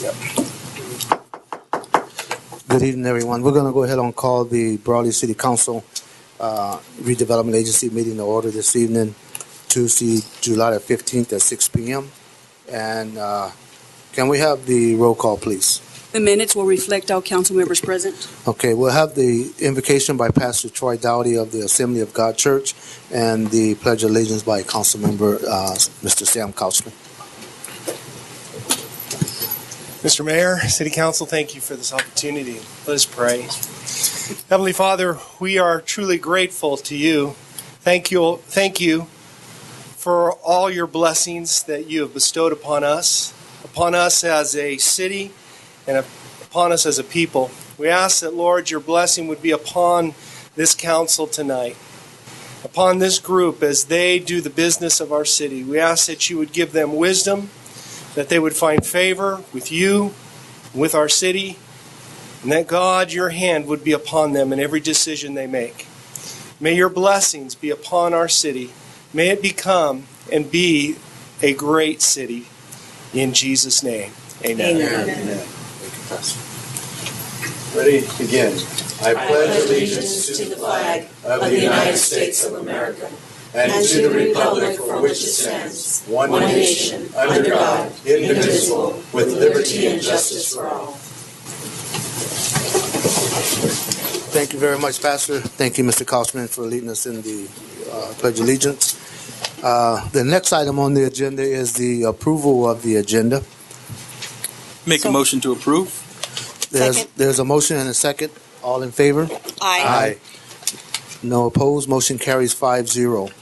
Good evening, everyone. We're going to go ahead and call the Brawley City Council Redevelopment Agency meeting to order this evening, Tuesday, July the 15th at 6 p.m. And can we have the roll call, please? The minutes will reflect all council members present. Okay, we'll have the invocation by Pastor Troy Dowdy of the Assembly of God Church and the Pledge of Allegiance by Council Member Mr. Sam Couchman. Mr. Mayor, City Council, thank you for this opportunity. Let us pray. Heavenly Father, we are truly grateful to you. Thank you for all your blessings that you have bestowed upon us as a city, and upon us as a people. We ask that, Lord, your blessing would be upon this council tonight, upon this group as they do the business of our city. We ask that you would give them wisdom, that they would find favor with you, with our city, and that, God, your hand would be upon them in every decision they make. May your blessings be upon our city. May it become and be a great city. In Jesus' name, amen. Amen. Ready? Begin. I pledge allegiance to the flag of the United States of America and to the republic for which it stands, one nation, under God, indivisible, with liberty and justice for all. Thank you very much, Pastor. Thank you, Mr. Couchman, for leading us in the Pledge of Allegiance. The next item on the agenda is the approval of the agenda. Make a motion to approve. There's a motion and a second. All in favor? Aye. No opposed. Motion carries 5-0.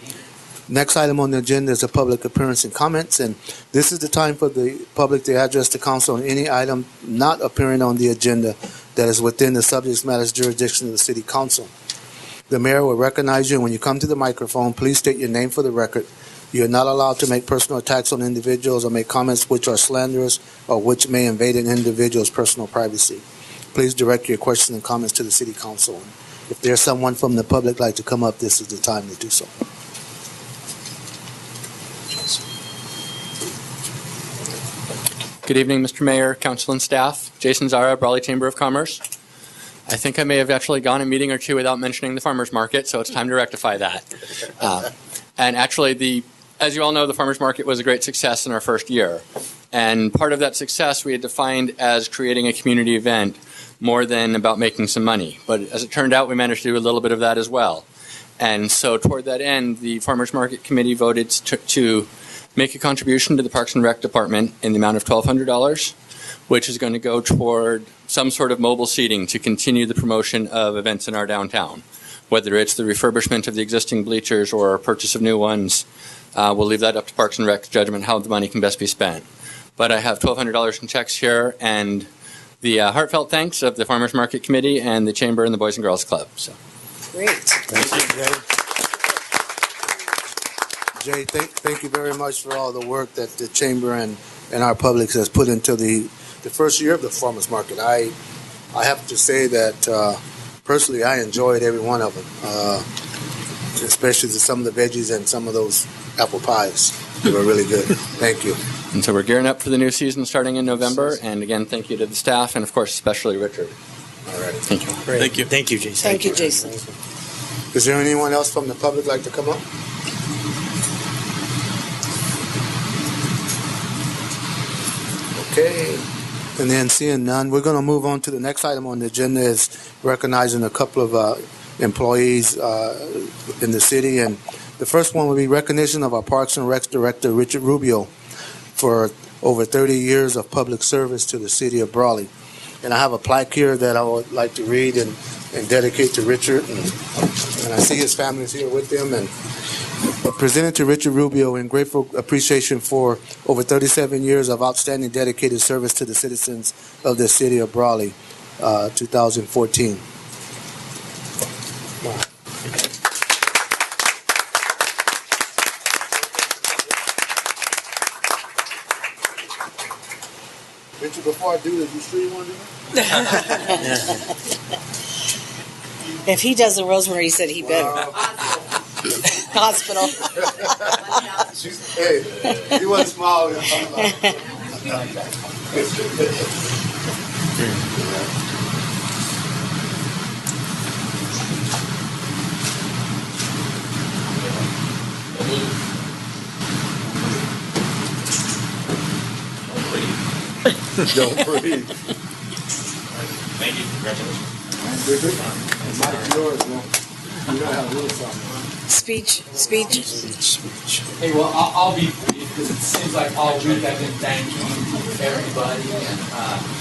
Next item on the agenda is a public appearance and comments, and this is the time for the public to address the council on any item not appearing on the agenda that is within the subject matter's jurisdiction of the City Council. The mayor will recognize you, and when you come to the microphone, please state your name for the record. You are not allowed to make personal attacks on individuals or make comments which are slanderous or which may invade an individual's personal privacy. Please direct your questions and comments to the City Council. If there's someone from the public like to come up, this is the time to do so. Good evening, Mr. Mayor, Council and staff. Jason Zara, Brawley Chamber of Commerce. I think I may have actually gone a meeting or two without mentioning the farmers market, so it's time to rectify that. And actually, as you all know, the farmers market was a great success in our first year. And part of that success we had defined as creating a community event more than about making some money. But as it turned out, we managed to do a little bit of that as well. And so toward that end, the Farmers Market Committee voted to make a contribution to the Parks and Rec Department in the amount of $1,200, which is going to go toward some sort of mobile seating to continue the promotion of events in our downtown. Whether it's the refurbishment of the existing bleachers or purchase of new ones, we'll leave that up to Parks and Rec's judgment how the money can best be spent. But I have $1,200 in checks here, and the heartfelt thanks of the Farmers Market Committee and the Chamber and the Boys and Girls Club. So, Great. Thank you, Jay. Jay, thank you very much for all the work that the Chamber and our public has put into the first year of the farmers market. I have to say that personally I enjoyed every one of them, especially some of the veggies and some of those apple pies. They were really good. Thank you. And so we're gearing up for the new season starting in November. And again, thank you to the staff and, of course, especially Richard. All right. Thank you. Great. Thank you. Thank you, Jason. Thank you, Jason. Is there anyone else from the public like to come up? Okay. And then seeing none, we're going to move on to the next item on the agenda is recognizing a couple of employees in the city. And the first one will be recognition of our Parks and Rec Director, Richard Rubio, for over 30 years of public service to the city of Brawley. And I have a plaque here that I would like to read and dedicate to Richard. And I see his family is here with him. And presented to Richard Rubio in grateful appreciation for over 37 years of outstanding dedicated service to the citizens of the city of Brawley, 2014. Wow. Richard, before I do this, you sure you want to do it? If he does the rosemary, he said he better. Hospital. Hey, he wasn't smiling. Don't breathe. Thank you. Congratulations. Mike's yours, man. You gotta have a little something. Speech. Hey, well, I'll be brief because it seems like all week I've been thanking everybody. And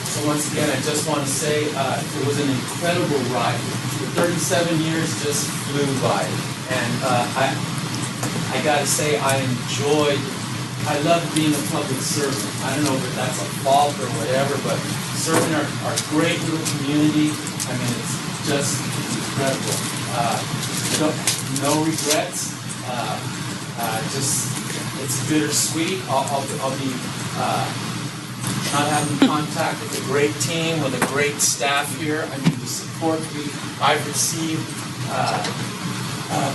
so once again, I just want to say it was an incredible ride. 37 years just flew by. And I got to say, I love being a public servant. I don't know if that's a fault or whatever, but serving our great little community, I mean, it's just incredible. No regrets. Just it's bittersweet. I'll be not having contact with a great team, with a great staff here. I mean, the support I've received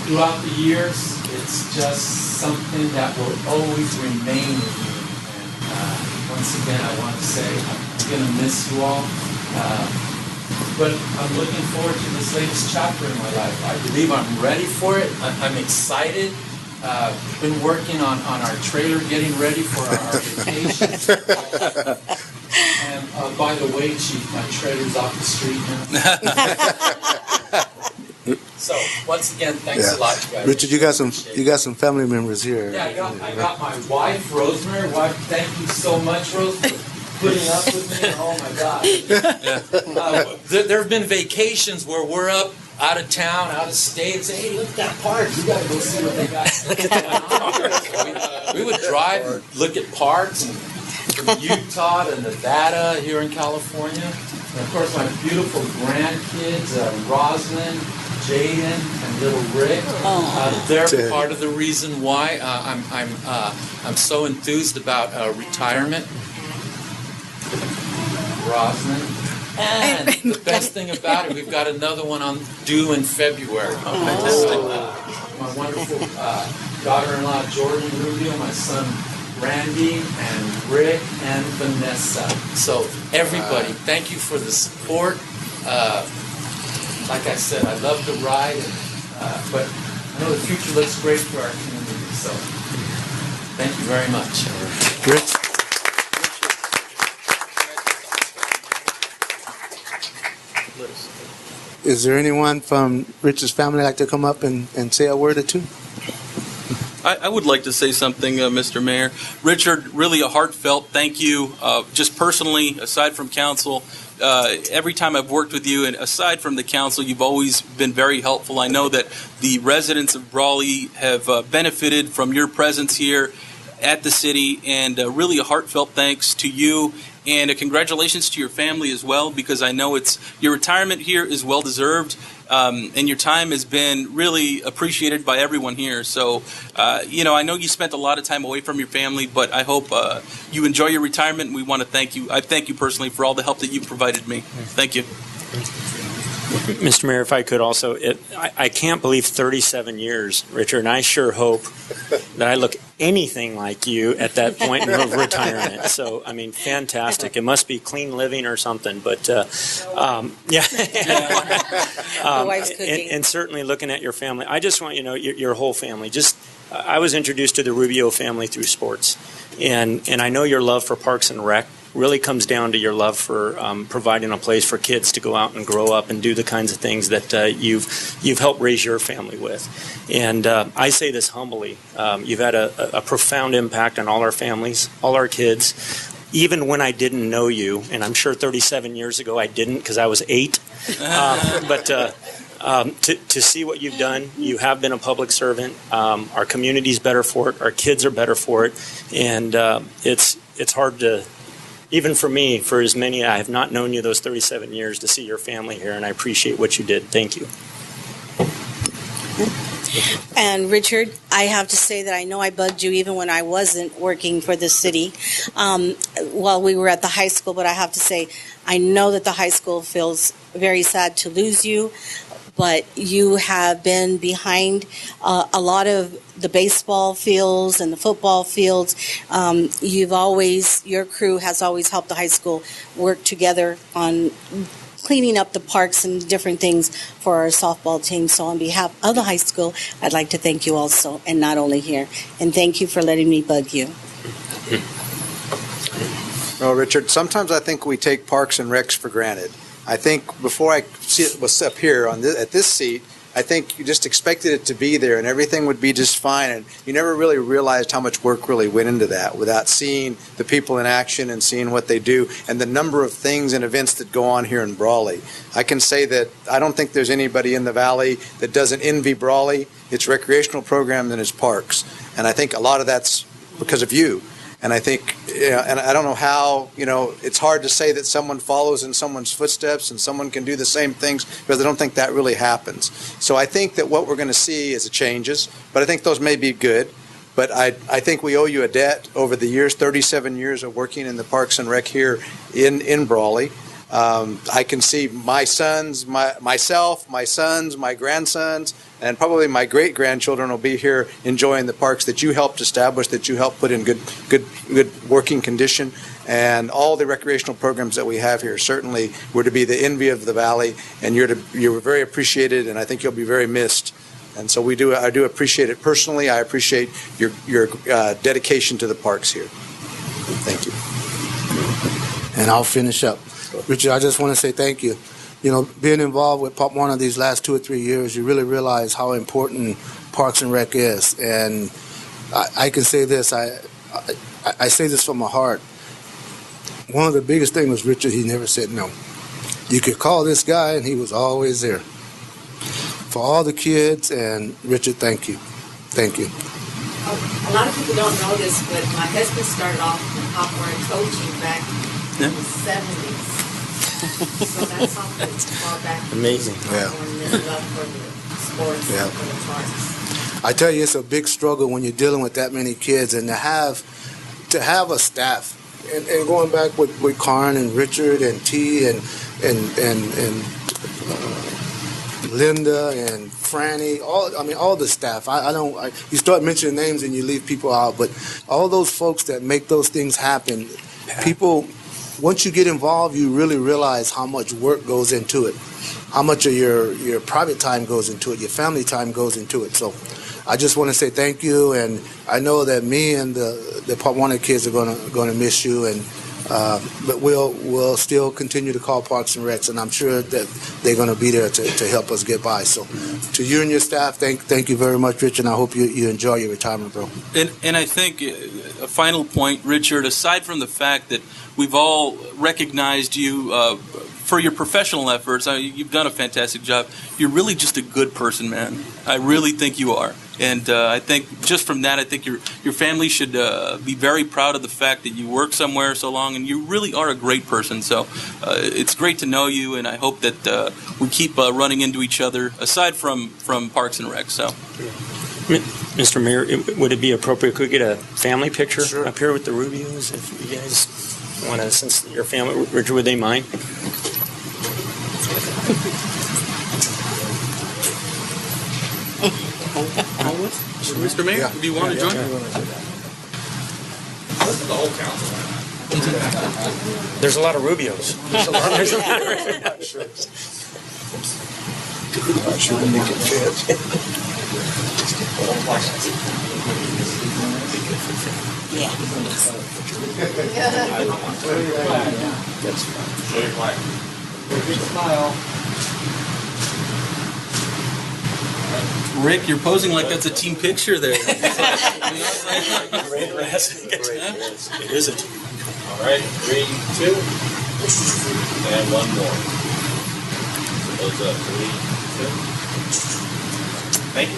throughout the years, it's just something that will always remain with me. And once again, I want to say I'm going to miss you all. But I'm looking forward to this latest chapter in my life. I believe I'm ready for it. I'm excited. Been working on our trailer, getting ready for our vacation. And by the way, Chief, my trailer's off the street now. So once again, thanks a lot, you guys. Richard, you got some family members here. Yeah, I got my wife, Rosemary. Thank you so much, Rose, for putting up with me. Oh my God. There have been vacations where we're up out of town, out of state, and say, hey, look at that park. You got to go see what they got. We would drive and look at parks from Utah to Nevada, here in California. And of course, my beautiful grandkids, Rosalind, Jaden, and little Rick. They're part of the reason why I'm so enthused about retirement. Rosalind. And the best thing about it, we've got another one due in February. My wonderful daughter-in-law, Jordan Rubio, my son, Randy, and Rick, and Vanessa. So everybody, thank you for the support. Like I said, I love the ride, but I know the future looks great for our community. So thank you very much. Rich? Is there anyone from Rich's family like to come up and say a word or two? I would like to say something, Mr. Mayor. Richard, really a heartfelt thank you. Just personally, aside from council, every time I've worked with you, and aside from the council, you've always been very helpful. I know that the residents of Brawley have benefited from your presence here at the city, and really a heartfelt thanks to you. And congratulations to your family as well, because I know your retirement here is well deserved, and your time has been really appreciated by everyone here. So, I know you spent a lot of time away from your family, but I hope you enjoy your retirement. And we want to thank you. I thank you personally for all the help that you've provided me. Thank you. Mr. Mayor, if I could also, I can't believe 37 years, Richard, and I sure hope that I look anything like you at that point in retirement. So, I mean, fantastic. It must be clean living or something, but yeah. The wife's cooking. And certainly looking at your family, I just want you to know, your whole family. I was introduced to the Rubio family through sports, and I know your love for Parks and Rec really comes down to your love for providing a place for kids to go out and grow up and do the kinds of things that you've helped raise your family with. And I say this humbly, you've had a profound impact on all our families, all our kids. Even when I didn't know you, and I'm sure 37 years ago I didn't because I was 8, but to see what you've done, you have been a public servant. Our community's better for it. Our kids are better for it. And it's hard to, even for me, for as many, I have not known you those 37 years, to see your family here, and I appreciate what you did. Thank you. And Richard, I have to say that I know I bugged you even when I wasn't working for the city while we were at the high school, but I have to say I know that the high school feels very sad to lose you, but you have been behind a lot of the baseball fields and the football fields. Your crew has always helped the high school work together on cleaning up the parks and different things for our softball team. So on behalf of the high school, I'd like to thank you also, and not only here. And thank you for letting me bug you. Well, Richard, sometimes I think we take parks and recs for granted. I think before I was up here at this seat, I think you just expected it to be there and everything would be just fine. And you never really realized how much work really went into that without seeing the people in action and seeing what they do and the number of things and events that go on here in Brawley. I can say that I don't think there's anybody in the Valley that doesn't envy Brawley, its recreational program, and its parks. And I think a lot of that's because of you. And I think, and I don't know how, it's hard to say that someone follows in someone's footsteps and someone can do the same things, because I don't think that really happens. So I think that what we're going to see is changes, but I think those may be good. But I think we owe you a debt over the years, 37 years of working in the Parks and Rec here in Brawley. I can see my sons, myself, my sons, my grandsons, and probably my great-grandchildren will be here enjoying the parks that you helped establish, that you helped put in good working condition. And all the recreational programs that we have here certainly were to be the envy of the Valley, and you're very appreciated, and I think you'll be very missed. And so I do appreciate it personally. I appreciate your dedication to the parks here. Thank you. And I'll finish up. Richard, I just want to say thank you. Being involved with Pop Warner these last 2 or 3 years, you really realize how important Parks and Rec is. And I can say this, I say this from my heart. One of the biggest things was Richard, he never said no. You could call this guy and he was always there. For all the kids, and Richard, thank you. Thank you. A lot of people don't know this, but my husband started off in Pop Warner coaching back in the 70s. So that's something far back. Amazing. Yeah. Love for the sports, Yeah. for the parks. I tell you, it's a big struggle when you're dealing with that many kids, and to have a staff, and going back with Karn and Richard and T and Linda and Franny, all the staff. You start mentioning names and you leave people out, but all those folks that make those things happen, people. Once you get involved, you really realize how much work goes into it, how much of your private time goes into it, your family time goes into it. So I just want to say thank you, and I know that me and the Pop Warner kids are gonna miss you, and but we'll still continue to call Parks and Recs, and I'm sure that they're going to be there to help us get by. So to you and your staff, thank you very much, Richard, and I hope you enjoy your retirement, bro. And I think a final point, Richard, aside from the fact that we've all recognized you for your professional efforts, you've done a fantastic job. You're really just a good person, man. I really think you are. And I think just from that, I think your family should be very proud of the fact that you work somewhere so long, and you really are a great person. So it's great to know you, and I hope that we keep running into each other aside from Parks and Rec. So, Mr. Mayor, would it be appropriate could we get a family picture Sure. up here with the Rubios? If you guys want to, since your family, Richard, would they mind? Mr. Mayor, do you want to join? There's a lot of Rubios. Shouldn't make it fit. Rick, you're posing like that's a team picture there. It is a team. All right, 3, 2, and one more. So those up, 3, 2. Thank you.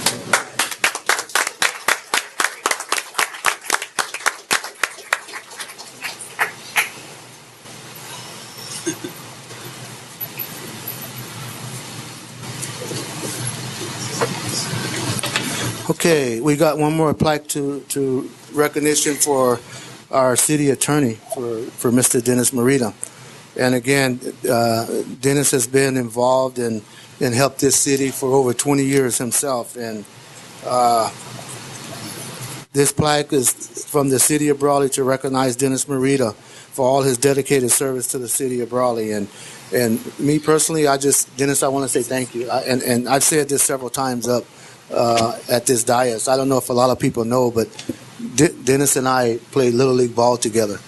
Okay, we got one more plaque to recognition for our city attorney, for Mr. Dennis Morita. And again, Dennis has been involved and helped this city for over 20 years himself. And this plaque is from the city of Brawley to recognize Dennis Morita for all his dedicated service to the city of Brawley. And me personally, Dennis, I want to say thank you. And I've said this several times up at this dais. I don't know if a lot of people know, but Dennis and I played Little League ball together.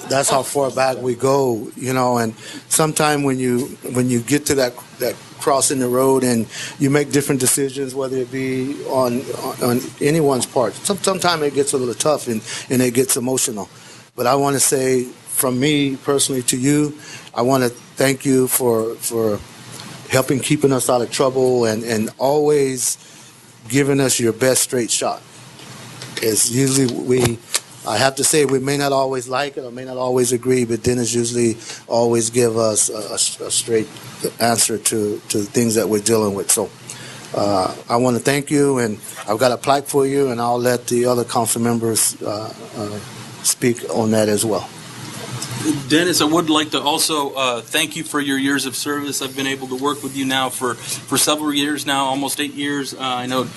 That's how far back we go, and sometime when you get to that crossing the road and you make different decisions, whether it be on anyone's part, sometimes it gets a little tough and it gets emotional. But I want to say, from me personally to you, I want to thank you for helping keeping us out of trouble and always giving us your best straight shot. It's usually I have to say, we may not always like it or may not always agree, but Dennis usually always give us a straight answer to things that we're dealing with. So I want to thank you, and I've got a plaque for you, and I'll let the other council members speak on that as well. Dennis, I would like to also thank you for your years of service. I've been able to work with you now for several years now, almost 8 years. I know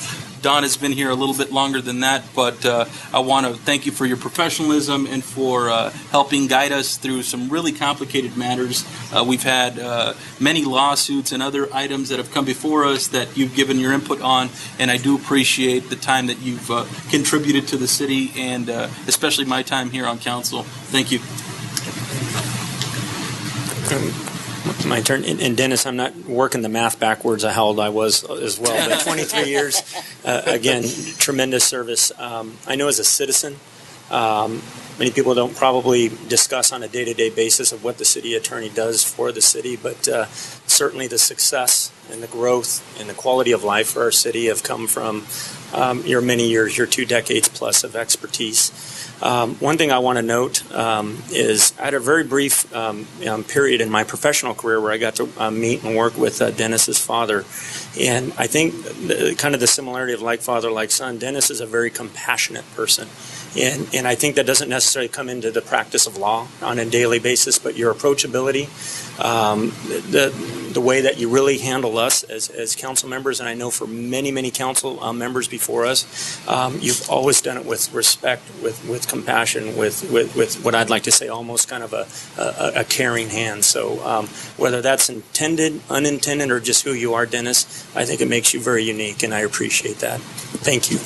Don has been here a little bit longer than that, but I want to thank you for your professionalism and for helping guide us through some really complicated matters. We've had many lawsuits and other items that have come before us that you've given your input on, and I do appreciate the time that you've contributed to the city and especially my time here on council. Thank you. My turn. And Dennis, I'm not working the math backwards of how old I was as well, but 23 years, again, tremendous service. I know as a citizen, many people don't probably discuss on a day-to-day basis of what the city attorney does for the city, but certainly the success and the growth and the quality of life for our city have come from your many years, your 2 decades plus of expertise. One thing I want to note is I had a very brief period in my professional career where I got to meet and work with Dennis's father. And I think kind of the similarity of like father, like son, Dennis is a very compassionate person. And I think that doesn't necessarily come into the practice of law on a daily basis, but your approachability, the way that you really handle us as council members, and I know for many, many council members before us, you've always done it with respect, with compassion, with what I'd like to say almost kind of a caring hand. So whether that's intended, unintended, or just who you are, Dennis, I think it makes you very unique, and I appreciate that. Thank you.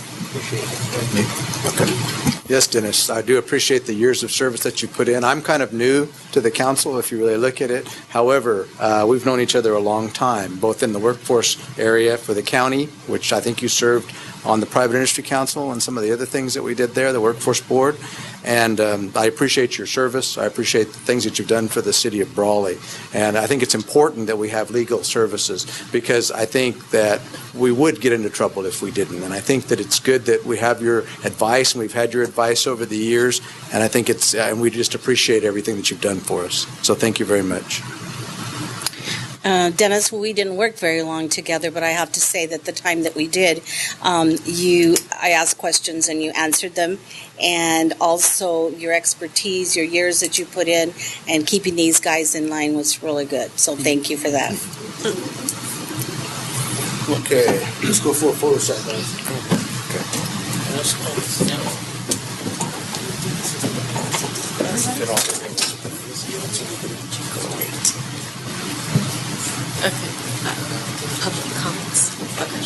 Yes, Dennis, I do appreciate the years of service that you put in. I'm kind of new to the council, if you really look at it. However, we've known each other a long time, both in the workforce area for the county, which I think you served on the Private Industry Council and some of the other things that we did there, the Workforce Board. And I appreciate your service. I appreciate the things that you've done for the city of Brawley. And I think it's important that we have legal services because I think that we would get into trouble if we didn't. And I think that it's good that we have your advice, and we've had your advice over the years. And I think and we just appreciate everything that you've done for us. So thank you very much. Dennis, we didn't work very long together, but I have to say that the time that we did, I asked questions and you answered them, and also your expertise, your years that you put in, and keeping these guys in line was really good. So thank you for that. Okay, let's go for a photo shot, guys. Okay. Public comments. Okay.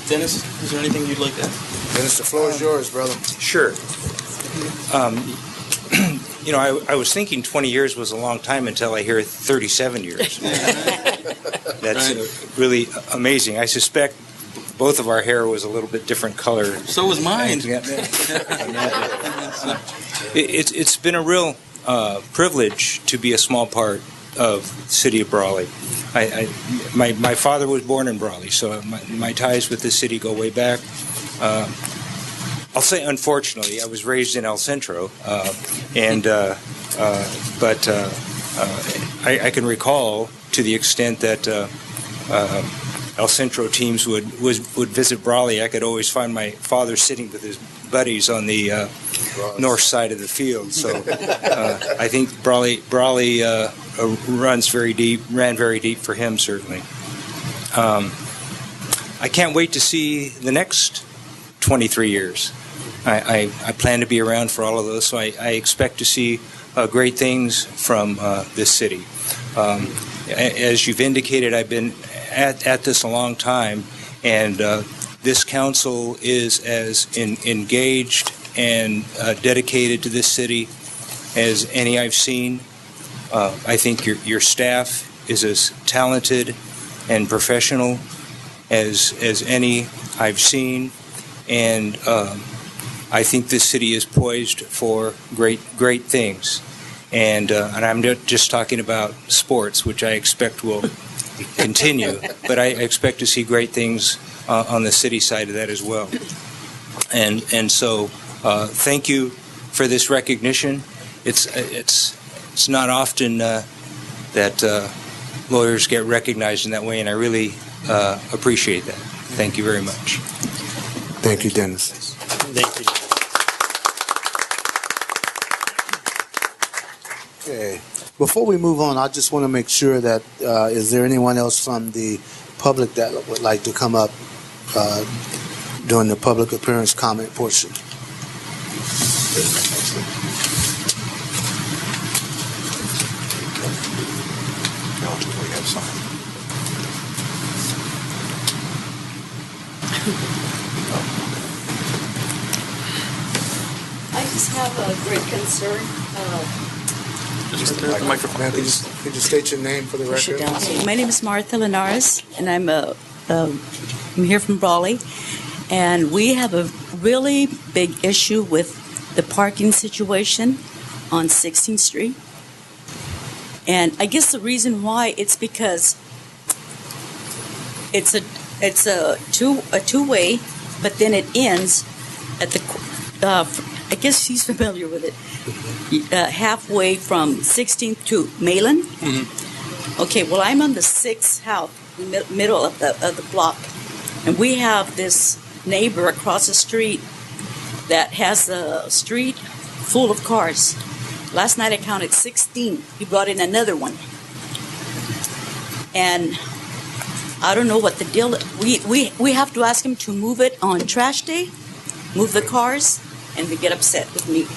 Dennis, is there anything you'd like to add? Dennis, the floor is yours, brother. Sure. You know, I was thinking 20 years was a long time until I hear 37 years. That's really amazing. I suspect both of our hair was a little bit different color. So was mine. It's been a real privilege to be a small part of the city of Brawley. My father was born in Brawley, so my ties with the city go way back. I'll say, unfortunately, I was raised in El Centro, but I can recall to the extent that El Centro teams would visit Brawley. I could always find my father sitting with his buddies on the north side of the field. So I think Brawley ran very deep for him, certainly. I can't wait to see the next 23 years. I plan to be around for all of those, so I expect to see great things from this city. As you've indicated, I've been at this a long time, and this council is as engaged and dedicated to this city as any I've seen. I think your staff is as talented and professional as any I've seen, and I think this city is poised for great things. And I'm not just talking about sports, which I expect will continue, but I expect to see great things on the city side of that as well. And so thank you for this recognition. It's not often that lawyers get recognized in that way, and I really appreciate that. Thank you very much. Thank you, Dennis. Thank you. Okay. Before we move on, I just want to make sure that is there anyone else from the public that would like to come up during the public appearance comment portion? I just have a great concern. Just the microphone. Ma'am, could you state your name for the record? My name is Martha Linares, and I'm here from Brawley. And we have a really big issue with the parking situation on 16th Street. And I guess the reason why it's because it's a two-way, but then it ends at the I guess she's familiar with it. Halfway from 16th to Malin. Mm-hmm. Okay, well, I'm on the 6th house, middle of the block, and we have this neighbor across the street that has a street full of cars. Last night I counted 16. He brought in another one, and I don't know what the deal. We have to ask him to move it on trash day, move the cars. And they get upset with me.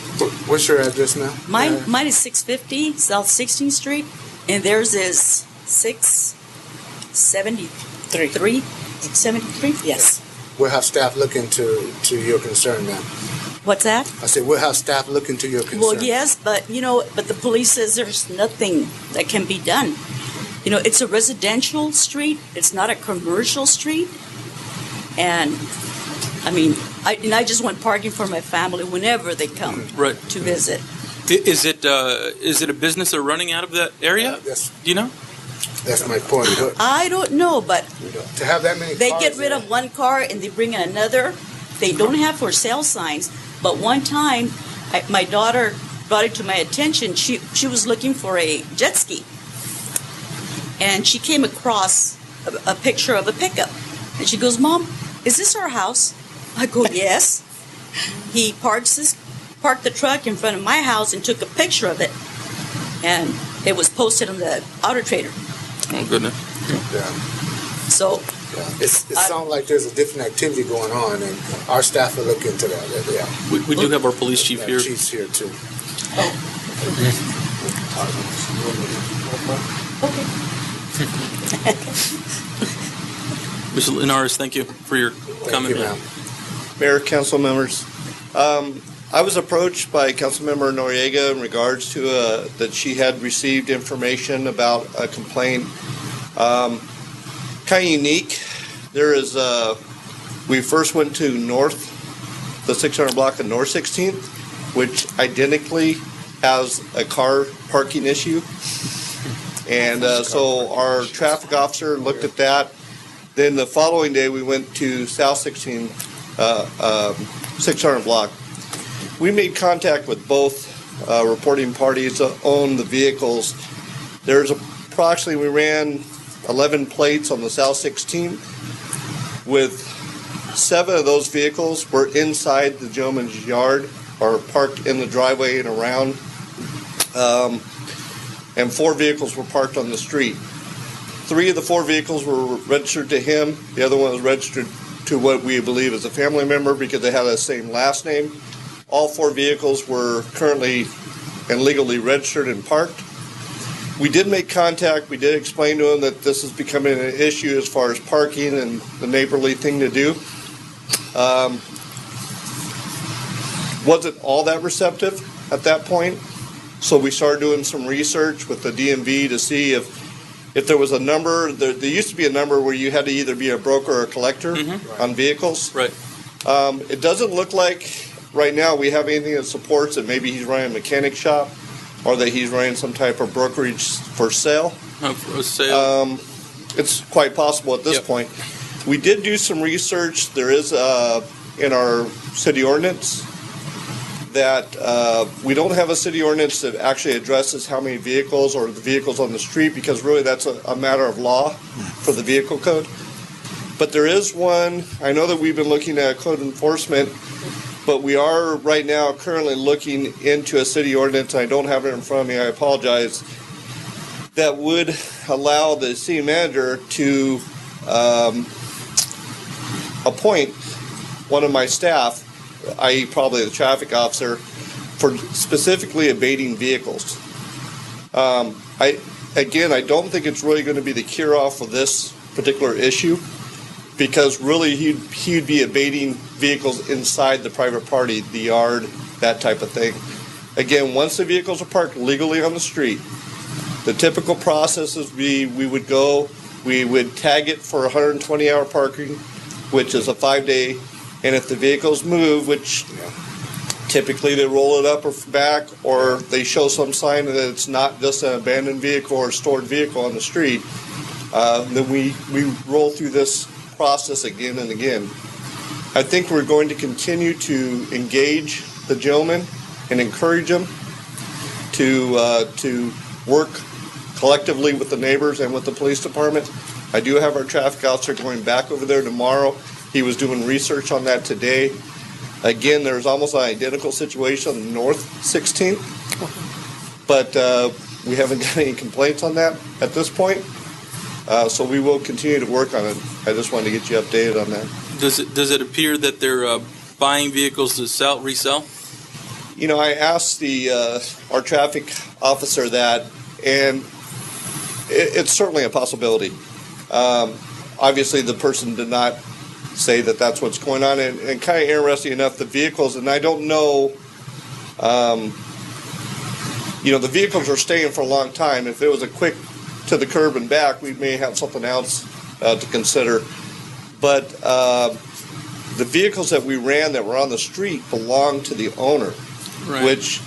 What's your address now? Mine is 650 South 16th Street, and theirs is 673. 673? Yes. We'll have staff look into your concern now. What's that? I said we'll have staff look into your concern. Well, yes, but but the police says there's nothing that can be done. It's a residential street. It's not a commercial street, and I mean, I just want parking for my family whenever they come to visit. Is it a business they're running out of that area? Yes. Do you know? That's my point. I don't know, but to have that many they cars get rid of one car and they bring in another. They don't have for sale signs. But one time, my daughter brought it to my attention. She was looking for a jet ski, and she came across a picture of a pickup, and she goes, "Mom, is this our house?" I go, "Yes." He parked the truck in front of my house and took a picture of it, and it was posted on the Auto Trader. Oh, goodness. Yeah. So it sounds like there's a different activity going on, and our staff will look into that. Yeah. We do have our police chief here. Chief's here too. Okay. Mr. Linares, thank you for your comment. Thank you, ma'am. Mayor, council members, I was approached by Councilmember Noriega in regards to that she had received information about a complaint. Kind of unique. There is we first went to the 600 block of North 16th, which identically has a car parking issue. And so our traffic officer looked at that. Then the following day we went to South 16 600 block. We made contact with both reporting parties that own the vehicles. There's approximately, we ran 11 plates on the South 16 with 7 of those vehicles were inside the gentleman's yard or parked in the driveway and around. And 4 vehicles were parked on the street. 3 of the 4 vehicles were registered to him. The other one was registered to what we believe is a family member because they had the same last name. All 4 vehicles were currently and legally registered and parked. We did make contact. We did explain to him that this is becoming an issue as far as parking and the neighborly thing to do. Wasn't all that receptive at that point. So we started doing some research with the DMV to see if there was a number. There used to be a number where you had to either be a broker or a collector on vehicles. Right. It doesn't look like right now we have anything that supports that maybe he's running a mechanic shop or that he's running some type of brokerage for sale. For sale. It's quite possible at this point. We did do some research. There is in our city ordinance that we don't have a city ordinance that actually addresses how many vehicles or the vehicles on the street because really that's a matter of law for the vehicle code. But there is one. I know that we've been looking at code enforcement, but we are right now currently looking into a city ordinance. I don't have it in front of me. I apologize. That would allow the city manager to appoint one of my staff, i.e. probably the traffic officer, for specifically abating vehicles. I don't think it's really going to be the cure-all for this particular issue because really he'd be abating vehicles inside the private party, the yard, that type of thing. Again, once the vehicles are parked legally on the street, the typical process is we would tag it for 120-hour parking, which is a 5-day. And if the vehicles move, which typically they roll it up or back, or they show some sign that it's not just an abandoned vehicle or a stored vehicle on the street, then we roll through this process again and again. I think we're going to continue to engage the gentleman and encourage him to work collectively with the neighbors and with the police department. I do have our traffic officer going back over there tomorrow. He was doing research on that today. Again, there's almost an identical situation on North 16th, but we haven't got any complaints on that at this point. So we will continue to work on it. I just wanted to get you updated on that. Does it appear that they're buying vehicles to resell? You know, I asked our traffic officer that, and it's certainly a possibility. Obviously, the person did not say that that's what's going on, and kind of interesting enough, the vehicles, and I don't know, the vehicles are staying for a long time. If it was a quick to the curb and back, we may have something else to consider. But the vehicles that we ran that were on the street belong to the owner, which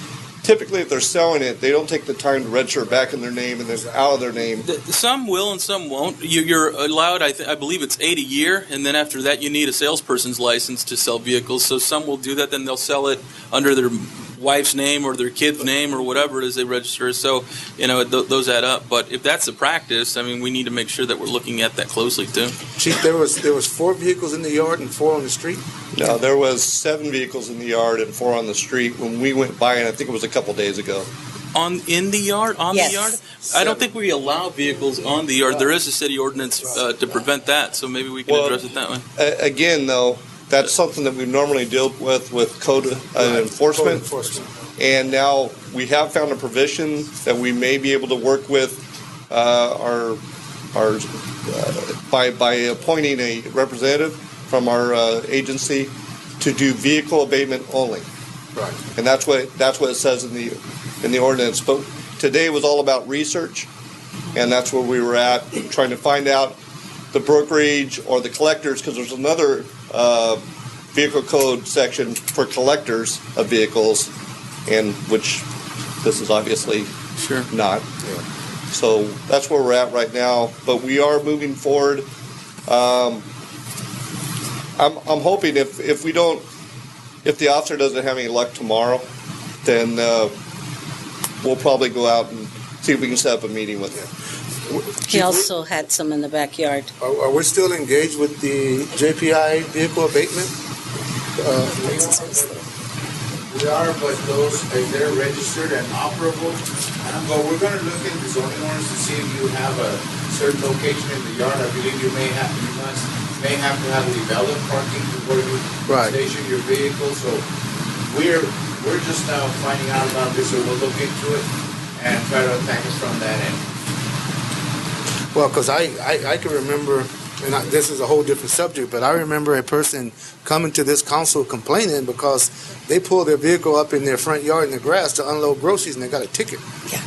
typically if they're selling it, they don't take the time to register it back in their name and then out of their name. Some will and some won't. You're allowed, I believe it's 8 a year, and then after that you need a salesperson's license to sell vehicles. So some will do that, then they'll sell it under their wife's name or their kid's name or whatever it is they register. So, those add up. But if that's the practice, I mean, we need to make sure that we're looking at that closely too. Chief, there was 4 vehicles in the yard and 4 on the street? No, there was 7 vehicles in the yard and 4 on the street when we went by, and I think it was a couple days ago. In the yard? Yes. The yard? I don't think we allow vehicles on the yard. There is a city ordinance to prevent that, so maybe we can address it that way. Again, though, that's something that we normally deal with code enforcement. And now we have found a provision that we may be able to work with by appointing a representative from our agency to do vehicle abatement only. Right. And that's what it says in the ordinance. But today was all about research, and that's where we were at, trying to find out the brokerage or the collectors, because there's another vehicle code section for collectors of vehicles, and which this is obviously not. Yeah. So that's where we're at right now. But we are moving forward. I'm hoping if the officer doesn't have any luck tomorrow, then we'll probably go out and see if we can set up a meeting with him. He also had some in the backyard. Are we still engaged with the JPI vehicle abatement? We are, but those, if they're registered and operable, but we're going to look into zoning ordinance to see if you have a certain location in the yard. I believe you may have to have developed parking before you station your vehicle. So we're just now finding out about this, so we'll look into it and try to attack it from that end. Well, because I can remember, and this is a whole different subject, but I remember a person coming to this council complaining because they pulled their vehicle up in their front yard in the grass to unload groceries and they got a ticket. Yeah.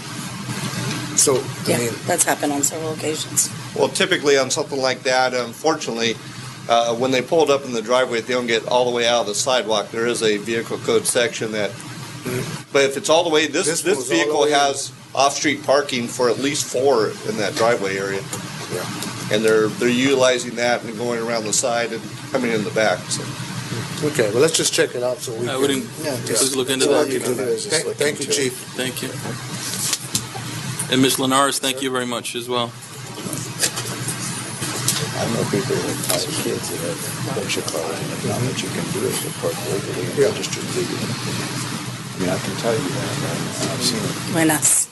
So, I mean, that's happened on several occasions. Well, typically on something like that, unfortunately, when they pull it up in the driveway, they don't get all the way out of the sidewalk. There is a vehicle code section that, but if it's all the way, this vehicle has off-street parking for at least 4 in that driveway area. Yeah. And they're utilizing that and going around the side and coming in the back. So. Okay, well, let's just check it out so we can just look into that. Thank you, Chief. Thank you. And Ms. Linares, thank you very much as well. I know people that tie kids that have a bunch of cars, and if not what you can do is to park legally and registered legally. I mean, I can tell you that. I've seen it. Buenas.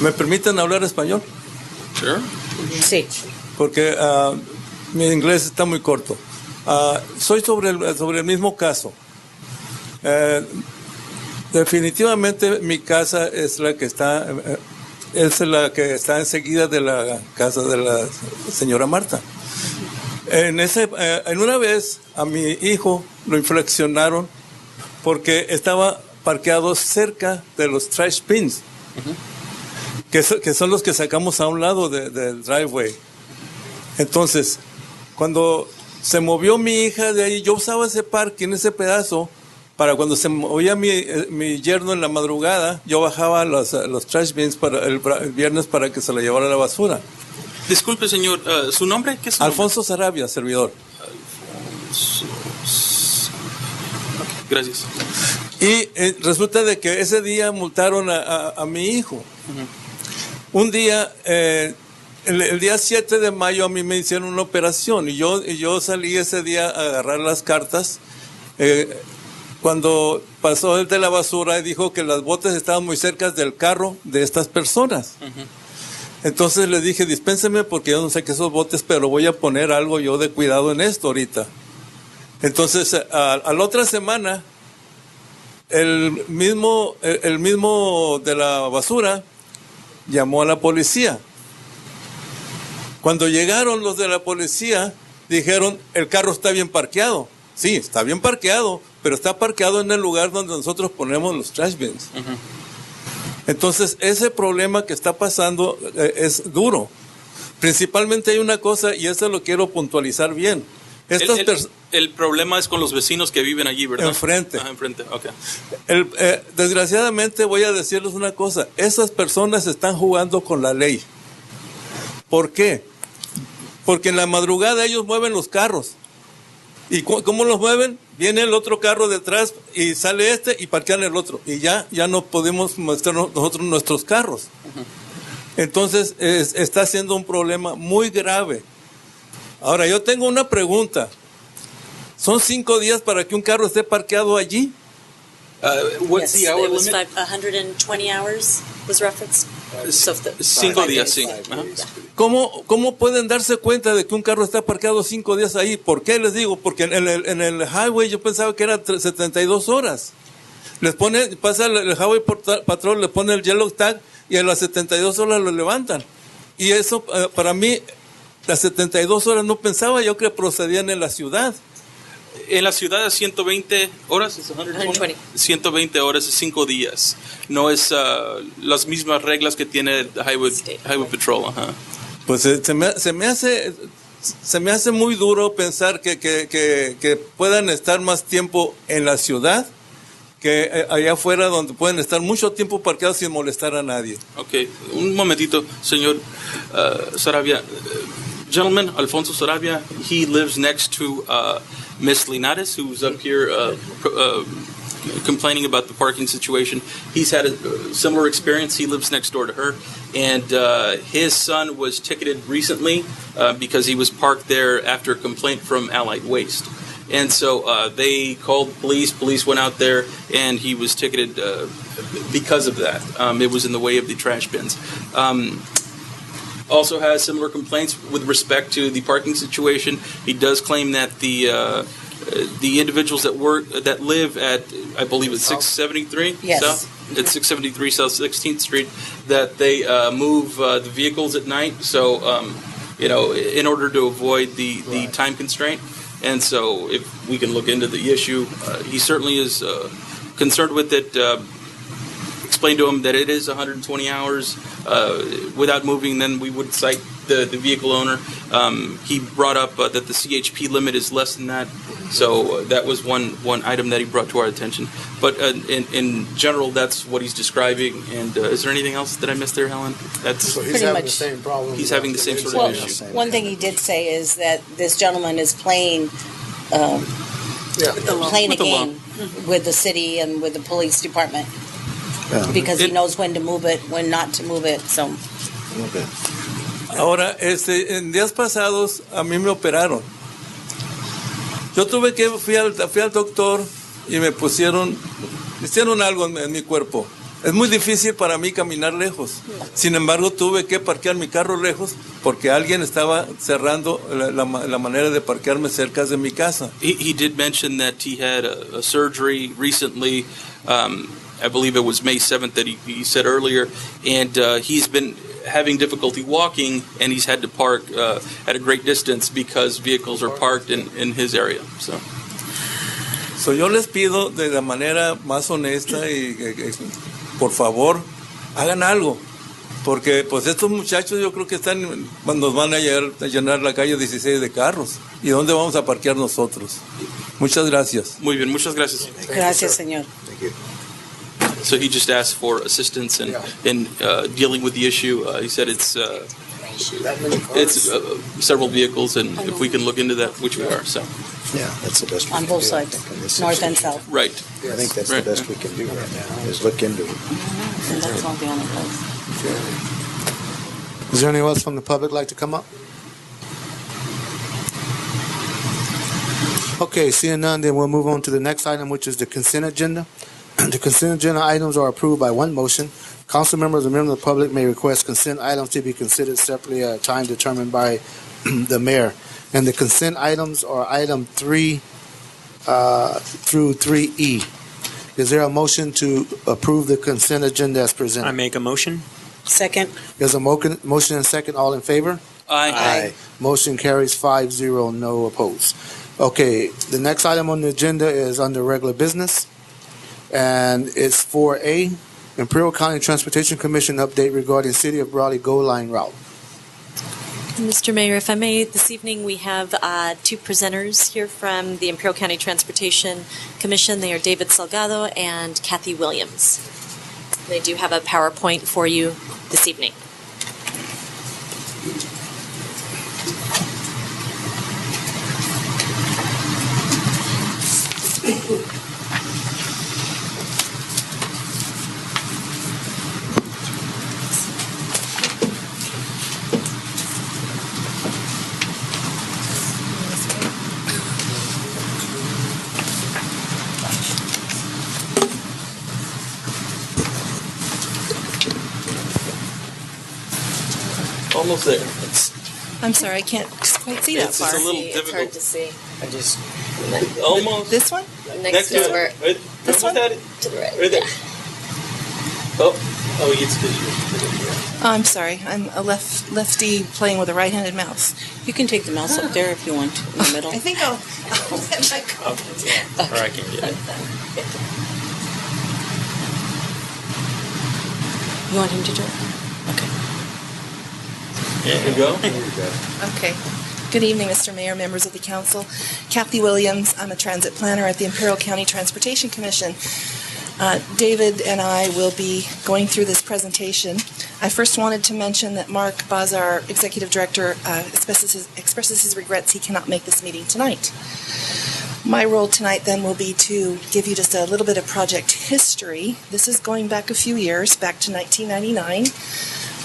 ¿Me permiten hablar español? Sure. Sí. Porque mi inglés está muy corto. Soy sobre el mismo caso. Definitivamente mi casa es la que está enseguida de la casa de la señora Marta. En una vez a mi hijo lo infraccionaron porque estaba parqueado cerca de los trash bins, que son los que sacamos a un lado del driveway. Entonces, cuando se movió mi hija de ahí, yo usaba ese parque en ese pedazo para cuando se movía mi yerno en la madrugada, yo bajaba los trash bins para el viernes para que se lo llevara a la basura. Disculpe, señor, ¿su nombre? ¿Qué es su Alfonso nombre? Sarabia, servidor. Gracias. Y resulta de que ese día multaron a mi hijo. Un día, el día 7 de mayo a mí me hicieron una operación y yo salí ese día a agarrar las cartas. Cuando pasó el de la basura y dijo que las botas estaban muy cerca del carro de estas personas. Entonces le dije, dispénseme porque yo no sé qué esos botes, pero voy a poner algo yo de cuidado en esto ahorita. Entonces, a la otra semana, el mismo de la basura llamó a la policía. Cuando llegaron los de la policía, dijeron, el carro está bien parqueado. Sí, está bien parqueado, pero está parqueado en el lugar donde nosotros ponemos los trash bins. Entonces, ese problema que está pasando es duro. Principalmente hay una cosa, y esto lo quiero puntualizar bien. El problema es con los vecinos que viven allí, ¿verdad? Enfrente. Enfrente, ok. Desgraciadamente voy a decirles una cosa. Esas personas están jugando con la ley. ¿Por qué? Porque en la madrugada ellos mueven los carros. ¿Y cómo los mueven? Viene el otro carro detrás y sale y parquean el otro. Y ya no podemos mostrar nosotros nuestros carros. Entonces está siendo un problema muy grave. Ahora, yo tengo una pregunta. ¿Son 5 días para que un carro esté parqueado allí? What's the hour it was limit? 120 hours was referenced. So 5 días, sí. ¿Cómo pueden darse cuenta de que un carro está parqueado 5 días ahí? ¿Por qué les digo? Porque en el highway yo pensaba que era 72 horas. Pasa el highway patrol, le pone el yellow tag y a las 72 horas lo levantan. Y eso para mí, las 72 horas no pensaba yo que procedían en la ciudad. En la ciudad es 120 horas, es 120. 120 horas y 5 días. No es las mismas reglas que tiene el Highway Patrol. Ajá. Pues se me hace muy duro pensar que puedan estar más tiempo en la ciudad que allá afuera, donde pueden estar mucho tiempo parqueados sin molestar a nadie. Ok, un momentito, señor Sarabia. Gentleman, Alfonso Sarabia, he lives next to Miss Linares, who's up here complaining about the parking situation. He's had a similar experience. He lives next door to her, and his son was ticketed recently because he was parked there after a complaint from Allied Waste. And so they called police. Police went out there, and he was ticketed because of that. It was in the way of the trash bins. Also has similar complaints with respect to the parking situation. He does claim that the individuals that live at, I believe it's 673 Yes. South, at 673 South 16th Street, that they move the vehicles at night. So in order to avoid the time constraint. And so if we can look into the issue, he certainly is concerned with it. Explain to him that it is 120 hours without moving, then we would cite the vehicle owner. He brought up that the CHP limit is less than that. So that was one item that he brought to our attention. But in general, that's what he's describing. And is there anything else that I missed there, Helen? That's So he's Pretty having much. the same problem. He's having the same sort of Well, issue. one thing he did say is that this gentleman is playing Yeah. playing a With the law. game with the city and with the police department Yeah. because he knows when to move it, when not to move it. So Okay. Ahora, en días pasados a mí me operaron. Yo fui al doctor y me hicieron algo en mi cuerpo. Es muy difícil para mí caminar lejos. Sin embargo, tuve que parquear mi carro lejos porque alguien estaba cerrando la manera de parquearme cerca de mi casa. He did mention that he had a surgery recently. I believe it was May 7th that he said earlier, and he's been having difficulty walking, and he's had to park at a great distance because vehicles are parked in his area. So yo les pido de la manera más honesta y por favor hagan algo, porque pues estos muchachos yo creo que nos van a llenar la calle 16 de carros. ¿Y dónde vamos a parquear nosotros? Muchas gracias. Muy bien, muchas gracias. gracias, señor. So he just asked for assistance in dealing with the issue. He said it's several vehicles, and if we can look into that, which we are. So Yeah, that's the best we On can both do, I sides, think, in this north and situation. south. right. I think that's Right. the best we can do right now, is look into it. And that's not the only place. Is there anyone else from the public like to come up? Okay, seeing none, then we'll move on to the next item, which is the consent agenda. The consent agenda items are approved by one motion. Council members and members of the public may request consent items to be considered separately at a time determined by the mayor. And the consent items are item 3 through 3E. Is there a motion to approve the consent agenda as presented? I make a motion. Second. There's a motion and second. All in favor? Aye. Motion carries 5-0, no opposed. Okay, the next item on the agenda is under regular business, and it's 4A, Imperial County Transportation Commission update regarding City of Brawley Gold Line route. Mr. Mayor, if I may, this evening we have two presenters here from the Imperial County Transportation Commission. They are David Salgado and Kathy Williams. They do have a PowerPoint for you this evening. Almost there. I'm sorry, I can't quite see that It's far. a little It's difficult. hard to see. I just almost This one? next to it. Right, This almost one? had it. To the right. Right there. Yeah. Oh, Oh, it's good. I'm sorry. I'm a lefty playing with a right-handed mouse. You can take the mouse up there if you want, in the middle. I think I'll let my go. Or I can get it. You want him to do it? There you go. Okay. Good evening, Mr. Mayor, members of the council. Kathy Williams. I'm a transit planner at the Imperial County Transportation Commission. David and I will be going through this presentation. I first wanted to mention that Mark Baz, our executive director, expresses his regrets he cannot make this meeting tonight. My role tonight then will be to give you just a little bit of project history. This is going back a few years, back to 1999.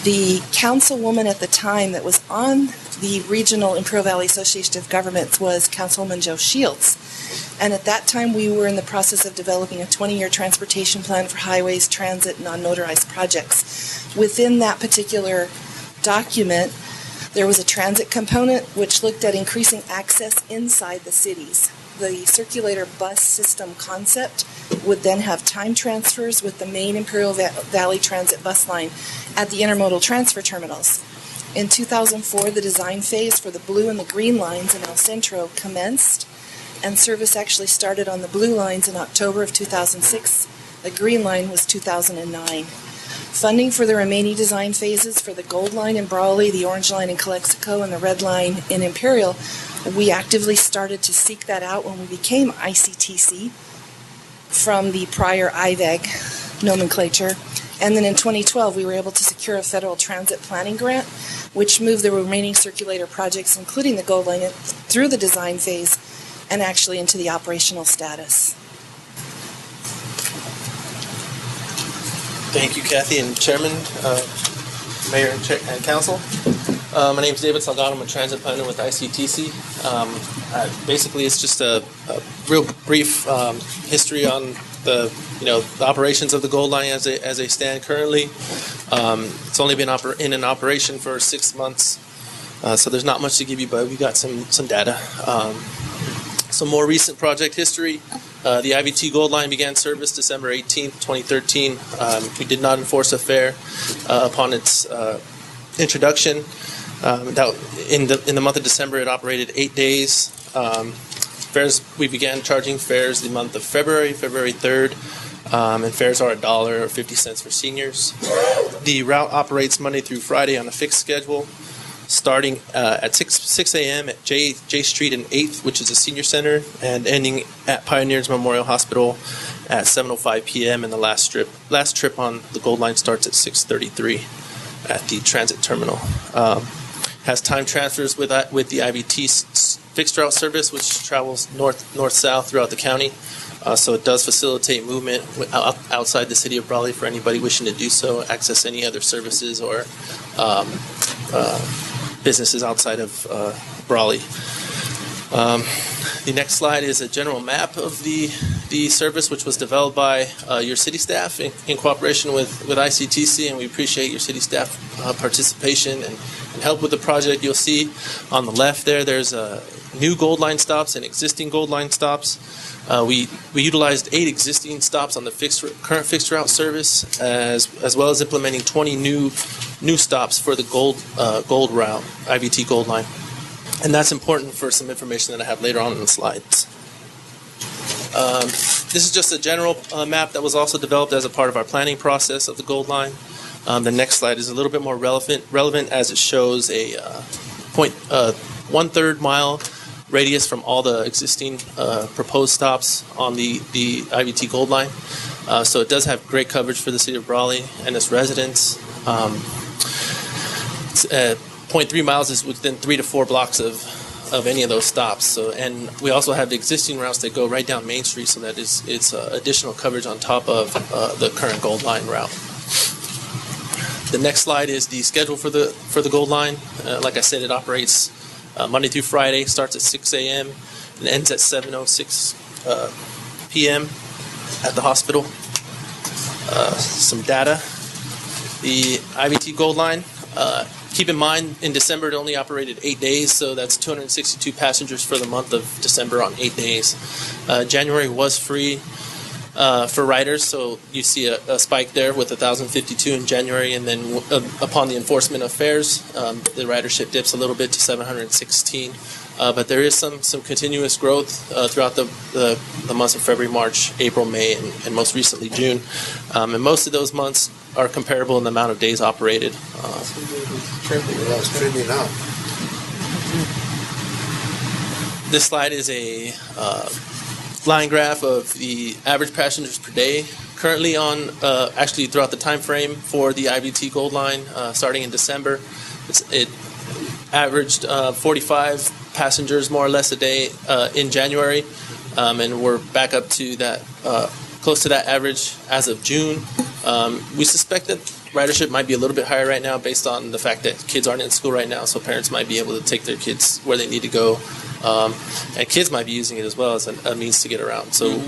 The councilwoman at the time that was on the Regional Imperial Valley Association of Governments was Councilwoman Joe Shields. And at that time, we were in the process of developing a 20-year transportation plan for highways, transit, and non-motorized projects. Within that particular document, there was a transit component which looked at increasing access inside the cities. The circulator bus system concept would then have time transfers with the main Imperial Valley Transit bus line at the intermodal transfer terminals. In 2004, the design phase for the blue and the green lines in El Centro commenced, and service actually started on the blue lines in October of 2006. The green line was 2009. Funding for the remaining design phases for the gold line in Brawley, the orange line in Calexico, and the red line in Imperial, we actively started to seek that out when we became ICTC from the prior IVEG nomenclature. And then in 2012, we were able to secure a federal transit planning grant, which moved the remaining circulator projects, including the gold line, through the design phase and actually into the operational status. Thank you, Kathy and Chairman, Mayor and Council. My name is David Salgado. I'm a transit planner with ICTC. Basically, it's just a real brief history on the operations of the Gold Line as they stand currently. It's only been in operation for 6 months, so there's not much to give you, but we got some data. Some more recent project history. The IVT Gold Line began service December 18th, 2013. We did not enforce a fare upon its introduction. In the month of December, it operated 8 days. Fares, we began charging fares the month of February 3rd, and fares are $1 or 50 cents for seniors. The route operates Monday through Friday on a fixed schedule, starting at 6 a.m. at J Street and 8th, which is a senior center, and ending at Pioneers Memorial Hospital at 7:05 p.m. And the last trip on the Gold Line starts at 6:33 at the transit terminal. Has time transfers with the IVT fixed route service, which travels north-south throughout the county. So it does facilitate movement outside the city of Brawley for anybody wishing to do so, access any other services or businesses outside of Brawley. The next slide is a general map of the service, which was developed by your city staff in cooperation with ICTC, and we appreciate your city staff participation and help with the project. You'll see on the left there's new Gold Line stops and existing Gold Line stops. We utilized 8 existing stops on the current fixed route service, as well as implementing 20 new stops for the gold route, IVT Gold Line. And that's important for some information that I have later on in the slides. This is just a general map that was also developed as a part of our planning process of the Gold Line. The next slide is a little bit more relevant as it shows a 1/3 mile radius from all the existing proposed stops on the IVT Gold Line. So it does have great coverage for the city of Brawley and its residents. 0.3 miles is within 3 to 4 blocks of any of those stops. So, and we also have the existing routes that go right down Main Street, so that it's additional coverage on top of the current Gold Line route. The next slide is the schedule for the Gold Line. Like I said, it operates Monday through Friday, starts at 6 a.m. and ends at 7:06 p.m. at the hospital. Some data. The IVT Gold Line, keep in mind, in December it only operated 8 days, so that's 262 passengers for the month of December on 8 days. January was free. for riders. So you see a spike there with 1,052 in January, and then upon the enforcement of fares, the ridership dips a little bit to 716. But there is some continuous growth throughout the months of February, March, April, May, and most recently June. And most of those months are comparable in the amount of days operated. It's trending up. This slide is a line graph of the average passengers per day. Currently on, actually throughout the time frame for the IVT Gold Line, starting in December, it averaged 45 passengers more or less a day in January, and we're back up to that, close to that average as of June. We suspect that ridership might be a little bit higher right now based on the fact that kids aren't in school right now, so parents might be able to take their kids where they need to go, and kids might be using it as well as a means to get around. So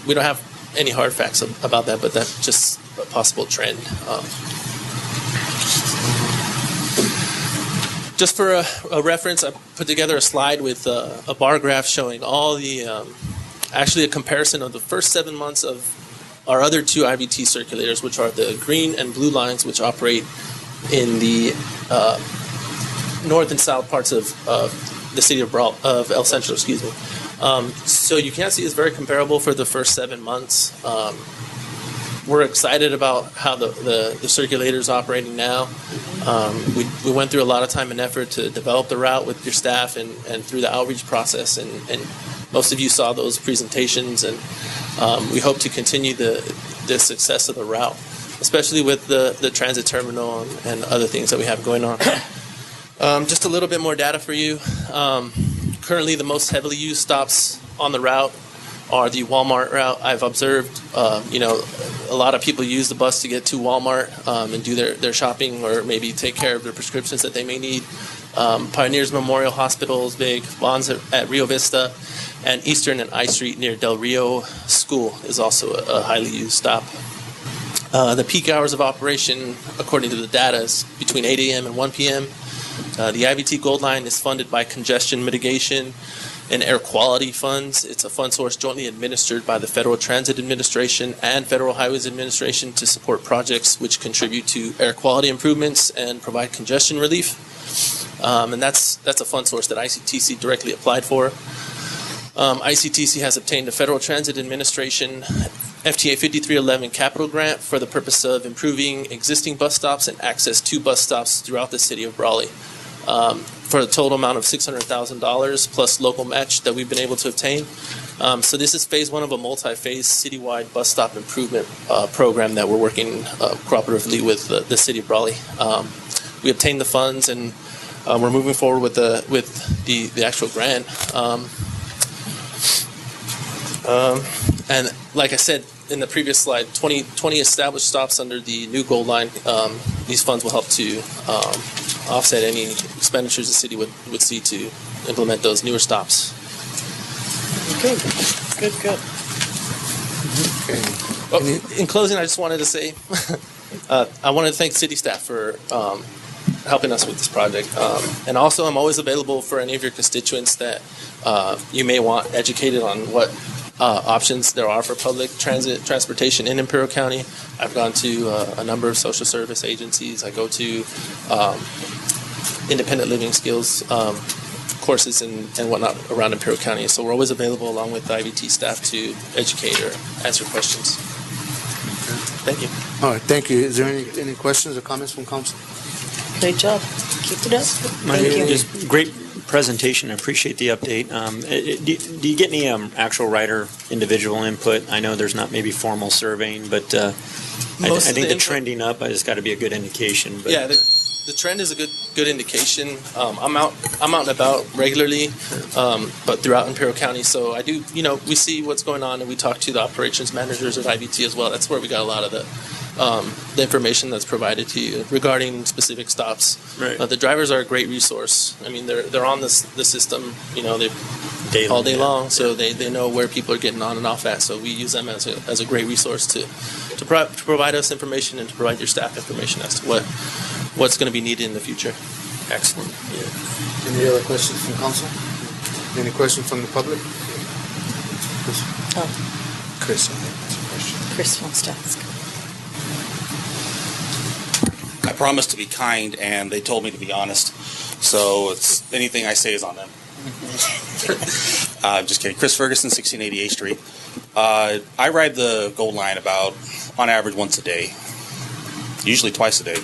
we don't have any hard facts about that, but that's just a possible trend. Just for a reference, I put together a slide with a bar graph showing all the, actually a comparison of the first 7 months of our other two IVT circulators, which are the green and blue lines, which operate in the north and south parts of the city of El Centro, excuse me. So you can see it's very comparable for the first 7 months. We're excited about how the circulator is operating now. We went through a lot of time and effort to develop the route with your staff and through the outreach process, and most of you saw those presentations, and we hope to continue the success of the route, especially with the transit terminal and other things that we have going on. Just a little bit more data for you. Currently, the most heavily used stops on the route are the Walmart route. I've observed, a lot of people use the bus to get to Walmart and do their shopping or maybe take care of their prescriptions that they may need. Pioneers Memorial Hospital is big. Bonds at Rio Vista, and Eastern and I Street near Del Rio School is also a highly used stop. The peak hours of operation, according to the data, is between 8 a.m. and 1 p.m. The IVT Gold Line is funded by congestion mitigation and air quality funds. It's a fund source jointly administered by the Federal Transit Administration and Federal Highways Administration to support projects which contribute to air quality improvements and provide congestion relief. And that's a fund source that ICTC directly applied for. ICTC has obtained a Federal Transit Administration FTA 5311 capital grant for the purpose of improving existing bus stops and access to bus stops throughout the city of Brawley, for a total amount of $600,000 plus local match that we've been able to obtain. So this is phase one of a multi-phase citywide bus stop improvement program that we're working cooperatively with the city of Brawley. We obtained the funds, and we're moving forward with the actual grant. And like I said in the previous slide, 20 established stops under the new Gold Line. These funds will help to offset any expenditures the city would see to implement those newer stops. Good. In closing, I just wanted to say I wanted to thank city staff for helping us with this project. And also, I'm always available for any of your constituents that you may want educated on what options there are for public transportation in Imperial County. I've gone to a number of social service agencies. I go to independent living skills courses and whatnot around Imperial County. So we're always available along with the IVT staff to educate or answer questions. Thank you. All right, thank you. Is there any questions or comments from council? Great job. Keep it up. Thank you. Just great presentation. I appreciate the update. Do you get any actual rider individual input? I know there's not maybe formal surveying, but I think the trending up has got to be a good indication. But. Yeah, the trend is a good indication. I'm out and about regularly, but throughout Imperial County. So I do, we see what's going on, and we talk to the operations managers at IVT as well. That's where we got a lot of the information that's provided to you regarding specific stops. Right. The drivers are a great resource. I mean, they're on the system, they all day long, so they know where people are getting on and off at. So we use them as a great resource to provide us information and to provide your staff information as to what's going to be needed in the future. Excellent. Yeah. Any other questions from council? Any questions from the public? Chris wants to ask. I promised to be kind, and they told me to be honest. So it's anything I say is on them. Just kidding. Chris Ferguson, 1688 Street. I ride the Gold Line about, on average, once a day. Usually twice a day.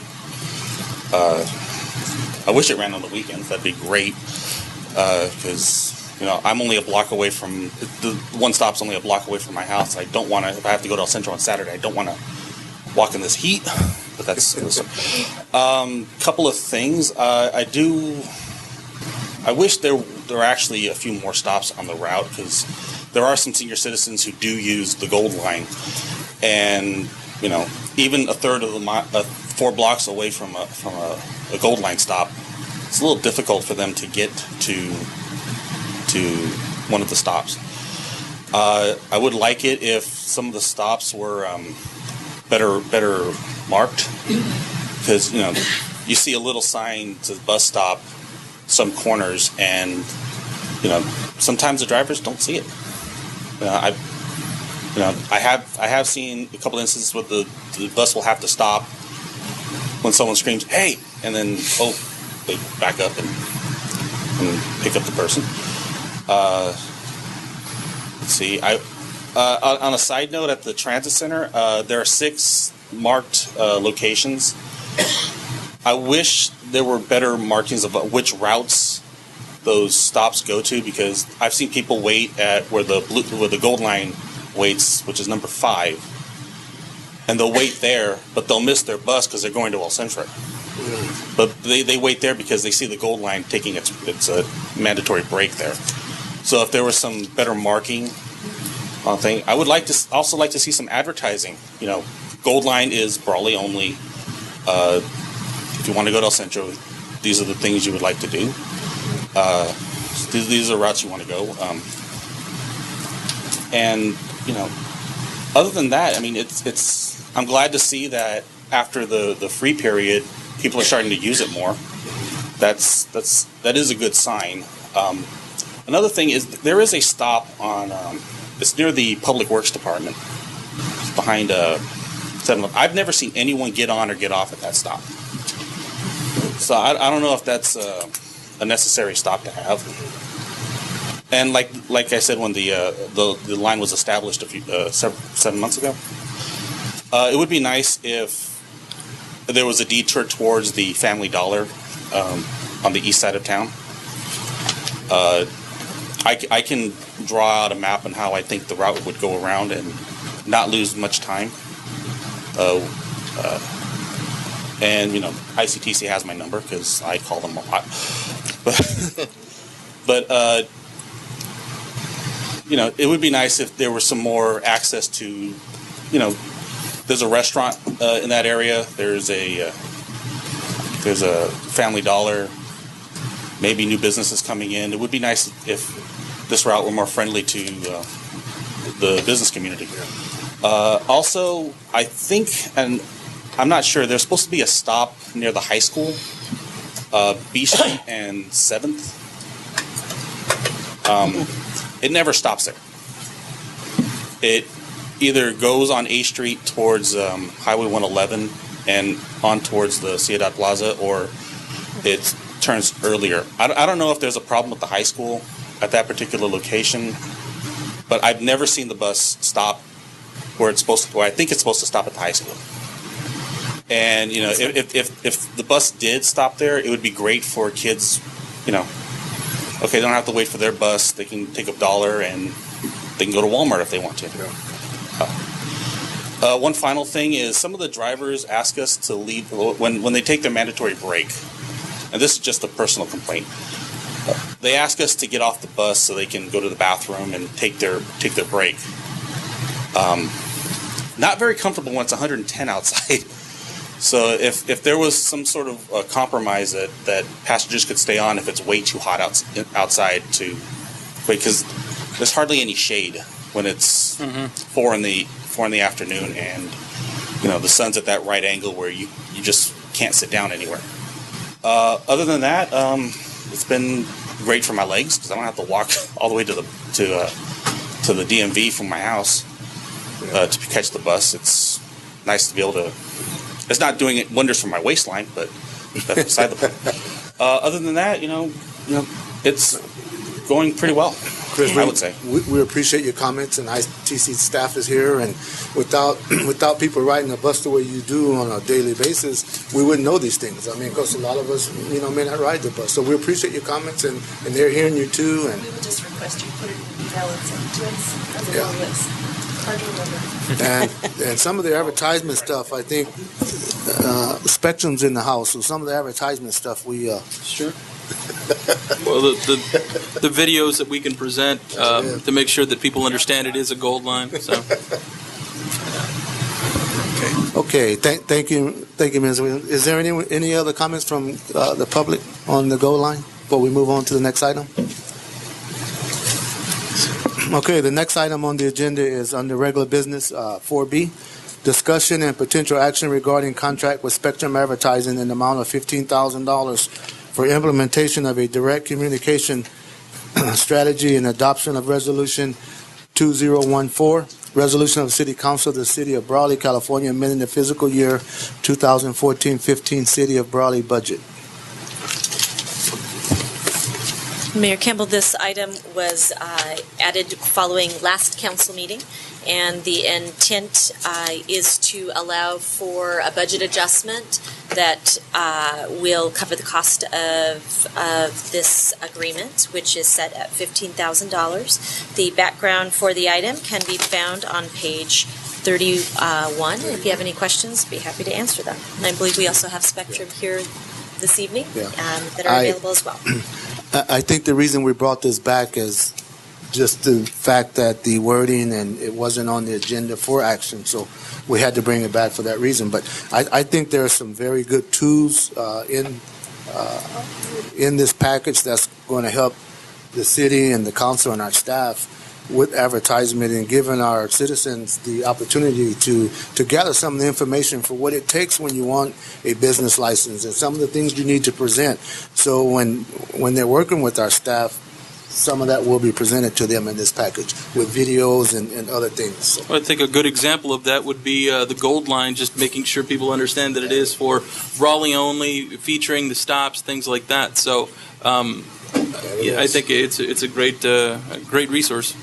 I wish it ran on the weekends. That'd be great. Because, I'm only a block away from, the one stop's only a block away from my house. I don't want to, if I have to go to El Centro on Saturday, I don't want to walk in this heat. But that's couple of things. I wish there were actually a few more stops on the route, because there are some senior citizens who do use the Gold Line, and even a third of the 4 blocks away from a Gold Line stop, it's a little difficult for them to get to one of the stops. I would like it if some of the stops were better marked, because you see a little sign to bus stop some corners, and sometimes the drivers don't see it. I have seen a couple instances where the bus will have to stop when someone screams "Hey!" and then they back up and pick up the person. Let's see. On a side note, at the transit center, there are 6 marked locations. I wish there were better markings of which routes those stops go to, because I've seen people wait at where the Gold Line waits, which is number 5, and they'll wait there, but they'll miss their bus because they're going to El Centro. But they wait there because they see the Gold Line taking its mandatory break there. So if there was some better marking on thing, I would also like to see some advertising. Gold Line is Brawley only. If you want to go to El Centro, these are the things you would like to do. These are routes you want to go. And other than that, I'm glad to see that after the free period, people are starting to use it more. That is a good sign. Another thing is there is a stop on. It's near the Public Works Department, behind 7-Eleven. I've never seen anyone get on or get off at that stop. So I don't know if that's a necessary stop to have. And like I said, when the line was established 7 months ago, it would be nice if there was a detour towards the Family Dollar on the east side of town. I can draw out a map on how I think the route would go around and not lose much time. And ICTC has my number because I call them a lot. But it would be nice if there was some more access to, there's a restaurant in that area. There's a Family Dollar. Maybe new businesses coming in. It would be nice if this route were more friendly to the business community. Also, I think, and I'm not sure, there's supposed to be a stop near the high school, B Street and 7th. It never stops there. It either goes on A Street towards Highway 111 and on towards the Ciudad Plaza, or it turns earlier. I don't know if there's a problem with the high school at that particular location, but I've never seen the bus stop where I think it's supposed to stop at the high school. And if the bus did stop there, it would be great for kids. They don't have to wait for their bus. They can take $1 and they can go to Walmart if they want to. One final thing is some of the drivers ask us to leave when they take their mandatory break. And this is just a personal complaint. They ask us to get off the bus so they can go to the bathroom and take their break. Not very comfortable when it's 110 outside. So if there was some sort of compromise that passengers could stay on if it's way too hot outside to wait, because there's hardly any shade when it's 4 in the afternoon, and the sun's at that right angle where you just can't sit down anywhere. Other than that, it's been great for my legs because I don't have to walk all the way to the DMV from my house. to catch the bus. It's nice to be able to. It's not doing it wonders for my waistline, but beside the point. Other than that, it's going pretty well. Chris, I would say. We appreciate your comments, and ITC staff is here. And without people riding the bus the way you do on a daily basis, we wouldn't know these things. I mean, because a lot of us, may not ride the bus. So we appreciate your comments, and they're hearing you too. And we would just request you put it in balance to us as a long list. Hard to remember. And some of the advertisement stuff, I think, Spectrum's in the house, so some of the advertisement stuff we Sure. Well, the videos that we can present to make sure that people understand it is a gold line. So. Okay. Thank you, Ms. Williams. Is there any other comments from the public on the gold line before we move on to the next item? Okay. The next item on the agenda is under regular business 4B. Discussion and potential action regarding contract with Spectrum Advertising in the amount of $15,000 for implementation of a direct communication strategy and adoption of Resolution 2014, Resolution of the City Council of the City of Brawley, California, amending the fiscal year 2014-15 City of Brawley budget. Mayor Campbell, this item was added following last council meeting, and the intent is to allow for a budget adjustment that will cover the cost of this agreement, which is set at $15,000. The background for the item can be found on page 31. If you have any questions, be happy to answer them. And I believe we also have Spectrum here this evening that are available as well. I think the reason we brought this back is just the fact that the wording and it wasn't on the agenda for action, so we had to bring it back for that reason. But I think there are some very good tools in this package that's going to help the city and the council and our staff with advertisement and giving our citizens the opportunity to gather some of the information for what it takes when you want a business license and some of the things you need to present. So when they're working with our staff, some of that will be presented to them in this package with videos and other things. I think a good example of that would be the Gold Line, just making sure people understand that it is for Brawley only, featuring the stops, things like that. So I think it's a great resource.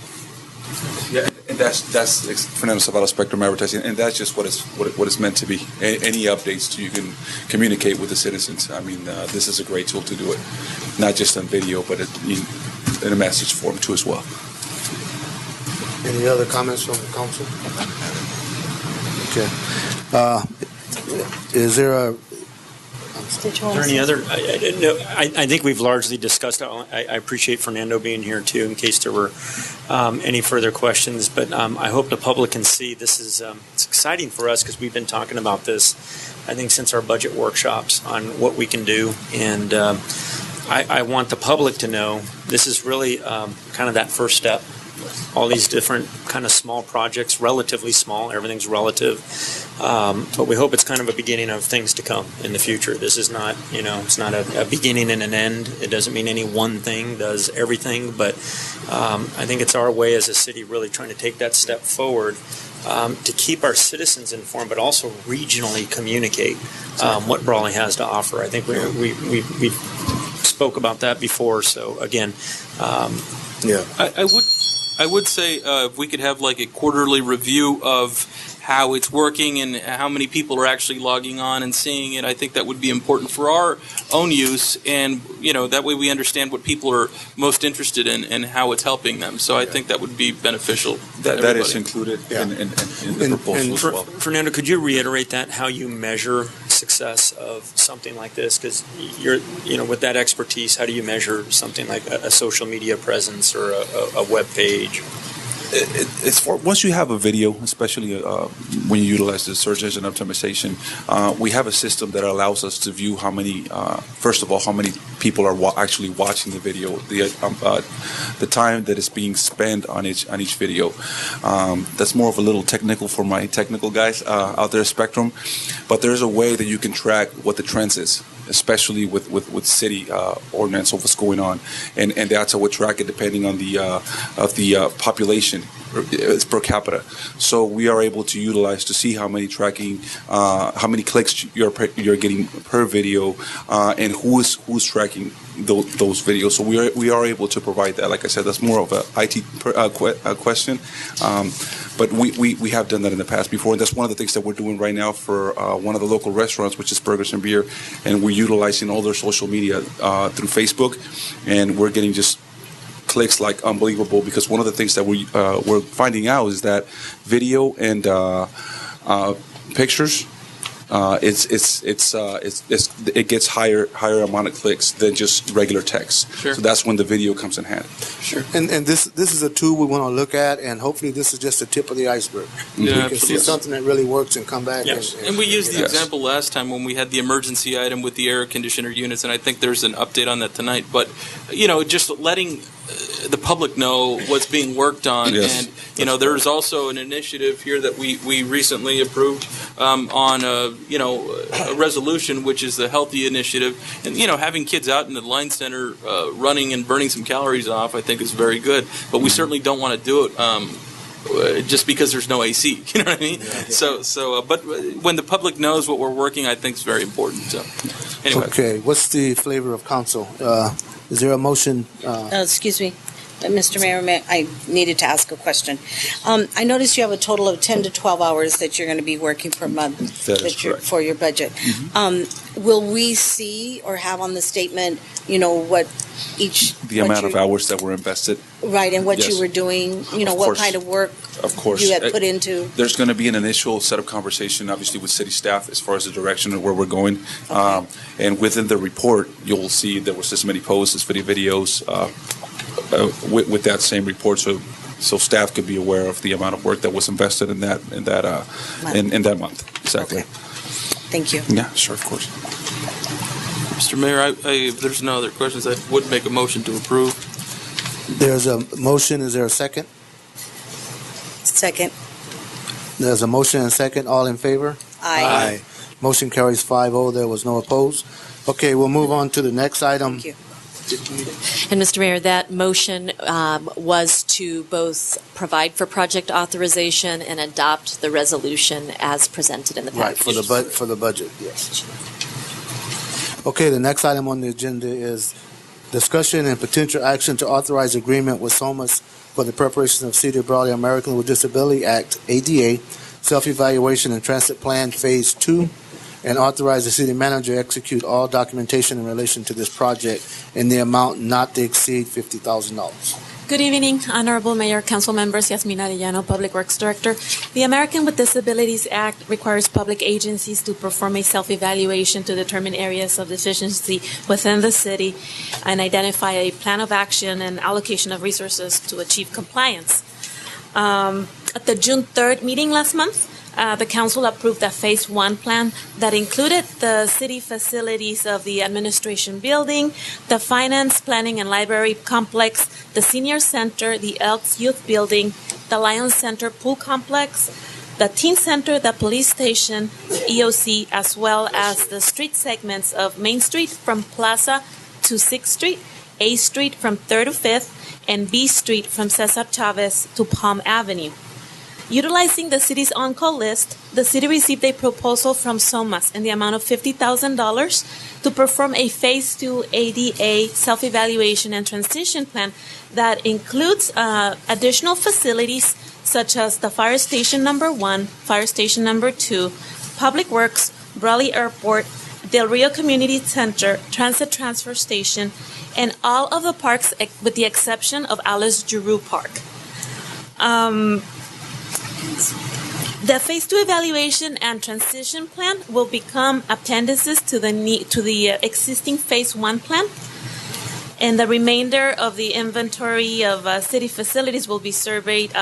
Yeah, and that's Fernando Zavala, Spectrum Advertising, and that's just what it's meant to be. Any updates you can communicate with the citizens. I mean, this is a great tool to do it, not just on video, but in a message form too as well. Any other comments from the council? Okay. Is there a Is there any other? I think we've largely discussed it. I appreciate Fernando being here too, in case there were any further questions. But I hope the public can see this is it's exciting for us because we've been talking about this, I think, since our budget workshops on what we can do, and I want the public to know this is really kind of that first step. All these different kind of small projects, relatively small, everything's relative, but we hope it's kind of a beginning of things to come in the future. This is not, it's not a beginning and an end. It doesn't mean any one thing does everything, but I think it's our way as a city really trying to take that step forward to keep our citizens informed, but also regionally communicate what Brawley has to offer. I think we spoke about that before, so again, I would say if we could have like a quarterly review of how it's working and how many people are actually logging on and seeing it, I think that would be important for our own use, and that way we understand what people are most interested in and how it's helping them. So I think that would be beneficial. That is included in the proposal as well. Fernando, could you reiterate that, how you measure success of something like this? Because you're, with that expertise, how do you measure something like a social media presence or a web page? It's for once you have a video, especially when you utilize the search engine optimization, we have a system that allows us to view how many, first of all, how many people are actually watching the video, the time that is being spent on each video. That's more of a little technical for my technical guys out there at Spectrum, but there's a way that you can track what the trends is. especially with city ordinance of what's going on, and that's how we track it depending on the population per capita. So we are able to utilize to see how many clicks you're getting per video, and who's tracking those videos. So we are able to provide that. Like I said, that's more of a IT question, but we have done that in the past before, and that's one of the things that we're doing right now for one of the local restaurants, which is Burgers and Beer, and we're utilizing all their social media through Facebook, and we're getting just clicks like unbelievable, because one of the things that we're finding out is that video and pictures, it gets higher amount of clicks than just regular text. Sure. So that's when the video comes in handy. Sure. And this is a tool we want to look at, and hopefully this is just the tip of the iceberg. Yeah, we can see something that really works and come back. Yes. And we used the example last time when we had the emergency item with the air conditioner units, and I think there's an update on that tonight. But, just letting the public know what's being worked on. Yes. And, there's also an initiative here that we recently approved on, a resolution, which is the Healthy Initiative. And, having kids out in the line center running and burning some calories off, I think is very good. But we certainly don't want to do it just because there's no AC. You know what I mean? Yeah. But when the public knows what we're working, I think is very important. So, anyway. Okay, what's the flavor of council? Is there a motion? Excuse me, Mr. Mayor, I needed to ask a question. I noticed you have a total of 10 to 12 hours that you're going to be working per month That is correct. for your budget. Will we see or have on the statement, what each... The amount of hours that were invested. Right, and what Yes. you were doing, Of what course. kind of work Of course. you had put into... There's going to be an initial set of conversation, obviously, with city staff as far as the direction of where we're going. And within the report, you'll see there was this many posts, this many videos with that same report. So staff could be aware of the amount of work that was invested in that month. Exactly. Okay. Thank you. Yeah, sure, of course. Mr. Mayor, if there's no other questions, I would make a motion to approve. There's a motion. Is there a second? Second. There's a motion and a second. All in favor? Aye. Motion carries 5-0. There was no opposed. Okay, we'll move on to the next item. Thank you. And Mr. Mayor, that motion was to both provide for project authorization and adopt the resolution as presented in the package. Right, for the budget, yes. Okay, the next item on the agenda is discussion and potential action to authorize agreement with SOMAS for the preparation of City of Brawley American with Disability Act, ADA, Self-Evaluation and Transit Plan Phase 2, and authorize the city manager to execute all documentation in relation to this project in the amount not to exceed $50,000. Good evening, Honorable Mayor, Council members. Yasmina Arellano, Public Works Director. The American with Disabilities Act requires public agencies to perform a self-evaluation to determine areas of deficiency within the city and identify a plan of action and allocation of resources to achieve compliance. At the June 3rd meeting last month, the Council approved a Phase 1 plan that included the city facilities of the Administration Building, the Finance, Planning, and Library Complex, the Senior Center, the Elks Youth Building, the Lions Center Pool Complex, the Teen Center, the Police Station, EOC, as well as the street segments of Main Street from Plaza to 6th Street, A Street from 3rd to 5th, and B Street from Cesar Chavez to Palm Avenue. Utilizing the city's on-call list, the city received a proposal from SOMAS in the amount of $50,000 to perform a Phase 2 ADA self-evaluation and transition plan that includes additional facilities such as the Fire Station Number 1, Fire Station Number 2, Public Works, Brawley Airport, Del Rio Community Center, Transit Transfer Station, and all of the parks with the exception of Alice Giroux Park. The Phase 2 evaluation and transition plan will become appendices to the existing Phase 1 plan, and the remainder of the inventory of city facilities will be surveyed,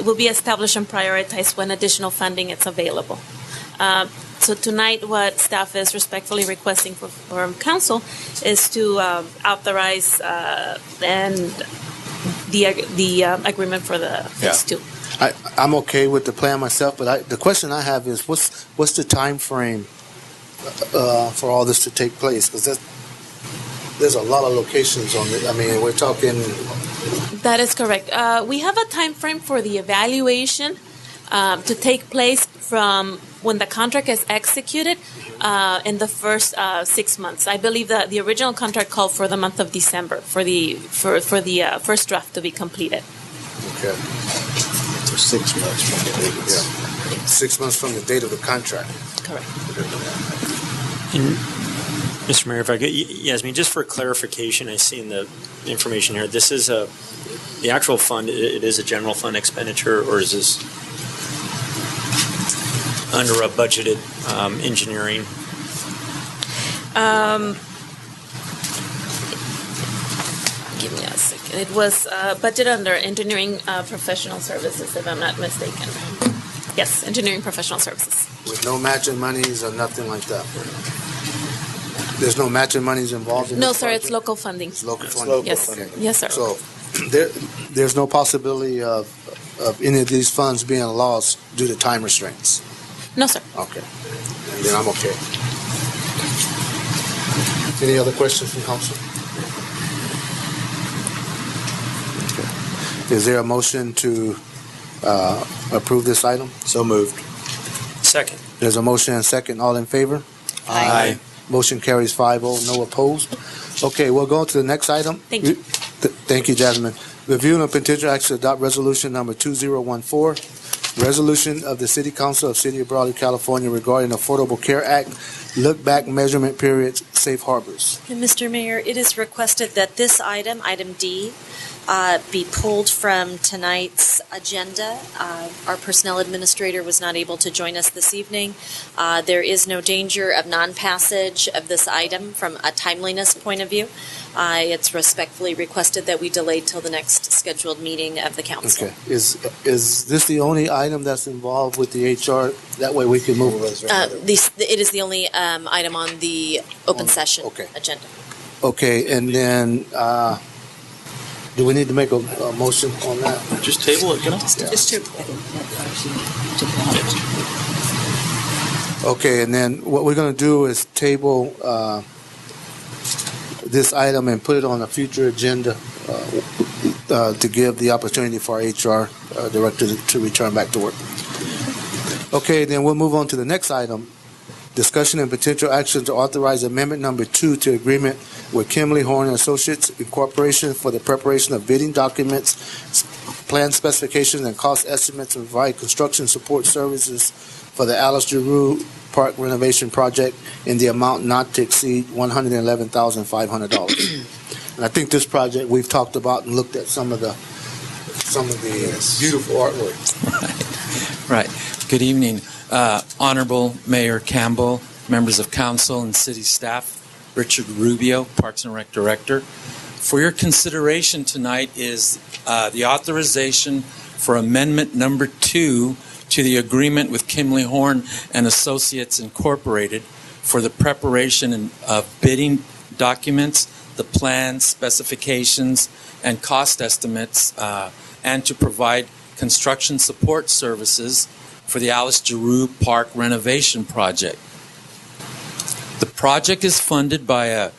will be established and prioritized when additional funding is available. So tonight, what staff is respectfully requesting from Council is to authorize and the agreement for the Phase 2. I'm okay with the plan myself, but the question I have is, what's the time frame for all this to take place? Because there's a lot of locations on it. I mean, we're talking. That is correct. We have a time frame for the evaluation to take place from when the contract is executed in the first 6 months. I believe that the original contract called for the month of December for the first draft to be completed. Okay. So 6 months from the date. Yeah. 6 months from the date of the contract. Correct. Mr. Mayor, if I could, Yasmin, just for clarification, I see in the information here, this is the actual fund, it is a general fund expenditure, or is this under a budgeted engineering? Give me a second. It was budgeted under engineering professional services, if I'm not mistaken. Yes, engineering professional services. With no matching monies or nothing like that. There's no matching monies involved in No, this sir, project? it's local funding. It's local funding. Yes, Okay. yes, sir. So there's no possibility of any of these funds being lost due to time restraints? No, sir. Okay. And then I'm okay. Any other questions from council? Okay. Is there a motion to approve this item? So moved. Second. There's a motion and second. All in favor? Aye. Motion carries 5-0, no opposed. Okay, we'll go to the next item. Thank you. Thank you, Jasmine. Review and potential action to adopt resolution number 2014, resolution of the City Council of City of Brawley, California regarding Affordable Care Act, look back measurement periods, safe harbors. And Mr. Mayor, it is requested that this item, item D, be pulled from tonight's agenda. Our personnel administrator was not able to join us this evening. There is no danger of non-passage of this item from a timeliness point of view. It's respectfully requested that we delay till the next scheduled meeting of the council. Okay. Is this the only item that's involved with the HR? That way we can move. It is the only item on the open session agenda. Okay, and then do we need to make a motion on that? Just table it, you know? Just to. Okay, and then what we're going to do is table this item and put it on a future agenda to give the opportunity for our HR director to return back to work. Okay, then we'll move on to the next item. Discussion and potential action to authorize amendment number 2 to agreement with Kimley Horn and Associates Incorporation for the preparation of bidding documents, plan specifications, and cost estimates to provide construction support services for the Alice Giroux Park renovation project in the amount not to exceed $111,500. And I think this project we've talked about and looked at some of the beautiful artwork. Right. Good evening, Honorable Mayor Campbell, members of council and city staff. Richard Rubio, Parks and Rec Director. For your consideration tonight is the authorization for amendment number 2 to the agreement with Kimley Horn and Associates Incorporated for the preparation of bidding documents, the plans, specifications, and cost estimates, and to provide construction support services for the Alice Giroux Park renovation project. The project is funded by a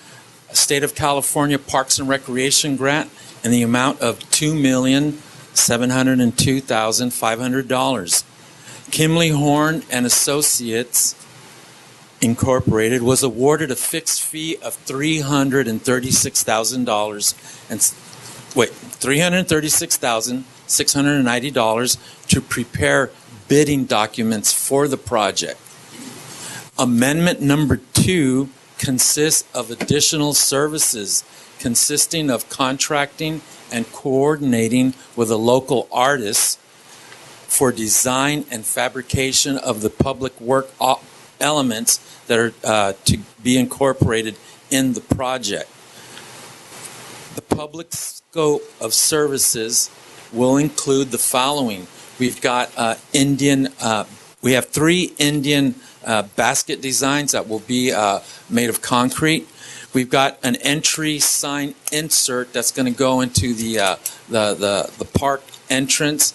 State of California Parks and Recreation grant in the amount of $2,702,500. Kimley Horn and Associates Incorporated was awarded a fixed fee of $336,690 to prepare bidding documents for the project. Amendment number 2 consists of additional services consisting of contracting and coordinating with a local artist for design and fabrication of the public work elements that are to be incorporated in the project. The public scope of services will include the following. We've got we have 3 Indian basket designs that will be made of concrete. We've got an entry sign insert that's going to go into the park entrance,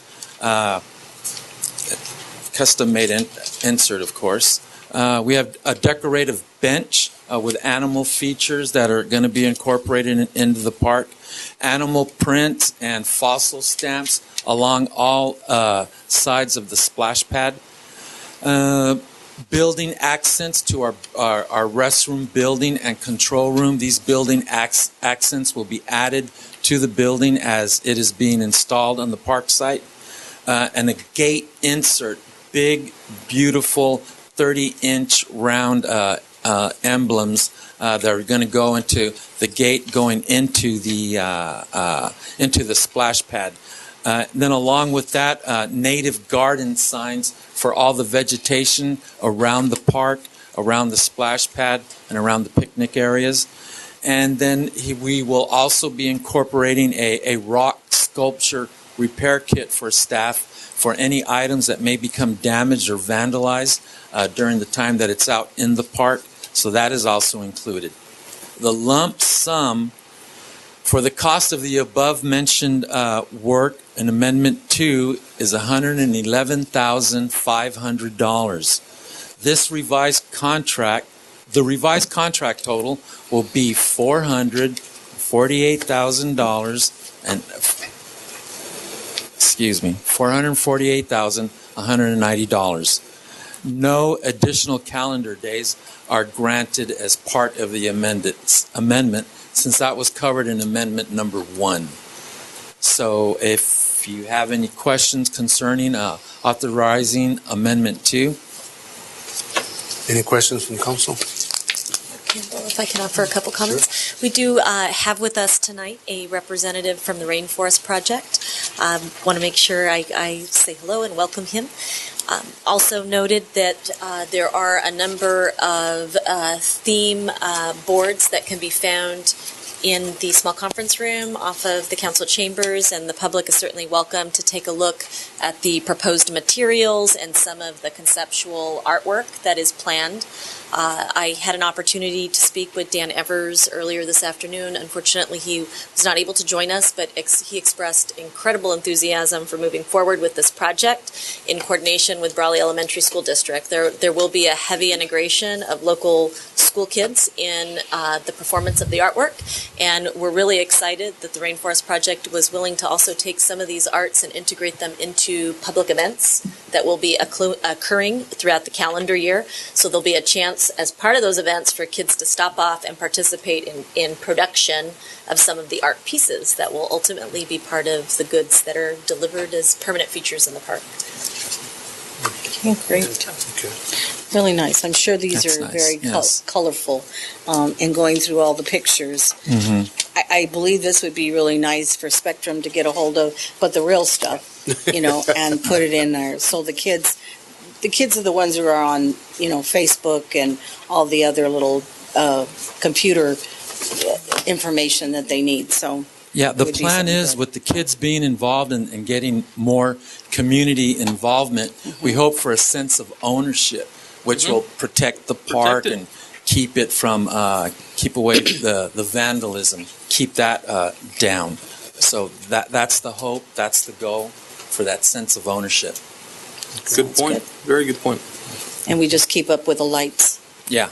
custom made insert, of course. We have a decorative bench with animal features that are going to be incorporated into the park. Animal prints and fossil stamps along all sides of the splash pad. Building accents to our restroom building and control room. These building accents will be added to the building as it is being installed on the park site. And a gate insert, big, beautiful 30-inch round emblems that are going to go into the gate going into the splash pad. Then along with that, native garden signs for all the vegetation around the park, around the splash pad, and around the picnic areas. And then we will also be incorporating a rock sculpture repair kit for staff for any items that may become damaged or vandalized during the time that it's out in the park. So that is also included. The lump sum for the cost of the above-mentioned work in Amendment 2 is $111,500. This revised contract, the revised contract total will be $448,190. No additional calendar days are granted as part of the amendment, since that was covered in Amendment number 1. So if you have any questions concerning authorizing Amendment 2. Any questions from council? Well, if I can offer a couple comments. Sure. We do have with us tonight a representative from the Rainforest Project. Want to make sure I say hello and welcome him. Also noted that there are a number of theme boards that can be found in the small conference room off of the council chambers, and the public is certainly welcome to take a look at the proposed materials and some of the conceptual artwork that is planned. I had an opportunity to speak with Dan Evers earlier this afternoon. Unfortunately, he was not able to join us, but he expressed incredible enthusiasm for moving forward with this project in coordination with Brawley Elementary School District. There will be a heavy integration of local school kids in the performance of the artwork, and we're really excited that the Rainforest Project was willing to also take some of these arts and integrate them into public events that will be occurring throughout the calendar year. So there'll be a chance as part of those events for kids to stop off and participate in production of some of the art pieces that will ultimately be part of the goods that are delivered as permanent features in the park. Okay, great. Okay. Really nice. I'm sure these That's are nice. very Yes. colorful in going through all the pictures. Mm-hmm. I believe this would be really nice for Spectrum to get a hold of, but the real stuff, and put it in there. So the kids are the ones who are on, Facebook and all the other little computer information that they need. So Yeah, the it would be plan something is good. with the kids being involved and getting more community involvement, we hope for a sense of ownership, which will protect the park and keep it from keep away the vandalism, keep that down. So that's the hope, that's the goal, for that sense of ownership. Good point. Very good point. And we just keep up with the lights. Yeah,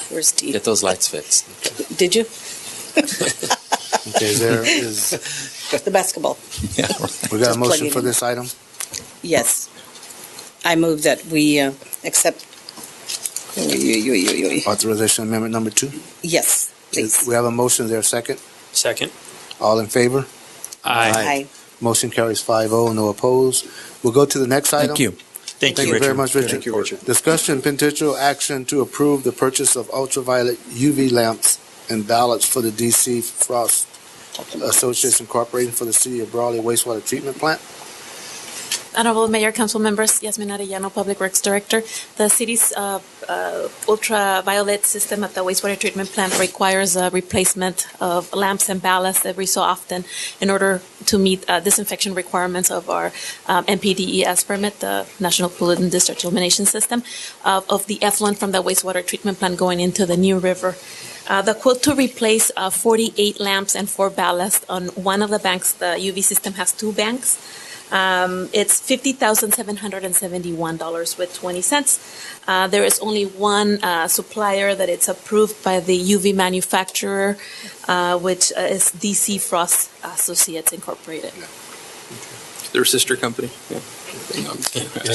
Where's Steve? get those lights fixed. Did you? Okay, there is, The basketball. Yeah, we got Just a plug motion it for in. this item? Yes. I move that we accept. Authorization amendment number 2? Yes, please. We have a motion, is there a second? Second. All in favor? Aye. Motion carries 5-0, no opposed. We'll go to the next item. thank you. Thank you, very Richard. much, Richard. Thank you, Richard. Discussion, potential action to approve the purchase of ultraviolet UV lamps and ballots for the DC Frost Associates Incorporated for the City of Brawley wastewater treatment plant. Honorable Mayor, Council Members, Yasmin Arellano, Public Works Director. The city's ultraviolet system at the wastewater treatment plant requires a replacement of lamps and ballasts every so often in order to meet disinfection requirements of our NPDES permit, the National Pollutant Discharge Elimination System, of the effluent from the wastewater treatment plant going into the New River. The quote to replace 48 lamps and 4 ballasts on one of the banks, the UV system has 2 banks. It's $50,771.20. There is only one supplier that it's approved by the UV manufacturer, which is DC Frost Associates Incorporated. Their sister company. Yeah. Any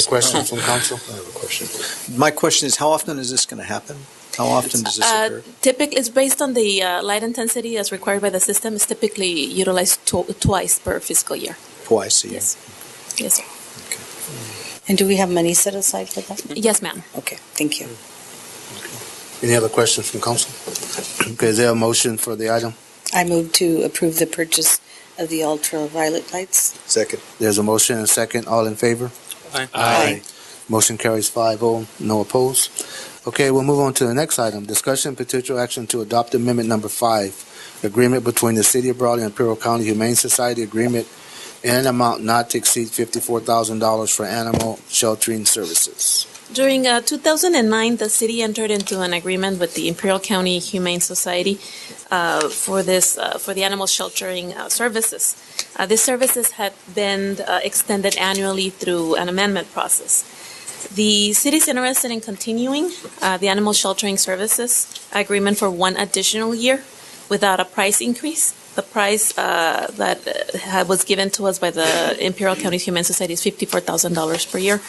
questions from council? I have a question. My question is, how often is this going to happen? How often does this occur? Typically, it's based on the light intensity as required by the system. It's typically utilized twice per fiscal year. Twice a year? Yes. Yes, sir. And do we have money set aside for that? Yes, ma'am. Okay, thank you. Any other questions from council? Okay, is there a motion for the item? I move to approve the purchase of the ultraviolet lights. Second. There's a motion and a second. All in favor? Aye. Aye. Motion carries 5-0, no opposed. Okay, we'll move on to the next item. Discussion and potential action to adopt amendment number 5, agreement between the City of Brawley and Imperial County Humane Society agreement in an amount not to exceed $54,000 for animal sheltering services. During 2009, the city entered into an agreement with the Imperial County Humane Society for the animal sheltering services. These services had been extended annually through an amendment process. The city is interested in continuing the animal sheltering services agreement for one additional year without a price increase. The price that was given to us by the Imperial County Humane Society is $54,000 per year.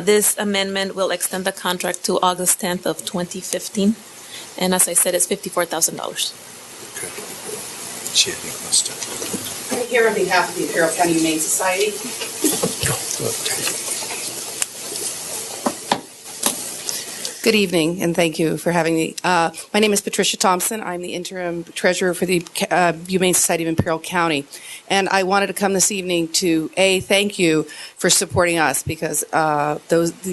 This amendment will extend the contract to August 10th of 2015. And as I said, it's $54,000. I'm here on behalf of the Imperial County Humane Society. Good evening, and thank you for having me. My name is Patricia Thompson. I'm the interim treasurer for the Humane Society of Imperial County. And I wanted to come this evening to, thank you for supporting us, because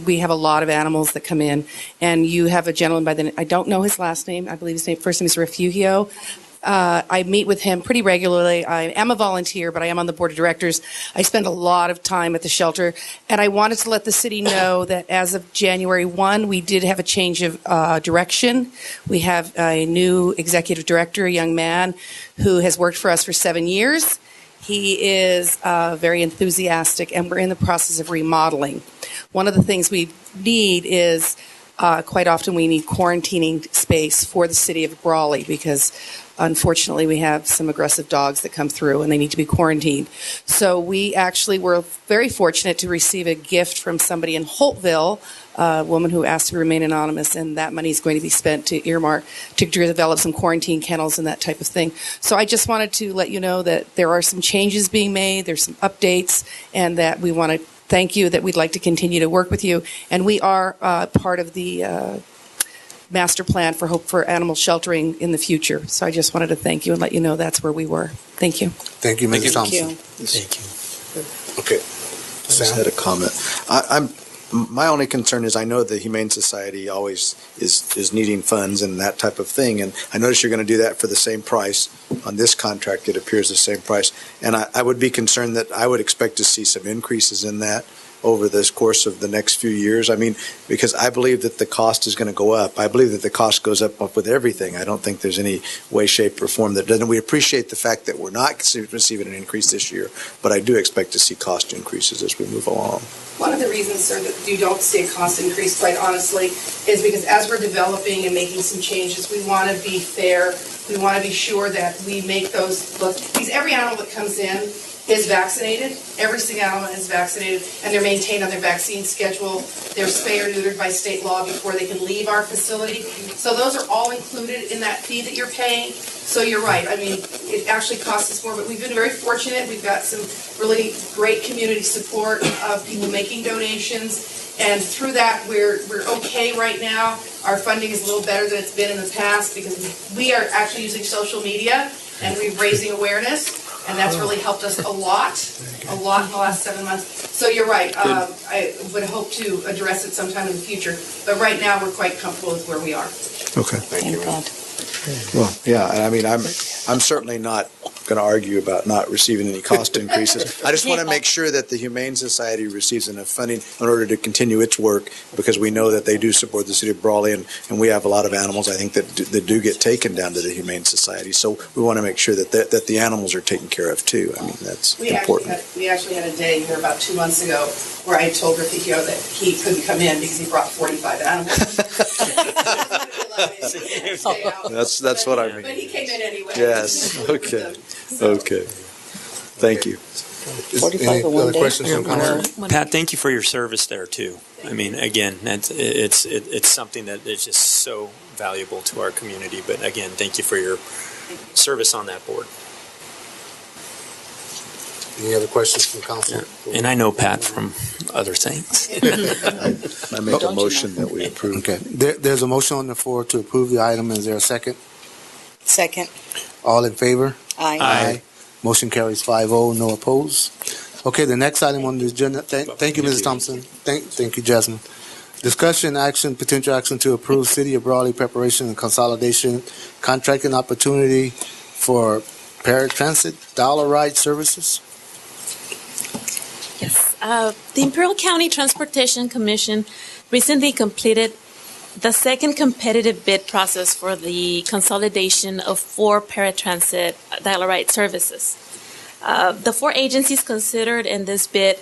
we have a lot of animals that come in. And you have a gentleman by the name, I don't know his last name, I believe his first name is Refugio. I meet with him pretty regularly. I am a volunteer, but I am on the board of directors. I spend a lot of time at the shelter, and I wanted to let the city know that as of January 1, we did have a change of direction. We have a new executive director, a young man who has worked for us for 7 years. He is very enthusiastic, and we're in the process of remodeling. One of the things we need is quite often we need quarantining space for the city of Brawley, because unfortunately, we have some aggressive dogs that come through and they need to be quarantined. So we actually were very fortunate to receive a gift from somebody in Holtville, a woman who asked to remain anonymous, and that money is going to be spent to earmark to develop some quarantine kennels and that type of thing. So I just wanted to let you know that there are some changes being made, there's some updates, and that we want to thank you, that we'd like to continue to work with you. And we are part of the master plan for animal sheltering in the future. So I just wanted to thank you and let you know that's where we were. Thank you. Thank you, Mrs. Thompson. Thank you. Okay. I just had a comment. My only concern is I know the Humane Society always is needing funds and that type of thing, and I notice you're going to do that for the same price. On this contract, it appears the same price. And I would be concerned that I would expect to see some increases in that over this course of the next few years. I mean, because I believe that the cost is going to go up. I believe that the cost goes up with everything. I don't think there's any way, shape, or form that doesn't. We appreciate the fact that we're not receiving an increase this year, but I do expect to see cost increases as we move along. One of the reasons, sir, that you don't see a cost increase, quite honestly, is because as we're developing and making some changes, we want to be fair. We want to be sure that we make those look. Because every animal that comes in is vaccinated. Every single animal is vaccinated, and they're maintained on their vaccine schedule. They're spayed or neutered by state law before they can leave our facility. So those are all included in that fee that you're paying. So you're right. I mean, it actually costs us more, but we've been very fortunate. We've got some really great community support of people making donations, and through that, we're okay right now. Our funding is a little better than it's been in the past because we are actually using social media and we're raising awareness. And that's really helped us a lot in the last 7 months. So you're right. I would hope to address it sometime in the future. But right now, we're quite comfortable with where we are. Okay. Thank you. Well, yeah, and I mean, I'm certainly not going to argue about not receiving any cost increases. I just want to make sure that the Humane Society receives enough funding in order to continue its work, because we know that they do support the city of Brawley, and we have a lot of animals, I think, that do get taken down to the Humane Society. So we want to make sure that the animals are taken care of too. I mean, that's important. We actually had a day here about 2 months ago where I told Rafiki that he couldn't come in because he brought 45 animals. That's what I mean. But he came in anyway. Yes. Okay. Okay. Thank you. Any other questions from council? Pat, thank you for your service there too. I mean, again, it's something that is just so valuable to our community. But again, thank you for your service on that board. Any other questions from council? Yeah. And I know Pat from other things. I make a motion that we approve. Okay. There's a motion on the floor to approve the item. Is there a second? Second. All in favor? Aye. Aye. Motion carries 5-0, no opposed. Okay, the next item on the agenda. Thank you, Mrs. Thompson. Thank you, Jasmine. Discussion, action, potential action to approve City of Brawley preparation and consolidation contracting opportunity for paratransit dollar ride services. Yes. The Imperial County Transportation Commission recently completed the second competitive bid process for the consolidation of 4 paratransit dial-a-ride services. The 4 agencies considered in this bid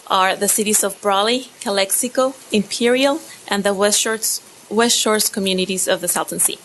are the cities of Brawley, Calexico, Imperial, and the West Shores communities of the Salton Sea.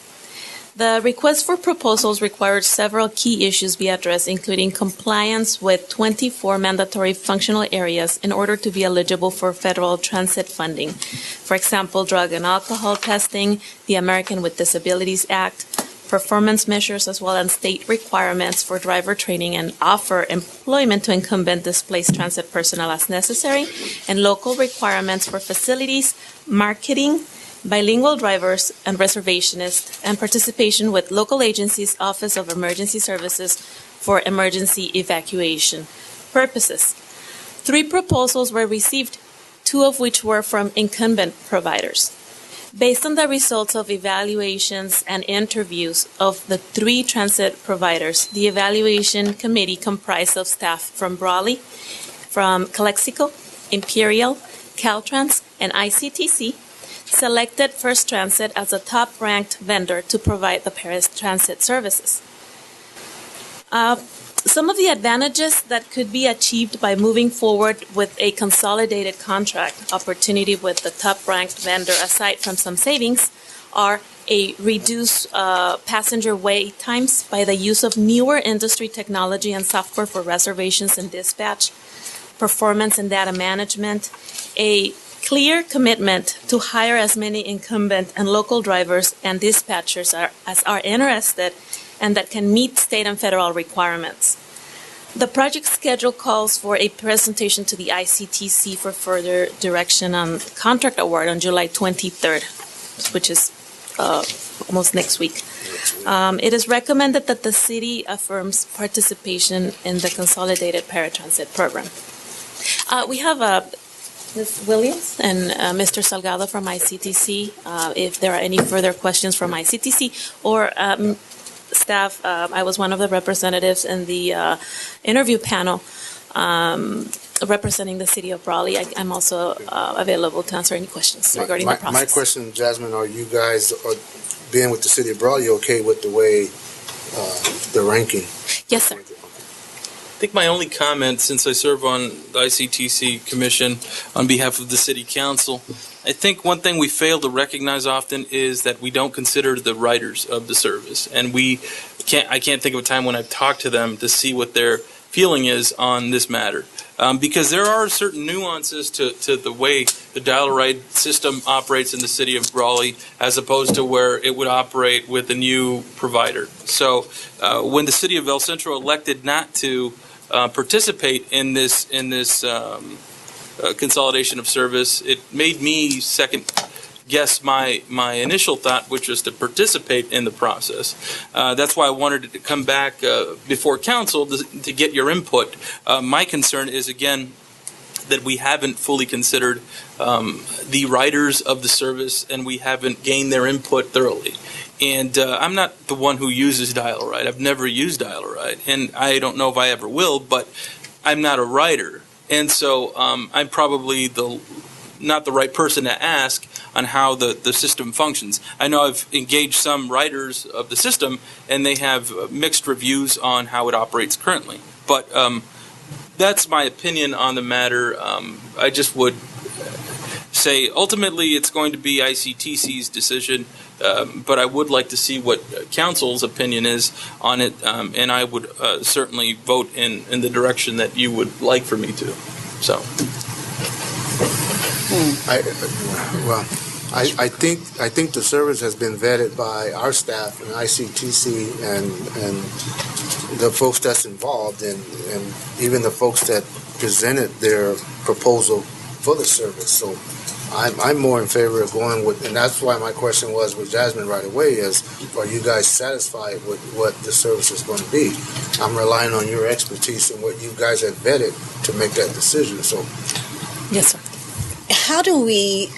The request for proposals required several key issues be addressed, including compliance with 24 mandatory functional areas in order to be eligible for federal transit funding. For example, drug and alcohol testing, the American with Disabilities Act, performance measures, as well as state requirements for driver training and offer employment to incumbent displaced transit personnel as necessary, and local requirements for facilities, marketing, bilingual drivers and reservationists, and participation with local agencies' Office of Emergency Services for emergency evacuation purposes. 3 proposals were received, 2 of which were from incumbent providers. Based on the results of evaluations and interviews of the 3 transit providers, the evaluation committee comprised of staff from Brawley, from Calexico, Imperial, Caltrans, and ICTC, selected First Transit as a top-ranked vendor to provide the paratransit services. Some of the advantages that could be achieved by moving forward with a consolidated contract opportunity with the top-ranked vendor, aside from some savings, are a reduced passenger wait times by the use of newer industry technology and software for reservations and dispatch, performance and data management, a clear commitment to hire as many incumbent and local drivers and dispatchers as are interested and that can meet state and federal requirements. The project schedule calls for a presentation to the ICTC for further direction on contract award on July 23rd, which is almost next week. It is recommended that the city affirms participation in the consolidated paratransit program. We have Ms. Williams and Mr. Salgado from ICTC. If there are any further questions from ICTC or staff, I was one of the representatives in the interview panel representing the city of Brawley. I'm also available to answer any questions regarding the process. My question, Jasmine, are you guys, being with the city of Brawley, okay with the way the ranking? Yes, sir. I think my only comment, since I serve on the ICTC Commission on behalf of the City Council, I think one thing we fail to recognize often is that we don't consider the riders of the service. And I can't think of a time when I've talked to them to see what their feeling is on this matter. Because there are certain nuances to the way the dial-a-ride system operates in the city of Brawley as opposed to where it would operate with a new provider. So when the city of El Centro elected not to participate in this consolidation of service, it made me second guess my initial thought, which was to participate in the process. That's why I wanted to come back before council to get your input. My concern is, again, that we haven't fully considered the riders of the service, and we haven't gained their input thoroughly. And I'm not the one who uses Dial-A-Ride. I've never used Dial-A-Ride, and I don't know if I ever will, but I'm not a rider. And so I'm probably not the right person to ask on how the system functions. I know I've engaged some writers of the system, and they have mixed reviews on how it operates currently. But that's my opinion on the matter. I just would say ultimately it's going to be ICTC's decision, but I would like to see what council's opinion is on it, and I would certainly vote in the direction that you would like for me to. So. I think the service has been vetted by our staff and ICTC and the folks that's involved, and even the folks that presented their proposal for the service. So I'm more in favor of going with, and that's why my question was with Jasmine right away is, are you guys satisfied with what the service is going to be? I'm relying on your expertise and what you guys have vetted to make that decision. So, yes, sir. How do we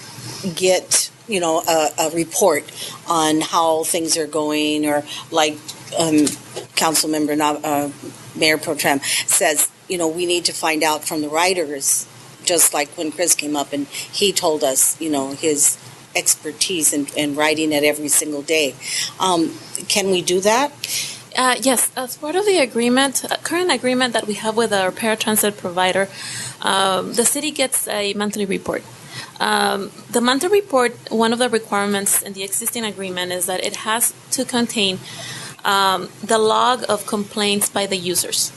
get, a report on how things are going, or like Council Member Mayor Pro Tem says, we need to find out from the riders, just like when Chris came up and he told us, his expertise in writing it every single day. Can we do that? Yes, as part of the agreement, current agreement that we have with our paratransit provider, the city gets a monthly report. The monthly report, one of the requirements in the existing agreement is that it has to contain the log of complaints by the users.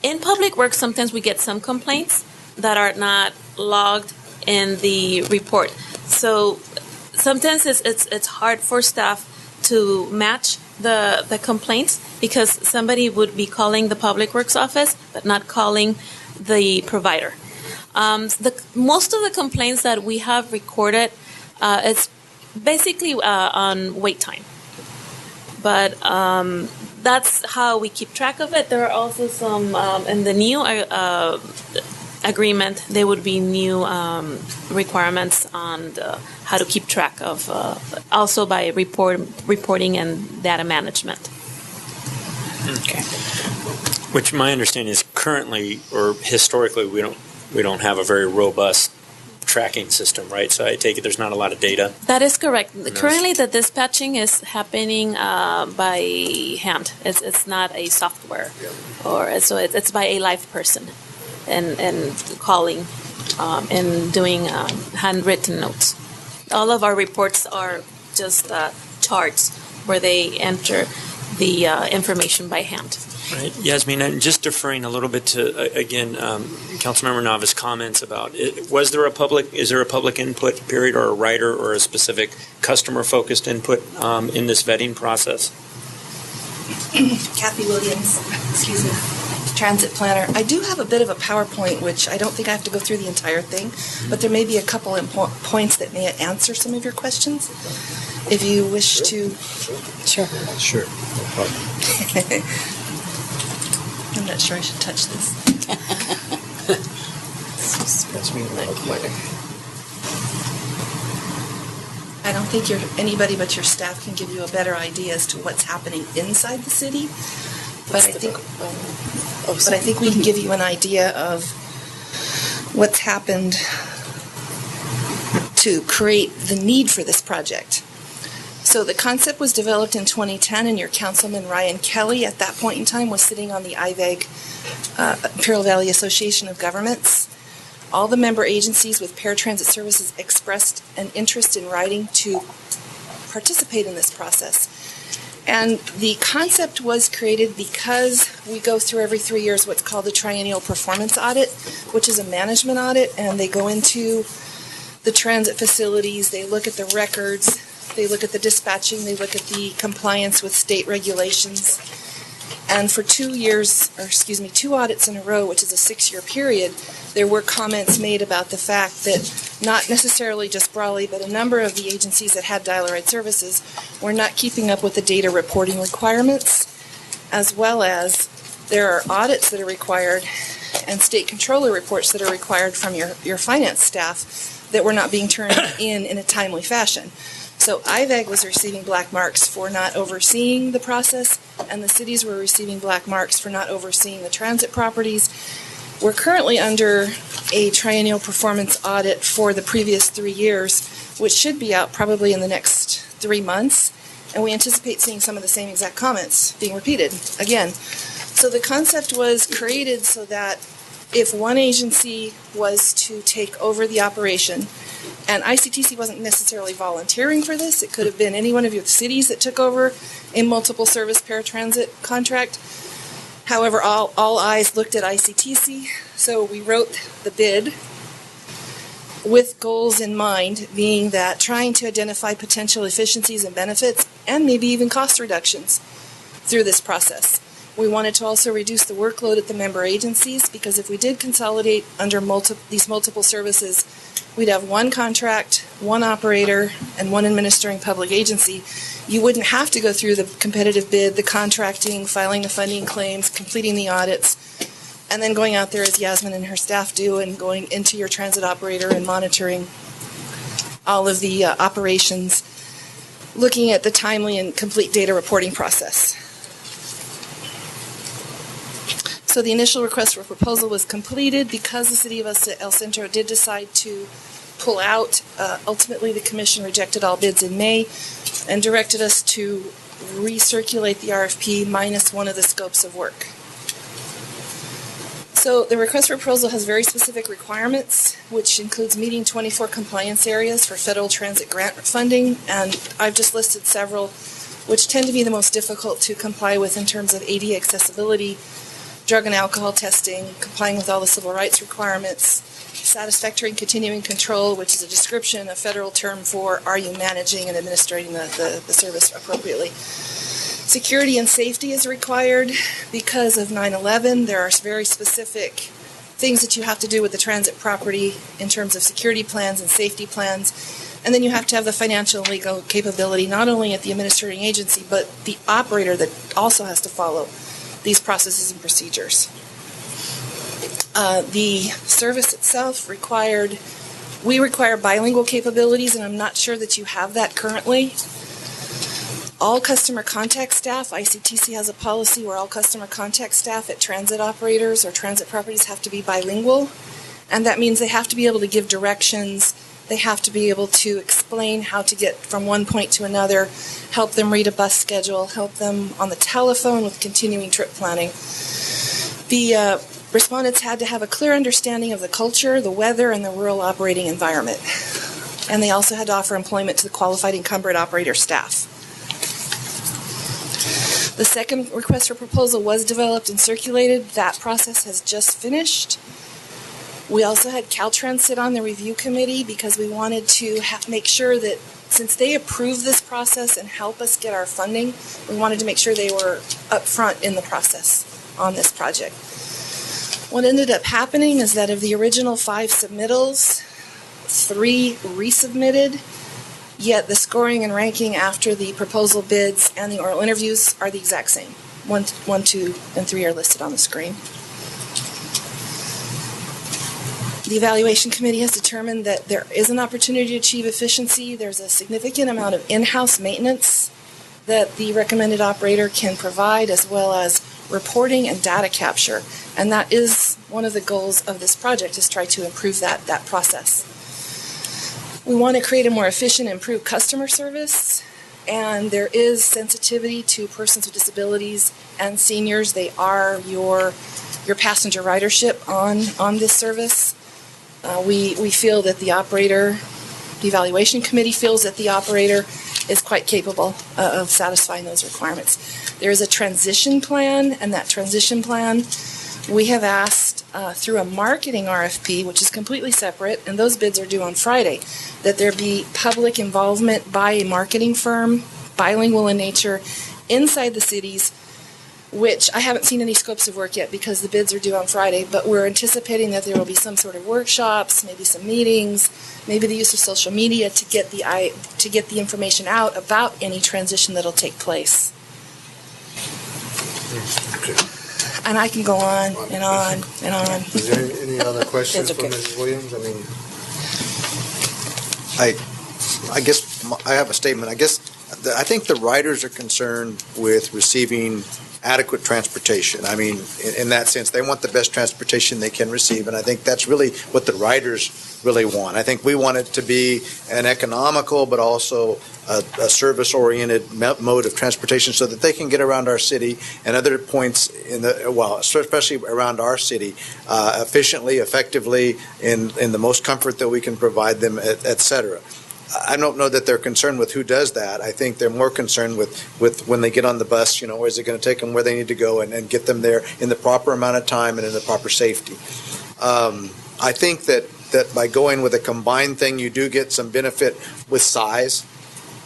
In public works, sometimes we get some complaints that are not logged in the report. So sometimes it's hard for staff to match the complaints, because somebody would be calling the public works office but not calling the provider. Most of the complaints that we have recorded is basically on wait time, but that's how we keep track of it. There are also some in the new agreement. There would be new requirements on how to keep track of, also by reporting and data management. Okay. Which my understanding is currently or historically we don't have a very robust tracking system, right? So I take it there's not a lot of data. That is correct. Currently, the dispatching is happening by hand. It's not a software, or so it's by a live person, and calling and doing handwritten notes. All of our reports are just charts where they enter the information by hand. Right, Yasmin, and just deferring a little bit to again, Councilmember Nava's comments about is there a public input period, or a writer, or a specific customer focused input in this vetting process? Kathy Williams, excuse me, transit planner. I do have a bit of a PowerPoint, which I don't think I have to go through the entire thing, but there may be a couple of points that may answer some of your questions. If you wish to. Sure. Sure. No problem. I'm not sure I should touch this. I don't think anybody but your staff can give you a better idea as to what's happening inside the city. But I think we can give you an idea of what's happened to create the need for this project. So the concept was developed in 2010, and your councilman, Ryan Kelly, at that point in time was sitting on the IVAG, Imperial Valley Association of Governments. All the member agencies with paratransit services expressed an interest in riding to participate in this process. And the concept was created because we go through every 3 years what's called the triennial performance audit, which is a management audit, and they go into the transit facilities, they look at the records, they look at the dispatching, they look at the compliance with state regulations. And for 2 audits in a row, which is a 6-year period, there were comments made about the fact that not necessarily just Brawley, but a number of the agencies that had Dial-A-Ride services were not keeping up with the data reporting requirements, as well as there are audits that are required and state controller reports that are required from your finance staff that were not being turned in a timely fashion. So IVAG was receiving black marks for not overseeing the process, and the cities were receiving black marks for not overseeing the transit properties. We're currently under a triennial performance audit for the previous 3 years, which should be out probably in the next 3 months, and we anticipate seeing some of the same exact comments being repeated again. So the concept was created so that if one agency was to take over the operation, and ICTC wasn't necessarily volunteering for this, it could have been any one of your cities that took over a multiple service paratransit contract. However, all eyes looked at ICTC, so we wrote the bid with goals in mind, being that trying to identify potential efficiencies and benefits, and maybe even cost reductions through this process. We wanted to also reduce the workload at the member agencies, because if we did consolidate under these multiple services, we'd have one contract, one operator, and one administering public agency. You wouldn't have to go through the competitive bid, the contracting, filing the funding claims, completing the audits, and then going out there as Yasmin and her staff do and going into your transit operator and monitoring all of the operations, looking at the timely and complete data reporting process. So the initial request for proposal was completed. Because the city of El Centro did decide to pull out, ultimately the commission rejected all bids in May and directed us to recirculate the RFP minus one of the scopes of work. So the request for proposal has very specific requirements, which includes meeting 24 compliance areas for federal transit grant funding, and I've just listed several which tend to be the most difficult to comply with in terms of ADA accessibility, drug and alcohol testing, complying with all the civil rights requirements, satisfactory and continuing control, which is a description, a federal term for are you managing and administrating the service appropriately. Security and safety is required because of 9/11. There are very specific things that you have to do with the transit property in terms of security plans and safety plans. And then you have to have the financial and legal capability, not only at the administrating agency, but the operator that also has to follow these processes and procedures. The service itself we require bilingual capabilities, and I'm not sure that you have that currently. All customer contact staff, ICTC has a policy where all customer contact staff at transit operators or transit properties have to be bilingual, and that means they have to be able to give directions, they have to be able to explain how to get from one point to another, help them read a bus schedule, help them on the telephone with continuing trip planning. The respondents had to have a clear understanding of the culture, the weather, and the rural operating environment. And they also had to offer employment to the qualified incumbent operator staff. The second request for proposal was developed and circulated. That process has just finished. We also had Caltrans sit on the review committee because we wanted to make sure that since they approved this process and help us get our funding, we wanted to make sure they were up front in the process on this project. What ended up happening is that of the original 5 submittals, 3 resubmitted, yet the scoring and ranking after the proposal bids and the oral interviews are the exact same. 1, 2, and 3 are listed on the screen. The evaluation committee has determined that there is an opportunity to achieve efficiency. There's a significant amount of in-house maintenance that the recommended operator can provide, as well as reporting and data capture. And that is one of the goals of this project, is try to improve that process. We want to create a more efficient and improved customer service, and there is sensitivity to persons with disabilities and seniors. They are your passenger ridership on this service. We feel that the evaluation committee feels that the operator is quite capable of satisfying those requirements. There is a transition plan, and that transition plan we have asked through a marketing RFP, which is completely separate, and those bids are due on Friday, that there be public involvement by a marketing firm, bilingual in nature, inside the cities, which I haven't seen any scopes of work yet because the bids are due on Friday, but we're anticipating that there will be some sort of workshops, maybe some meetings, maybe the use of social media to get the information out about any transition that will take place. And I can go on and on and on. Is there any other questions It's okay. for Mrs. Williams? I mean, I guess I have a statement. I think the riders are concerned with receiving adequate transportation. I mean, in that sense, they want the best transportation they can receive, and I think that's really what the riders really want. I think we want it to be an economical but also a service-oriented mode of transportation so that they can get around our city and other points especially around our city, efficiently, effectively, in the most comfort that we can provide them, et cetera. I don't know that they're concerned with who does that. I think they're more concerned with when they get on the bus, is it going to take them where they need to go and get them there in the proper amount of time and in the proper safety. I think that by going with a combined thing, you do get some benefit with size.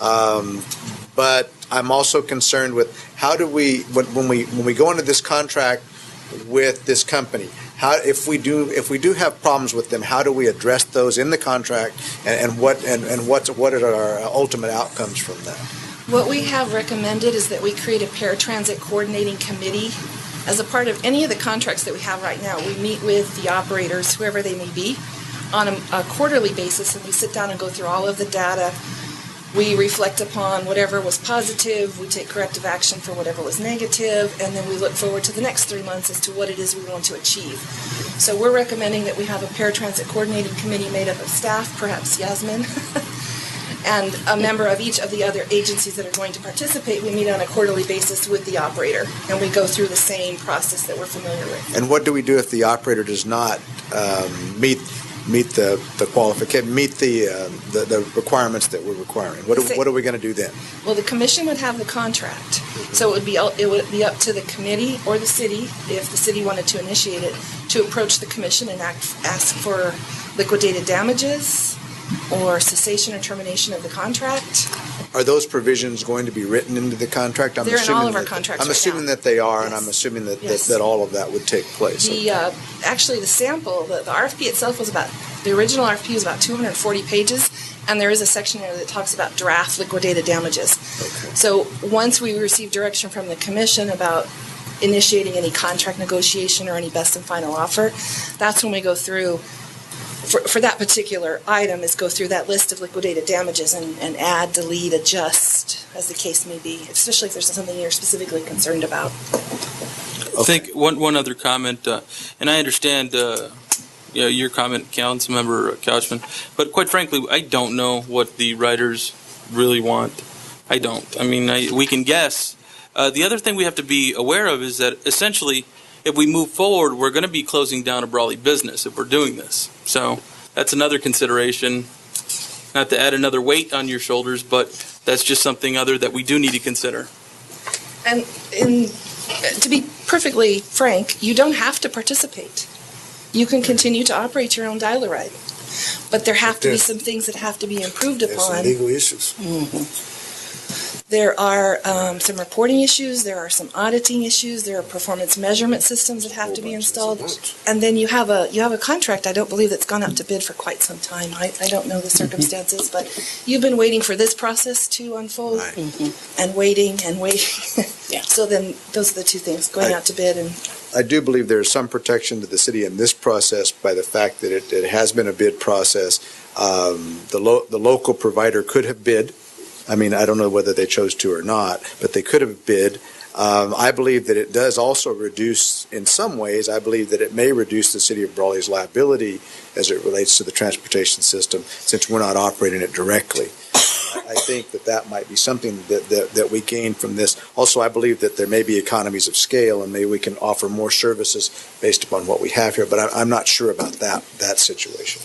But I'm also concerned with how do we, when we go into this contract with this company, if we do have problems with them, how do we address those in the contract, and what are our ultimate outcomes from that? What we have recommended is that we create a paratransit coordinating committee. As a part of any of the contracts that we have right now, we meet with the operators, whoever they may be, on a quarterly basis, and we sit down and go through all of the data. We reflect upon whatever was positive, we take corrective action for whatever was negative, and then we look forward to the next 3 months as to what it is we want to achieve. So we're recommending that we have a paratransit coordinating committee made up of staff, perhaps Yasmin, and a member of each of the other agencies that are going to participate. We meet on a quarterly basis with the operator, and we go through the same process that we're familiar with. And what do we do if the operator does not meet the qualification, meet the requirements that we're requiring? What are we going to do then? Well, the commission would have the contract, so it would be up to the committee or the city, if the city wanted to initiate it, to approach the commission and ask for liquidated damages or cessation or termination of the contract. Are those provisions going to be written into the contract? They're in all of our contracts I'm right assuming now. that they are, Yes. and I'm assuming that, Yes. that all of that would take place. Actually, the sample, the RFP itself the original RFP was about 240 pages, and there is a section there that talks about draft liquidated damages. Okay. So once we receive direction from the commission about initiating any contract negotiation or any best and final offer, that's when we go through, for that particular item, is go through that list of liquidated damages and add, delete, adjust, as the case may be, especially if there's something you're specifically concerned about. I think one other comment, and I understand your comment, Councilmember Couchman, but quite frankly, I don't know what the riders really want. I don't. I mean, we can guess. The other thing we have to be aware of is that essentially, if we move forward, we're going to be closing down a Brawley business if we're doing this. So that's another consideration. Not to add another weight on your shoulders, but that's just something other that we do need to consider. And to be perfectly frank, you don't have to participate. You can continue to operate your own dial-a ride. But there have to be some things that have to be improved there's some upon. legal issues. There are some reporting issues, there are some auditing issues, there are performance measurement systems that have to be installed. And then you have a contract, I don't believe, that's gone out to bid for quite some time. I don't know the circumstances, but you've been waiting for this process to unfold, and waiting and waiting. So then those are the two things, going out to bid and... I do believe there is some protection to the city in this process by the fact that it has been a bid process. The local provider could have bid. I mean, I don't know whether they chose to or not, but they could have bid. I believe that it does also reduce, in some ways, I believe that it may reduce the city of Brawley's liability as it relates to the transportation system, since we're not operating it directly. I think that might be something that we gain from this. Also, I believe that there may be economies of scale, and maybe we can offer more services based upon what we have here, but I'm not sure about that situation.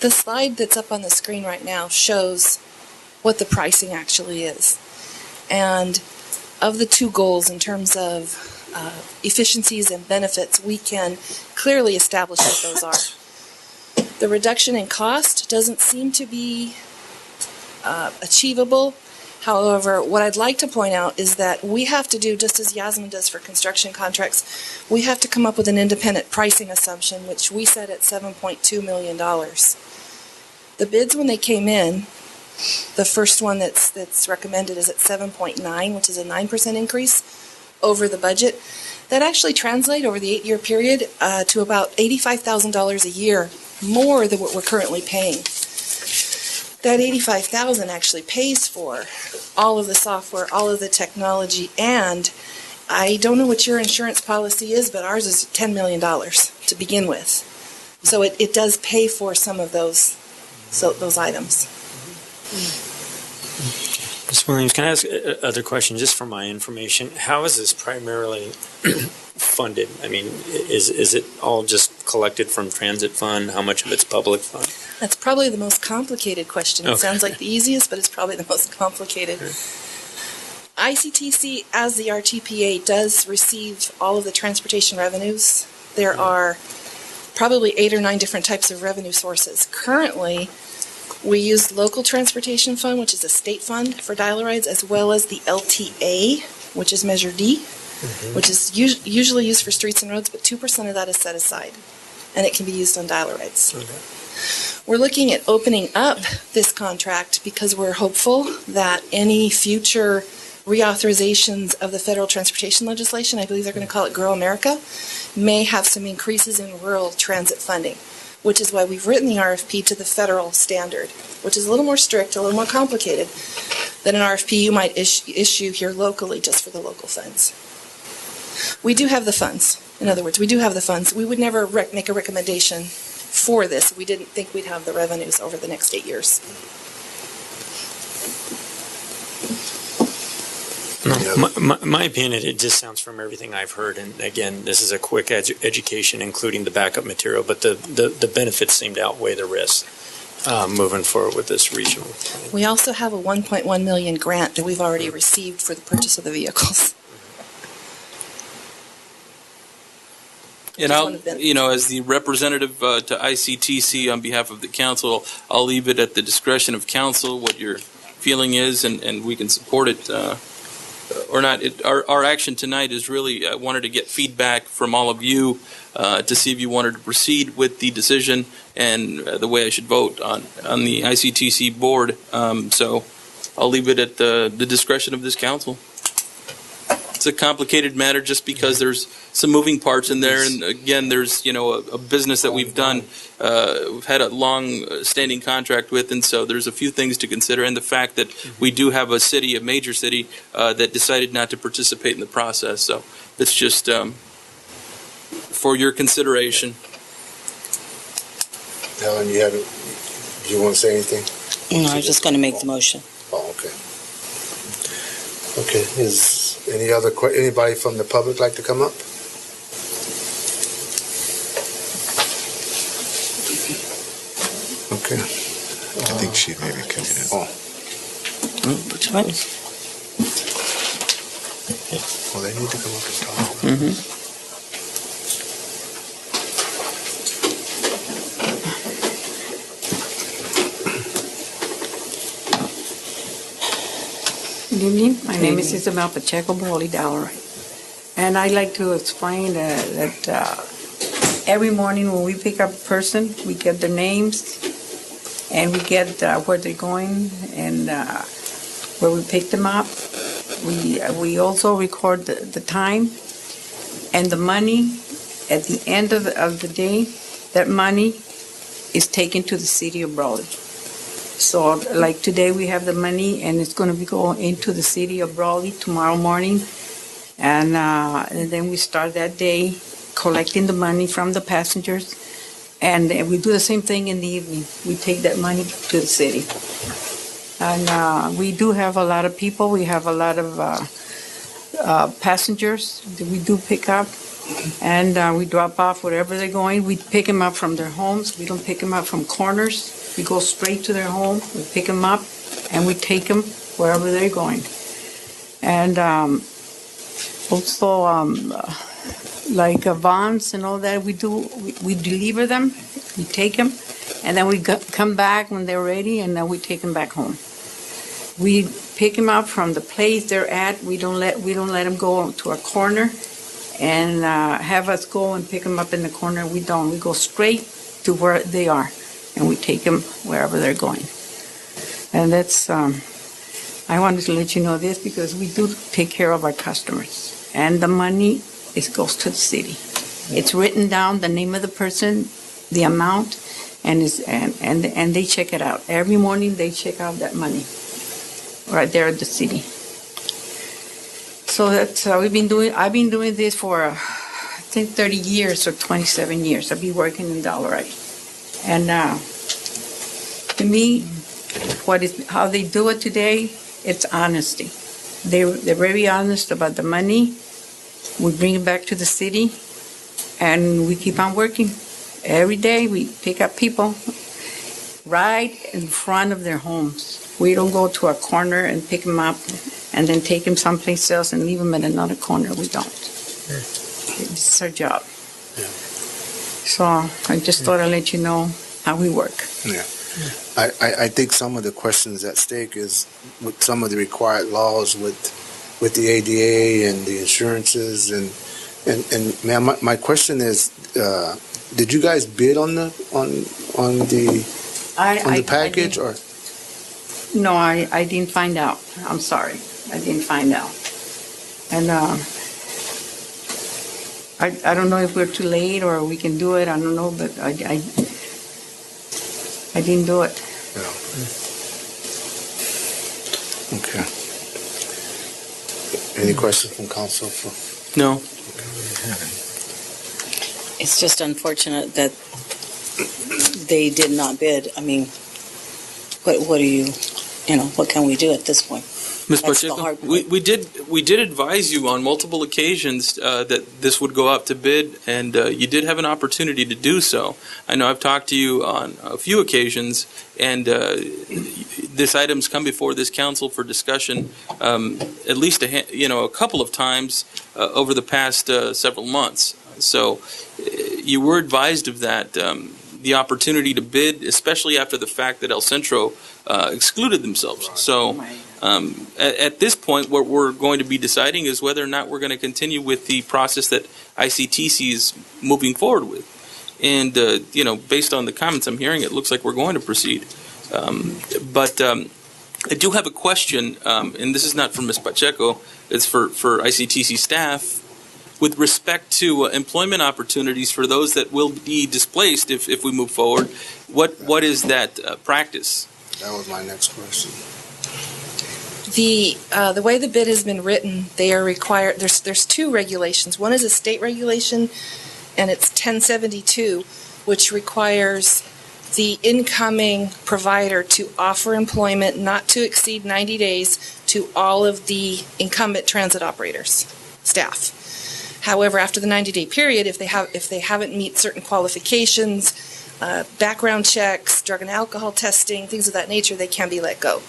The slide that's up on the screen right now shows what the pricing actually is. And of the two goals in terms of efficiencies and benefits, we can clearly establish what those are. The reduction in cost doesn't seem to be achievable. However, what I'd like to point out is that we have to do, just as Yasmin does for construction contracts, we have to come up with an independent pricing assumption, which we set at $7.2 million. The bids, when they came in, the first one that's recommended is at 7.9, which is a 9% increase. over the budget. That actually translates over the 8-year period to about $85,000 a year more than what we're currently paying. That $85,000 actually pays for all of the software, all of the technology, and I don't know what your insurance policy is, but ours is $10 million to begin with. So it does pay for some of those items. Ms. Williams, can I ask another question just for my information? How is this primarily funded? I mean, is it all just collected from transit fund? How much of it's public fund? That's probably the most complicated question. It sounds like the easiest, but it's probably the most complicated. Okay. ICTC, as the RTPA, does receive all of the transportation revenues. There are probably 8 or 9 different types of revenue sources. Currently, we use local transportation fund, which is a state fund for dial-a-rides, as well as the LTA, which is Measure D, which is usually used for streets and roads, but 2% of that is set aside, and it can be used on dial-a-rides. Okay. We're looking at opening up this contract because we're hopeful that any future reauthorizations of the federal transportation legislation, I believe they're going to call it Grow America, may have some increases in rural transit funding, which is why we've written the RFP to the federal standard, which is a little more strict, a little more complicated than an RFP you might issue here locally just for the local funds. We do have the funds. In other words, we do have the funds. We would never make a recommendation for this. We didn't think we'd have the revenues over the next 8 years. My opinion, it just sounds from everything I've heard, and again, this is a quick education, including the backup material, but the benefits seem to outweigh the risks moving forward with this regional plan. We also have a $1.1 million grant that we've already received for the purchase of the vehicles. And I'll, as the representative to ICTC on behalf of the council, I'll leave it at the discretion of council what your feeling is, and we can support it or not. Our action tonight is really, I wanted to get feedback from all of you to see if you wanted to proceed with the decision and the way I should vote on the ICTC board. So I'll leave it at the discretion of this council. It's a complicated matter just because there's some moving parts in there, and again, there's a business that we've done, we've had a long-standing contract with, and so there's a few things to consider, and the fact that we do have a city, a major city, that decided not to participate in the process. So it's just for your consideration. Helen, do you want to say anything? No, I was just going to make the motion. Oh, okay. Okay, is anybody from the public like to come up? Okay. I think she may be coming in. Oh. Which one? Well, they need to come up and talk. Good evening. My name is Isabel Pacheco, Brawley CM. And I'd like to explain that every morning when we pick up a person, we get their names and we get where they're going and where we pick them up. We also record the time and the money. At the end of the day, that money is taken to the city of Brawley. So, like today, we have the money, and it's going to be going into the city of Brawley tomorrow morning, and then we start that day collecting the money from the passengers, and we do the same thing in the evening. We take that money to the city, and we do have a lot of people. We have a lot of passengers that we do pick up, and we drop off wherever they're going. We pick them up from their homes. We don't pick them up from corners. We go straight to their home, we pick them up, and we take them wherever they're going. And also, like vans and all that, we deliver them, we take them, and then we come back when they're ready, and then we take them back home. We pick them up from the place they're at. We don't let them go to a corner and have us go and pick them up in the corner. We don't. We go straight to where they are. And we take them wherever they're going. And that's, I wanted to let you know this because we do take care of our customers. and the money goes to the city. It's written down, the name of the person, the amount, and they check it out. Every morning they check out that money right there at the city. So that's I've been doing this for I think 30 years or 27 years. I've been working in Dollarite, and to me, how they do it today, it's honesty. They're very honest about the money. We bring it back to the city, and we keep on working. Every day we pick up people right in front of their homes. We don't go to a corner and pick them up and then take them someplace else and leave them in another corner. We don't. This is our job. Yeah. So I just thought I'd let you know how we work. Yeah. I think some of the questions at stake is with some of the required laws with the ADA and the insurances and ma'am, my question is, did you guys bid on the package or? No, I didn't find out. I'm sorry, I didn't find out, and I don't know if we're too late or we can do it. I don't know, but I didn't do it. No. Okay. Any questions from council? No. It's just unfortunate that they did not bid. I mean, what do you what can we do at this point? Ms. That's the Pacheco, hard part. we did advise you on multiple occasions that this would go out to bid, and you did have an opportunity to do so. I know I've talked to you on a few occasions, and this item's come before this council for discussion at least a couple of times over the past several months. So you were advised of that. The opportunity to bid, especially after the fact that El Centro excluded themselves. So at this point, what we're going to be deciding is whether or not we're going to continue with the process that ICTC is moving forward with. And, based on the comments I'm hearing, it looks like we're going to proceed. But I do have a question, and this is not for Ms. Pacheco, it's for ICTC staff. With respect to employment opportunities for those that will be displaced if we move forward, what is that practice? That was my next question. The way the bid has been written, they are required. There's two regulations. One is a state regulation, and it's 1072, which requires the incoming provider to offer employment not to exceed 90 days to all of the incumbent transit operators, staff. However, after the 90-day period, if they haven't met certain qualifications, background checks, drug and alcohol testing, things of that nature, they can be let go.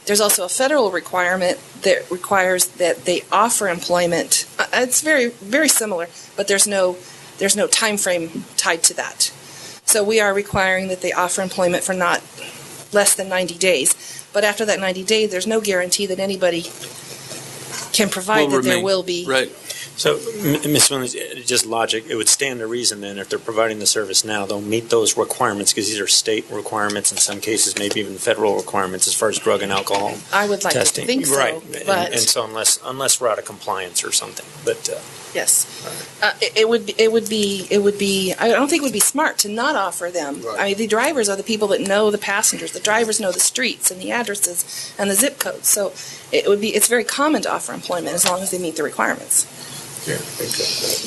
There's also a federal requirement that requires that they offer employment. It's very, very similar, but there's no time frame tied to that. So we are requiring that they offer employment for not less than 90 days. But after that 90 days, there's no guarantee that anybody can provide that there will be. Right. So, Ms. Williams, just logic, it would stand to reason then if they're providing the service now, they'll meet those requirements because these are state requirements, in some cases maybe even federal requirements as far as drug and alcohol I would like testing. to think so, Right, but and so unless we're out of compliance or something, but yes, it would be. I don't think it would be smart to not offer them. Right. I mean, the drivers are the people that know the passengers. The drivers know the streets and the addresses and the zip codes. So it's very common to offer employment as long as they meet the requirements. Yeah.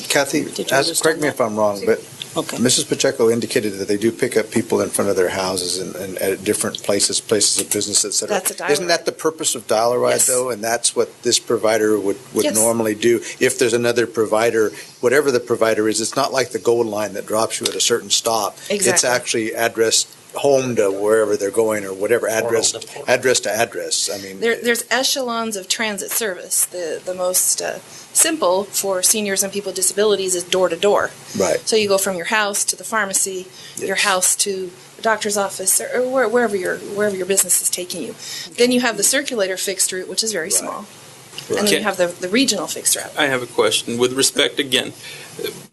Kathy, correct me if I'm wrong, but Mrs. Pacheco indicated that they do pick up people in front of their houses and at different places of business, et cetera. That's a dial-ride. Isn't that the purpose of dial-a-ride, Yes. though? And that's what this provider would Yes. normally do. If there's another provider, whatever the provider is, it's not like the gold line that drops you at a certain stop. Exactly. It's actually addressed home to wherever they're going or whatever, address to address. I mean, There's echelons of transit service. The most simple for seniors and people with disabilities is door to door. right. So you go from your house to the pharmacy, your house to the doctor's office, or wherever your business is taking you. Then you have the circulator fixed route, which is very small. And then you have the regional fixed route. I have a question. With respect, again,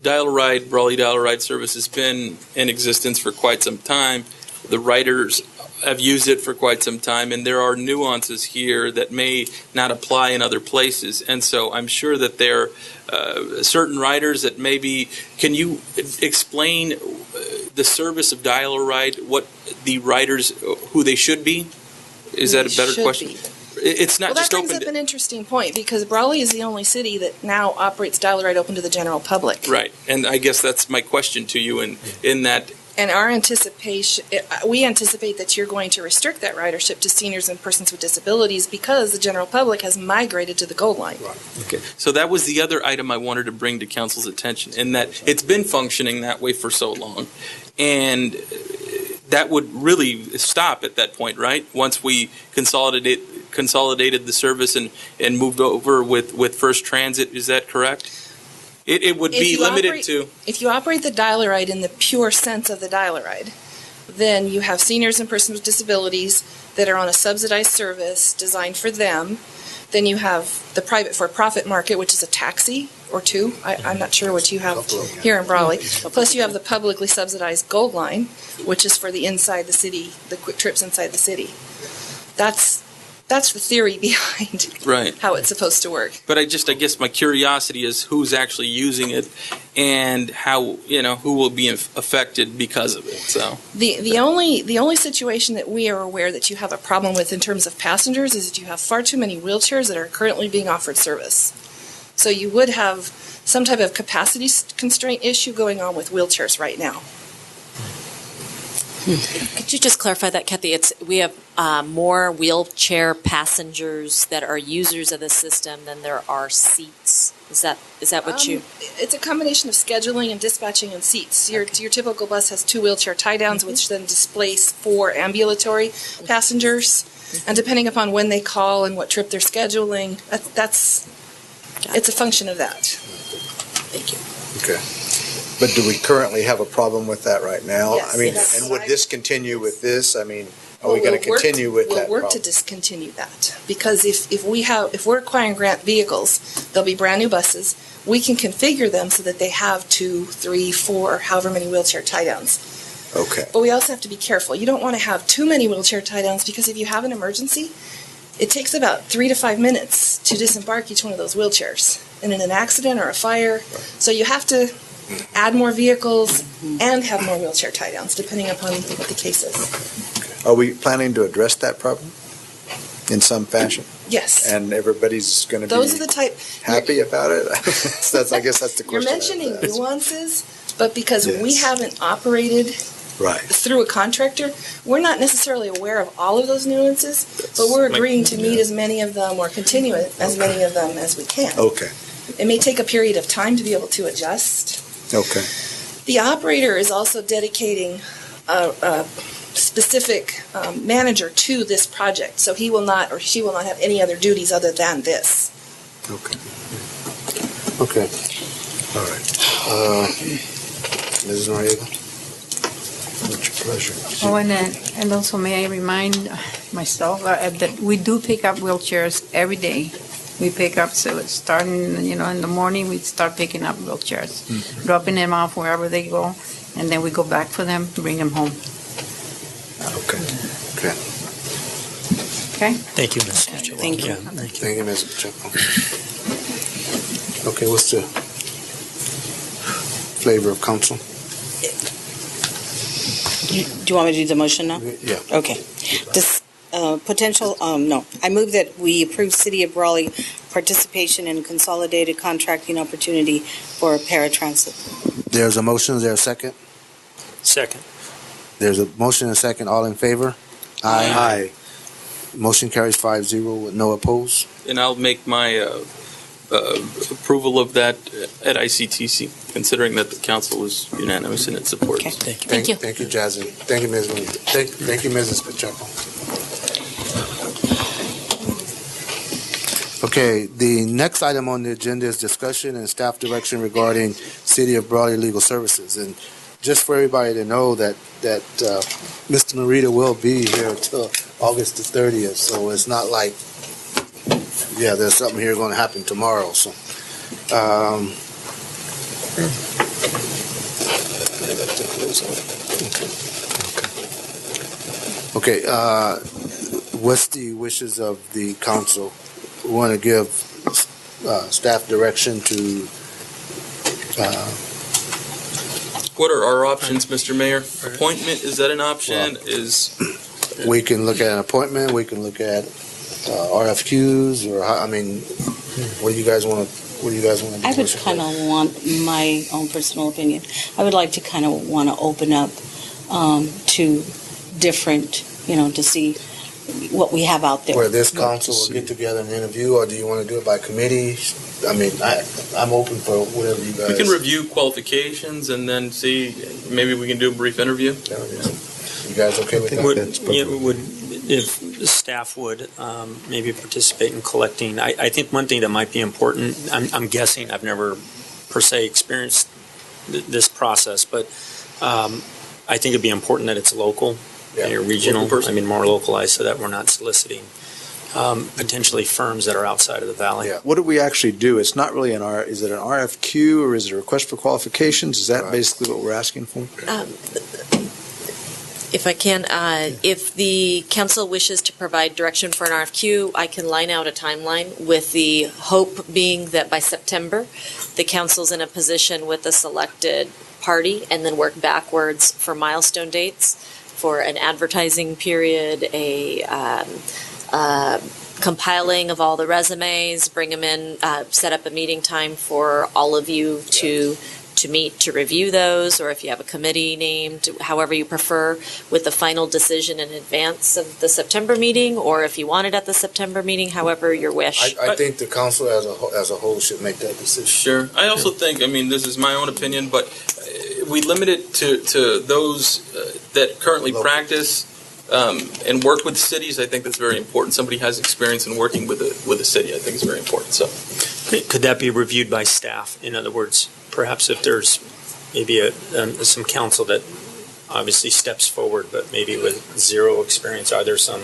Brawley Dial-A-Ride service has been in existence for quite some time. the writers have used it for quite some time, and there are nuances here that may not apply in other places. And so I'm sure that there are certain writers that maybe, can you explain the service of dial-a-ride, what the writers, who they should be? Is that a better question? It's not just open. That brings up an interesting point, because Brawley is the only city that now operates dial-a-ride open to the general public. Right, and I guess that's my question to you in that. And our anticipation, we anticipate that you're going to restrict that ridership to seniors and persons with disabilities because the general public has migrated to the Gold Line. Right. Okay. So that was the other item I wanted to bring to council's attention, in that it's been functioning that way for so long, and that would really stop at that point, right? Once we consolidated the service and moved over with First Transit, is that correct? It would be limited to... If you operate the dial-a-ride in the pure sense of the dial-a-ride, then you have seniors and persons with disabilities that are on a subsidized service designed for them. Then you have the private for-profit market, which is a taxi or two. I'm not sure what you have here in Brawley. Plus you have the publicly subsidized Gold Line, which is for the inside the city, the quick trips inside the city. That's the theory behind how it's supposed to work. But I guess my curiosity is who's actually using it, and how, who will be affected because of it. So the only situation that we are aware that you have a problem with in terms of passengers is that you have far too many wheelchairs that are currently being offered service. So you would have some type of capacity constraint issue going on with wheelchairs right now. Could you just clarify that, Kathy? We have more wheelchair passengers that are users of the system than there are seats. Is that what you? It's a combination of scheduling and dispatching and seats. Your typical bus has 2 wheelchair tie-downs, which then displace 4 ambulatory passengers. And depending upon when they call and what trip they're scheduling, it's a function of that. Thank you. Okay. But do we currently have a problem with that right now? Yes, I mean, yes. and would this continue with this? I mean, are we going to continue with that We'll work problem? to discontinue that, because if we're acquiring grant vehicles, they'll be brand new buses. We can configure them so that they have 2, 3, 4, however many wheelchair tie-downs. Okay. But we also have to be careful. You don't want to have too many wheelchair tie-downs, because if you have an emergency, it takes about 3 to 5 minutes to disembark each one of those wheelchairs. And in an accident or a fire, so you have to add more vehicles and have more wheelchair tie-downs, depending upon what the case is. Are we planning to address that problem in some fashion? Yes. And everybody's going to Those be are the type happy about it? I guess that's the You're question. mentioning nuances, but because we Yes. haven't operated through a contractor, we're not necessarily aware of all of those nuances, but we're agreeing to meet as many of them or continue as many of them as we can. Okay. It may take a period of time to be able to adjust. Okay. The operator is also dedicating a specific manager to this project, so he will not or she will not have any other duties other than this. Okay. Okay. All right. Mrs. Noriega? What's your pleasure? Oh, and also may I remind myself that we do pick up wheelchairs every day. We pick up, so it's starting, in the morning, we start picking up wheelchairs, dropping them off wherever they go, and then we go back for them, bring them home. Okay. Okay. Okay? Thank you, Ms. Pacheco. Thank you. Thank you, Ms. Pacheco. Okay, what's the flavor of council? Do you want me to do the motion now? Yeah. Okay. This I move that we approve City of Brawley participation in consolidated contracting opportunity for paratransit. There's a motion. Is there a second? Second. There's a motion and a second. All in favor? Aye. Motion carries 5-0 with no opposed. And I'll make my approval of that at ICTC, considering that the council is unanimous in its support. Okay. Thank you. Thank you, Jasmine. Thank you, Ms. Thank you, Mrs. Pacheco. Okay, the next item on the agenda is discussion and staff direction regarding City of Brawley legal services. And just for everybody to know that Mr. Narita will be here until August the 30th, so it's not like, there's something here going to happen tomorrow. So, Okay, what's the wishes of the council? We want to give staff direction to What are our options, Mr. Mayor? Appointment, is that an option? we can look at an appointment, we can look at RFQs, or what do you guys want to? What do you guys want to do? I would kind of want my own personal opinion. I would like to kind of want to open up to different, to see what we have out there. Where this council will get together and interview, or do you want to do it by committee? I'm open for whatever you guys. We can review qualifications and then see, maybe we can do a brief interview. You guys okay with that? If the staff would maybe participate in collecting, I think one thing that might be important, I'm guessing, I've never per se experienced this process, but I think it'd be important that it's local, regional, more localized, so that we're not soliciting potentially firms that are outside of the valley. Yeah. What do we actually do? It's not really is it an RFQ or is it a request for qualifications? Is that basically what we're asking for? If I can, if the council wishes to provide direction for an RFQ, I can line out a timeline with the hope being that by September, the council's in a position with the selected party and then work backwards for milestone dates for an advertising period, compiling of all the resumes, bring them in, set up a meeting time for all of you to meet to review those, or if you have a committee named, however you prefer, with the final decision in advance of the September meeting, or if you want it at the September meeting, however your wish. I think the council as a whole should make that decision. Sure. I also think, this is my own opinion, but we limit it to those that currently practice and work with cities. I think that's very important. Somebody has experience in working with a city. I think it's very important. So, could that be reviewed by staff? In other words, perhaps if there's maybe some council that obviously steps forward, but maybe with zero experience, are there some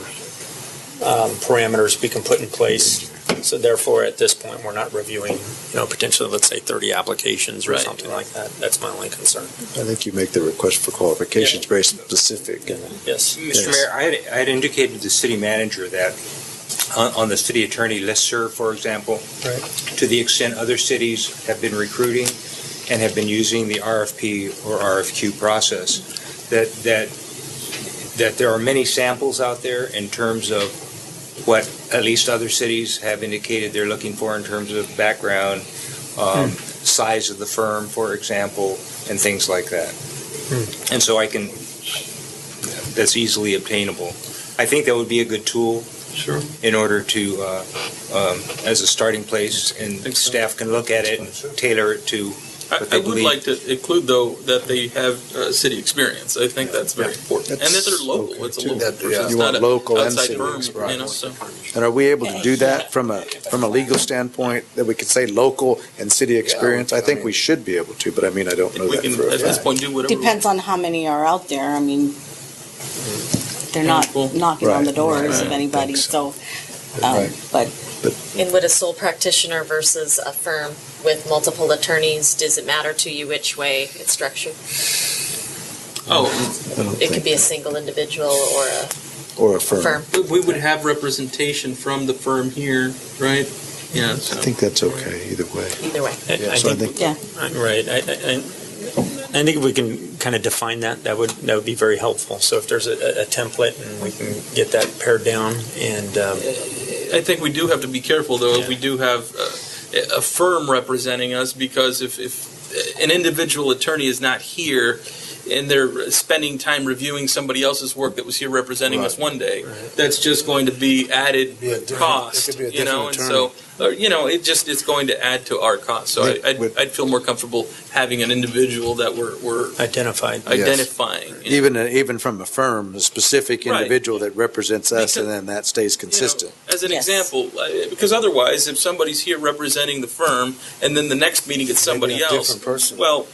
parameters we can put in place? So therefore, at this point, we're not reviewing, potentially, let's say, 30 applications or something like that. That's my only concern. I think you make the request for qualifications very specific. Yes. Mr. Mayor, I had indicated to the city manager that on the city attorney listserv, for example, to the extent other cities have been recruiting and have been using the RFP or RFQ process, that there are many samples out there in terms of what at least other cities have indicated they're looking for in terms of background, size of the firm, for example, and things like that. And so that's easily obtainable. I think that would be a good tool. Sure. In order to, as a starting place, and staff can look at it and tailor it to what they I would believe. like to include, though, that they have city experience. I think that's very important. And that they're local. okay, It's a too. local person. You It's want not local an and outside city firm, experience. so. And are we able to do that from a legal standpoint, that we could say local and city experience? I think we should be able to, but I don't know We that can, for a at this fact. point, do whatever. Depends on how many are out there. They're not knocking on the doors of anybody, so, but. And would a sole practitioner versus a firm with multiple attorneys, does it matter to you which way it's structured? It could be a single individual or a firm. We would have representation from the firm here, right? Yeah. I think that's okay either way. Either way. I think if we can kind of define that would be very helpful. So if there's a template and we can get that pared down, and I think we do have to be careful, though, if we do have a firm representing us, because if an individual attorney is not here and they're spending time reviewing somebody else's work that was here representing us one day, that's just going to be added cost, and so, it's going to add to our cost. So I'd feel more comfortable having an individual that we're identifying. Even from a firm, a specific individual that represents us, and then that stays consistent. As an example, because otherwise, if somebody's here representing the firm and then the next meeting it's somebody else, well,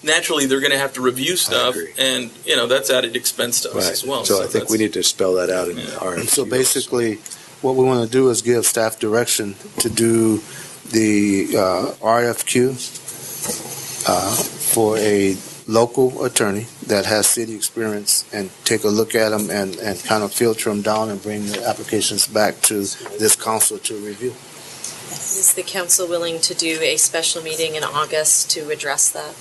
naturally they're going to have to review stuff, and that's added expense to us as well. So I think we need to spell that out in our. So basically, what we want to do is give staff direction to do the RFQ for a local attorney that has city experience and take a look at them and kind of filter them down and bring the applications back to this council to review. Is the council willing to do a special meeting in August to address that?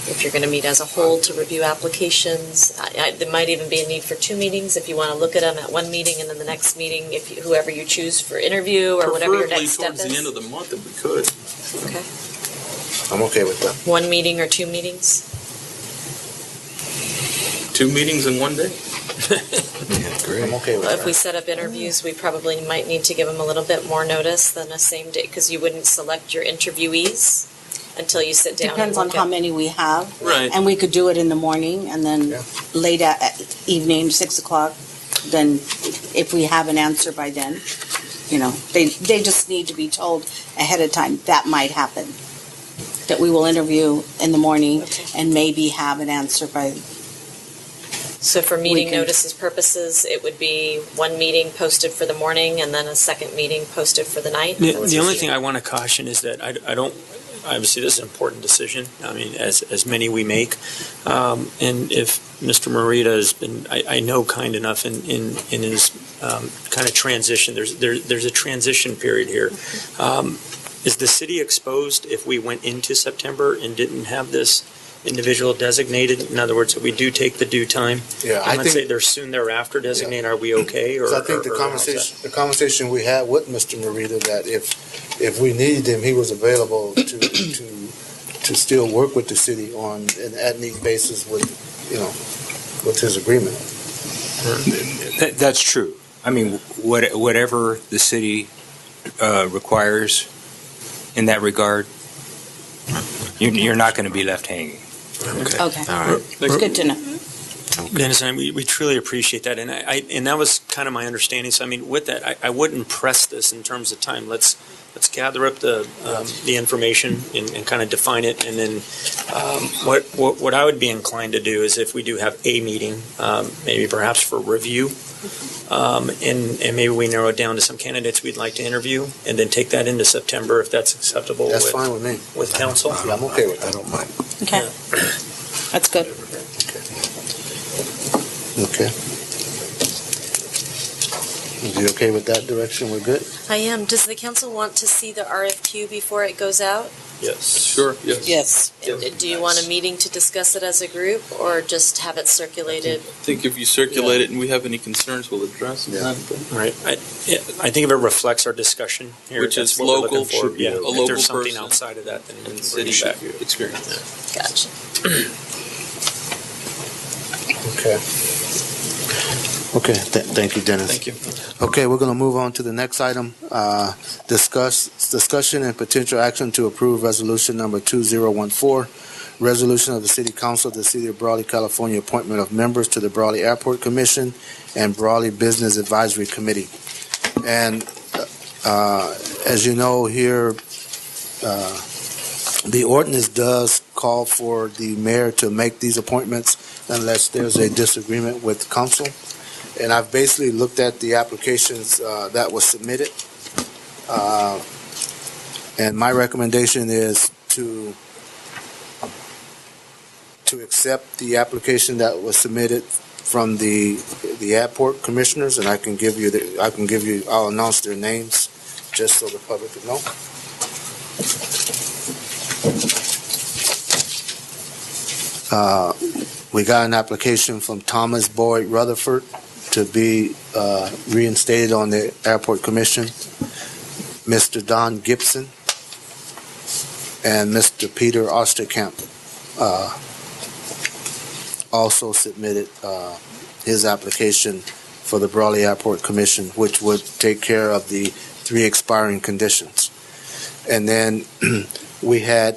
If you're going to meet as a whole to review applications, there might even be a need for 2 meetings if you want to look at them at one meeting and then the next meeting, if whoever you choose for interview or whatever your next step is. Preferably towards the end of the month if we could. Okay. I'm okay with that. 1 meeting or 2 meetings? 2 meetings in one day. Great. I'm okay with that. If we set up interviews, we probably might need to give them a little bit more notice than a same day, because you wouldn't select your interviewees until you sit down. Depends on how many we have. Right. And we could do it in the morning and then late at evening, 6 o'clock. Then if we have an answer by then, they just need to be told ahead of time that might happen. That we will interview in the morning and maybe have an answer by. So for meeting notices purposes, it would be 1 meeting posted for the morning and then a second meeting posted for the night? The only thing I want to caution is that I don't, obviously this is an important decision, I mean, as many we make. And if Mr. Morita has been, I know, kind enough in his kind of transition, there's a transition period here. Is the city exposed if we went into September and didn't have this individual designated? In other words, if we do take the due time, Yeah, and let's say they're soon thereafter designated, are we okay? Or I think the conversation we had with Mr. Morita, that if we needed him, he was available to still work with the city on an as-need basis with his agreement. That's true. I mean, whatever the city requires in that regard, you're not going to be left hanging. Okay. All right. Good to know. Dennis, and we truly appreciate that, and that was kind of my understanding. So, I mean, with that, I wouldn't press this in terms of time. Let's gather up the information and kind of define it, and then what I would be inclined to do is if we do have a meeting, maybe perhaps for review, and maybe we narrow it down to some candidates we'd like to interview, and then take that into September if that's acceptable. That's fine with me. With council. Yeah, I'm okay with that. I don't mind. Okay. That's good. Okay. Is he okay with that direction? We're good? I am. Does the council want to see the RFQ before it goes out? Yes. Sure, yes. Yes. Do you want a meeting to discuss it as a group or just have it circulated? I think if you circulate it and we have any concerns, we'll address them. Right. I think if it reflects our discussion here, Which that's is what we're local, looking for. should be Yeah. a If local there's something person outside of that, then we can city bring it back. experience. Gotcha. Okay. Okay, thank you, Dennis. Thank you. Okay, we're going to move on to the next item. Discussion and potential action to approve resolution number 2014, resolution of the City Council of the City of Brawley, California, appointment of members to the Brawley Airport Commission and Brawley Business Advisory Committee. And as you know here, the ordinance does call for the mayor to make these appointments unless there's a disagreement with council. And I've basically looked at the applications that was submitted. And my recommendation is to accept the application that was submitted from the airport commissioners, and I'll announce their names just so the public can know. We got an application from Thomas Boyd Rutherford to be reinstated on the Airport Commission, Mr. Don Gibson, and Mr. Peter Osterkamp also submitted his application for the Brawley Airport Commission, which would take care of the 3 expiring conditions. And then we're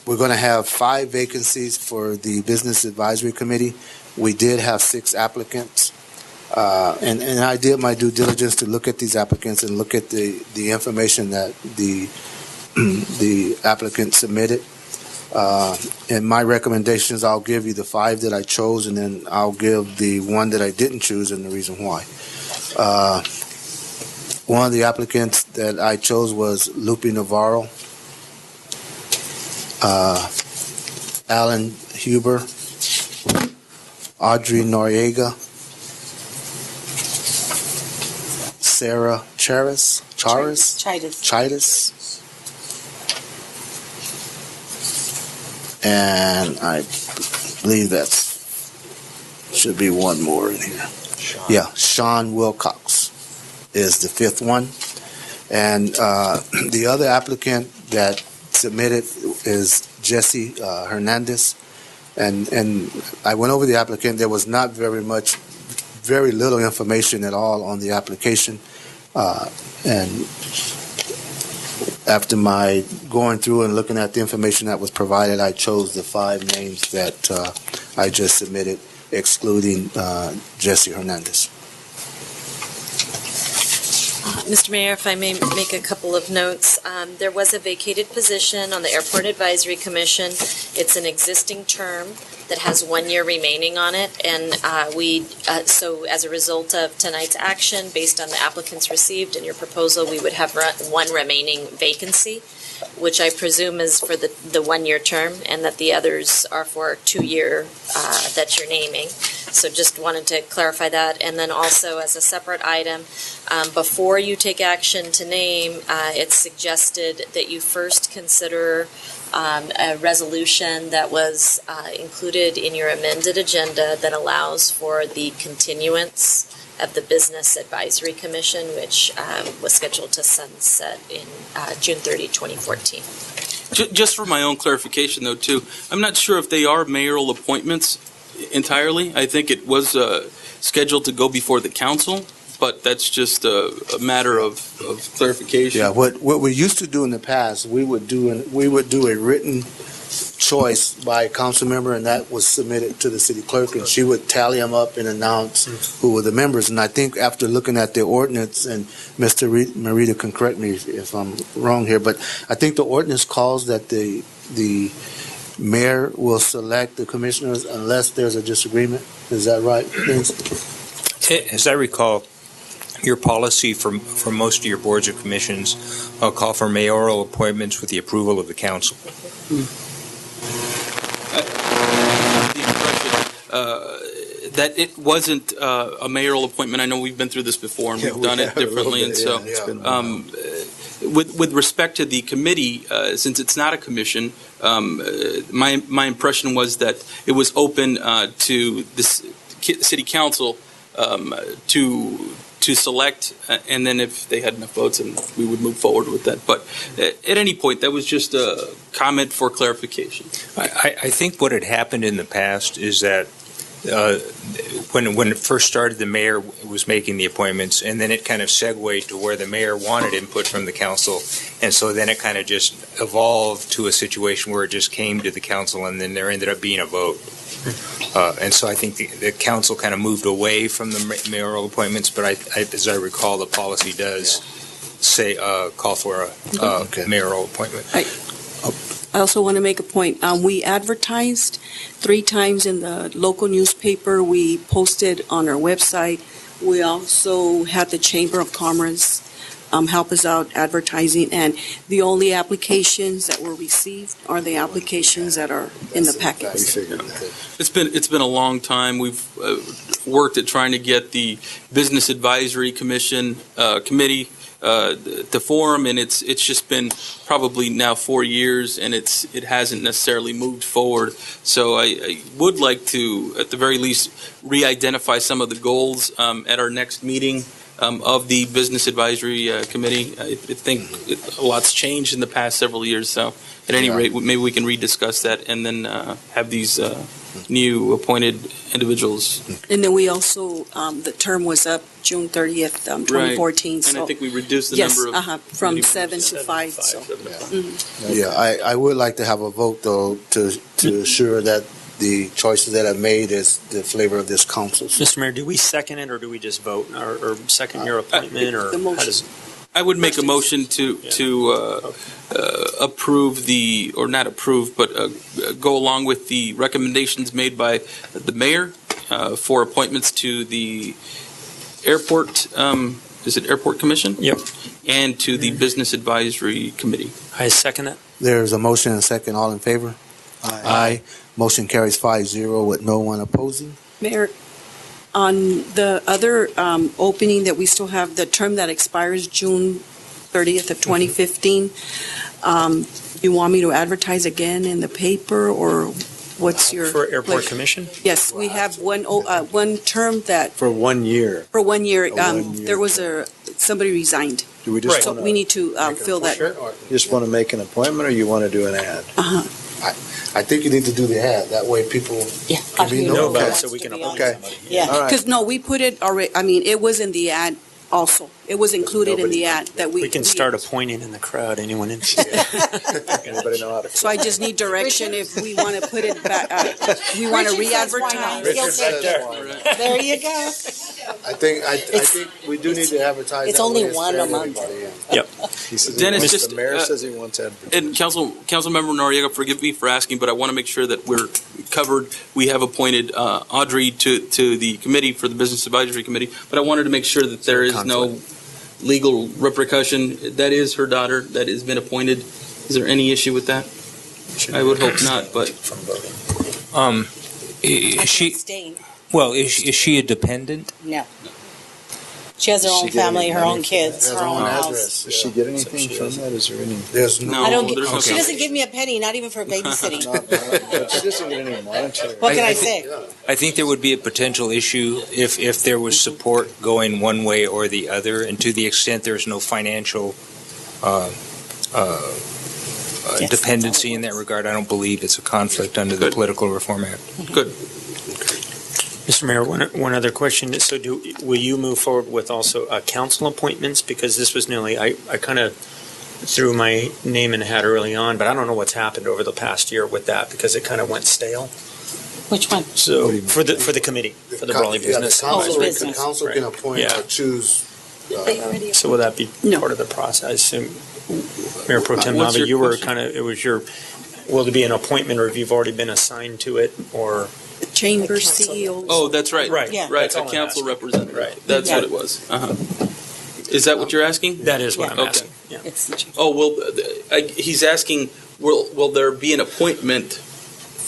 going to have 5 vacancies for the Business Advisory Committee. We did have 6 applicants. And I did my due diligence to look at these applicants and look at the information that the applicant submitted. And my recommendations, I'll give you the 5 that I chose, and then I'll give the 1 that I didn't choose and the reason why. One of the applicants that I chose was Lupe Navarro. Alan Huber, Audrey Noriega, Sarah Charis, and I believe that should be one more in here. Sean Wilcox is the fifth one. And the other applicant that submitted is Jesse Hernandez. And I went over the applicant. There was not very little information at all on the application. And after my going through and looking at the information that was provided, I chose the 5 names that I just submitted, excluding Jesse Hernandez. Mr. Mayor, if I may make a couple of notes. There was a vacated position on the Airport Advisory Commission. It's an existing term that has 1 year remaining on it, and so as a result of tonight's action, based on the applicants received and your proposal, we would have one remaining vacancy, which I presume is for the 1 year term, and that the others are for 2 year that you're naming. So just wanted to clarify that. And then also as a separate item, before you take action to name, it's suggested that you first consider a resolution that was included in your amended agenda that allows for the continuance of the Business Advisory Commission, which was scheduled to sunset in June 30, 2014. Just for my own clarification, though, too, I'm not sure if they are mayoral appointments entirely. I think it was scheduled to go before the council, but that's just a matter of clarification. Yeah, what we used to do in the past, we would do a written choice by a council member, and that was submitted to the city clerk, and she would tally them up and announce who were the members. And I think after looking at the ordinance, and Mr. Marita can correct me if I'm wrong here, but I think the ordinance calls that the mayor will select the commissioners unless there's a disagreement. Is that right, Vince? As I recall, your policy for most of your boards or commissions call for mayoral appointments with the approval of the council. That it wasn't a mayoral appointment. I know we've been through this before and we've done it differently. And so with respect to the committee, since it's not a commission, my impression was that it was open to the city council to select, and then if they had enough votes, and we would move forward with that. But at any point, that was just a comment for clarification. I think what had happened in the past is that when it first started, the mayor was making the appointments, and then it kind of segued to where the mayor wanted input from the council, and so then it kind of just evolved to a situation where it just came to the council, and then there ended up being a vote. And so I think the council kind of moved away from the mayoral appointments, but as I recall, the policy does say call for a mayoral appointment. I also want to make a point. We advertised 3 times in the local newspaper. We posted on our website. We also had the Chamber of Commerce help us out advertising, and the only applications that were received are the applications that are in the packet. It's been a long time. We've worked at trying to get the Business Advisory Commission committee to form, and it's just been probably now 4 years, and it hasn't necessarily moved forward. So I would like to, at the very least, re-identify some of the goals at our next meeting of the Business Advisory Committee. I think a lot's changed in the past several years, so at any rate, maybe we can rediscuss that and then have these new appointed individuals. And then we also, the term was up June 30th, 2014. Right. So and I think we reduced the number of from 7 to 5. So. I would like to have a vote, though, to assure that the choices that are made is the flavor of this council. Mr. Mayor, do we second it, or do we just vote, or second your appointment, or how does? I would make a motion to approve or not approve, but go along with the recommendations made by the mayor for appointments to the airport. Is it Airport Commission? Yep. And to the Business Advisory Committee. I second it. There's a motion and a second. All in favor? Aye. Motion carries 5-0 with no one opposing. Mayor, on the other opening that we still have, the term that expires June 30th of 2015, you want me to advertise again in the paper, or what's your? For Airport pleasure? Commission? Yes, we have one term that, For 1 year. for 1 year, A 1 year there was somebody resigned. Do we just So want we need to fill that. You just want to make an appointment, or you want to do an ad? I think you need to do the ad. That way people can be know about it notified. so we can appoint Okay. somebody. Yeah, All right. because no, we put it already, I mean, it was in the ad also. It was included in the ad that We can start appointing in the crowd, anyone in. Anybody know how to? So I just need direction if we want to put it back, we want to re-advertise. There you go. I think we do need to advertise. It's that only way. It's one fair a to month. everybody, yeah. Yep. He says Dennis, wants- just, the mayor says he wants advertising. And Councilmember Noriega, forgive me for asking, but I want to make sure that we're covered. We have appointed Audrey to the committee for the Business Advisory Committee, but I wanted to make sure that there is no legal repercussion. That is her daughter that has been appointed. Is there any issue with that? I would hope not, but I Is she, can abstain. well, is she a dependent? No. She has her own family, her own kids, her own house. Does she get anything from that? Is there any? There's no. I don't get, there's no she doesn't give me a penny, not even for babysitting. She doesn't get any monetary. What can I I say? I think there would be a potential issue if there was support going one way or the other, and to the extent there's no financial dependency in that regard, I don't believe it's a conflict under the Political Reform Act. good. Mr. Mayor, one other question. So will you move forward with also council appointments? Because this was nearly, I kind of threw my name in the hat early on, but I don't know what's happened over the past year with that because it kind of went stale. Which one? So for the committee, for the Brawley Business. The council, Business. the council can appoint Yeah. or choose. So will that be part of the process? I assume, Mayor Pro Tem What's Nava, your you were question? will there be an appointment, or have you already been assigned to it, or? Chamber CEOs. Oh, that's right. Right. Yeah. Right, That's all a I'm council asking. representative. Right. That's Yeah. what it was. Is that what you're asking? That is what I'm Okay. asking. Yeah. It's the chamber. Oh, well, he's asking, will there be an appointment?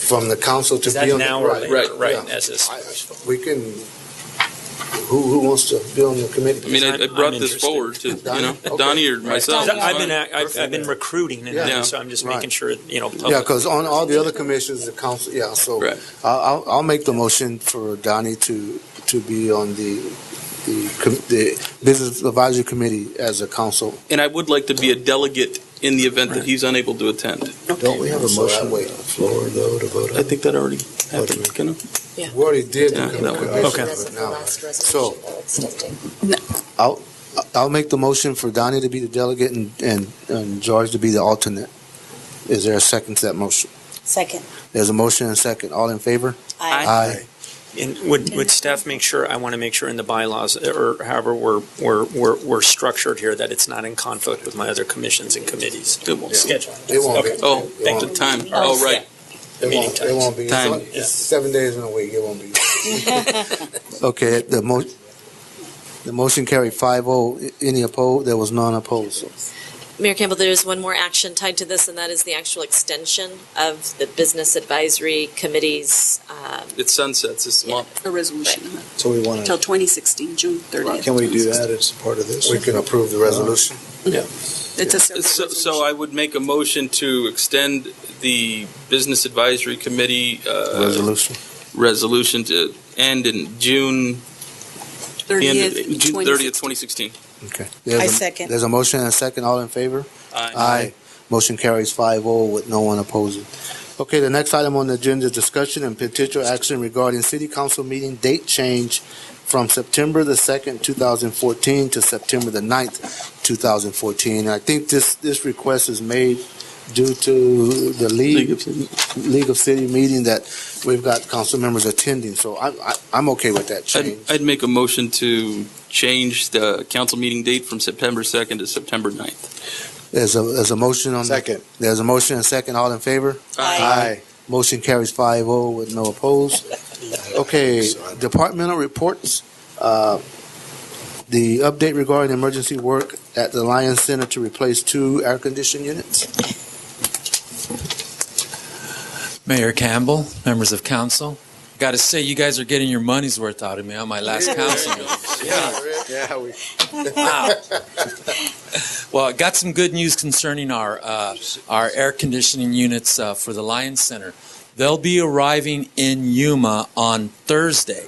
From the council to Is that be on now the, or right, later? Right. yeah. As this. We can. Who wants to be on the committee? I mean, I brought I'm this interested. forward to, Donnie? Okay. Donnie or myself. Donnie, I've been recruiting, and Yeah. so I'm just Right. making sure, Yeah, public. because on all the other commissions, the council. Yeah, so Right. I'll make the motion for Donnie to be on the Business Advisory Committee as a council. And I would like to be a delegate in the event that he's unable to attend. Don't we have a So motion that way- on the floor, though, to vote on? I think that already happened, kind of. We already did. Yeah, the that one. commission, Okay. but now- So I'll make the motion for Donnie to be the delegate and George to be the alternate. Is there a second to that motion? Second. There's a motion and a second. All in favor? Aye. And would staff make sure, I want to make sure in the bylaws, or however we're structured here, that it's not in conflict with my other commissions and committees? It won't. Schedule. It won't Okay. be. Oh, It won't the be. time. Oh, right. The meeting It times. won't be. Time. It's 7 days in a week. It won't be. Okay, the motion carried 5-0. Any opposed? There was none opposed. So Mayor Campbell, there is one more action tied to this, and that is the actual extension of the Business Advisory Committee's. It sunsets this month. A resolution So we want until to, 2016, June 30th. can we do that as part of this? we can approve the resolution. It's a separate So resolution. I would make a motion to extend the Business Advisory Committee Resolution. resolution to end in June 30th, June 30th, 2016. Okay. I second. There's a motion and a second. All in favor? Aye. Motion carries 5-0 with no one opposing. Okay, the next item on the agenda is discussion and potential action regarding city council meeting date change from September the 2nd, 2014 to September the 9th, 2014. I think this request is made due to the League of City meeting that we've got council members attending. So I'm okay with that change. I'd make a motion to change the council meeting date from September 2nd to September 9th. There's a motion on Second. There's a motion and a second. All in favor? Aye. Motion carries 5-0 with no opposed. Okay, departmental reports. The update regarding emergency work at the Lions Center to replace 2 air conditioning units. Mayor Campbell, members of council. Got to say, you guys are getting your money's worth out of me on my last council meeting. Wow. Well, I got some good news concerning our air conditioning units for the Lions Center. They'll be arriving in Yuma on Thursday,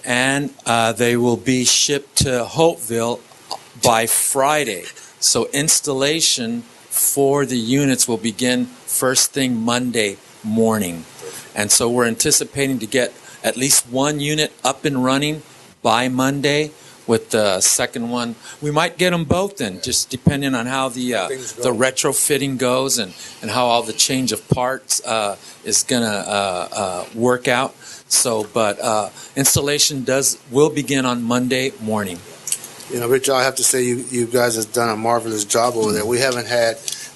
and they will be shipped to Hopeville by Friday. So installation for the units will begin first thing Monday morning. And so we're anticipating to get at least one unit up and running by Monday, with the second one. We might get them both in, just depending on how the retrofitting goes and how all the change of parts is going to work out. So, but installation will begin on Monday morning. You know, Rich, I have to say you guys have done a marvelous job over there.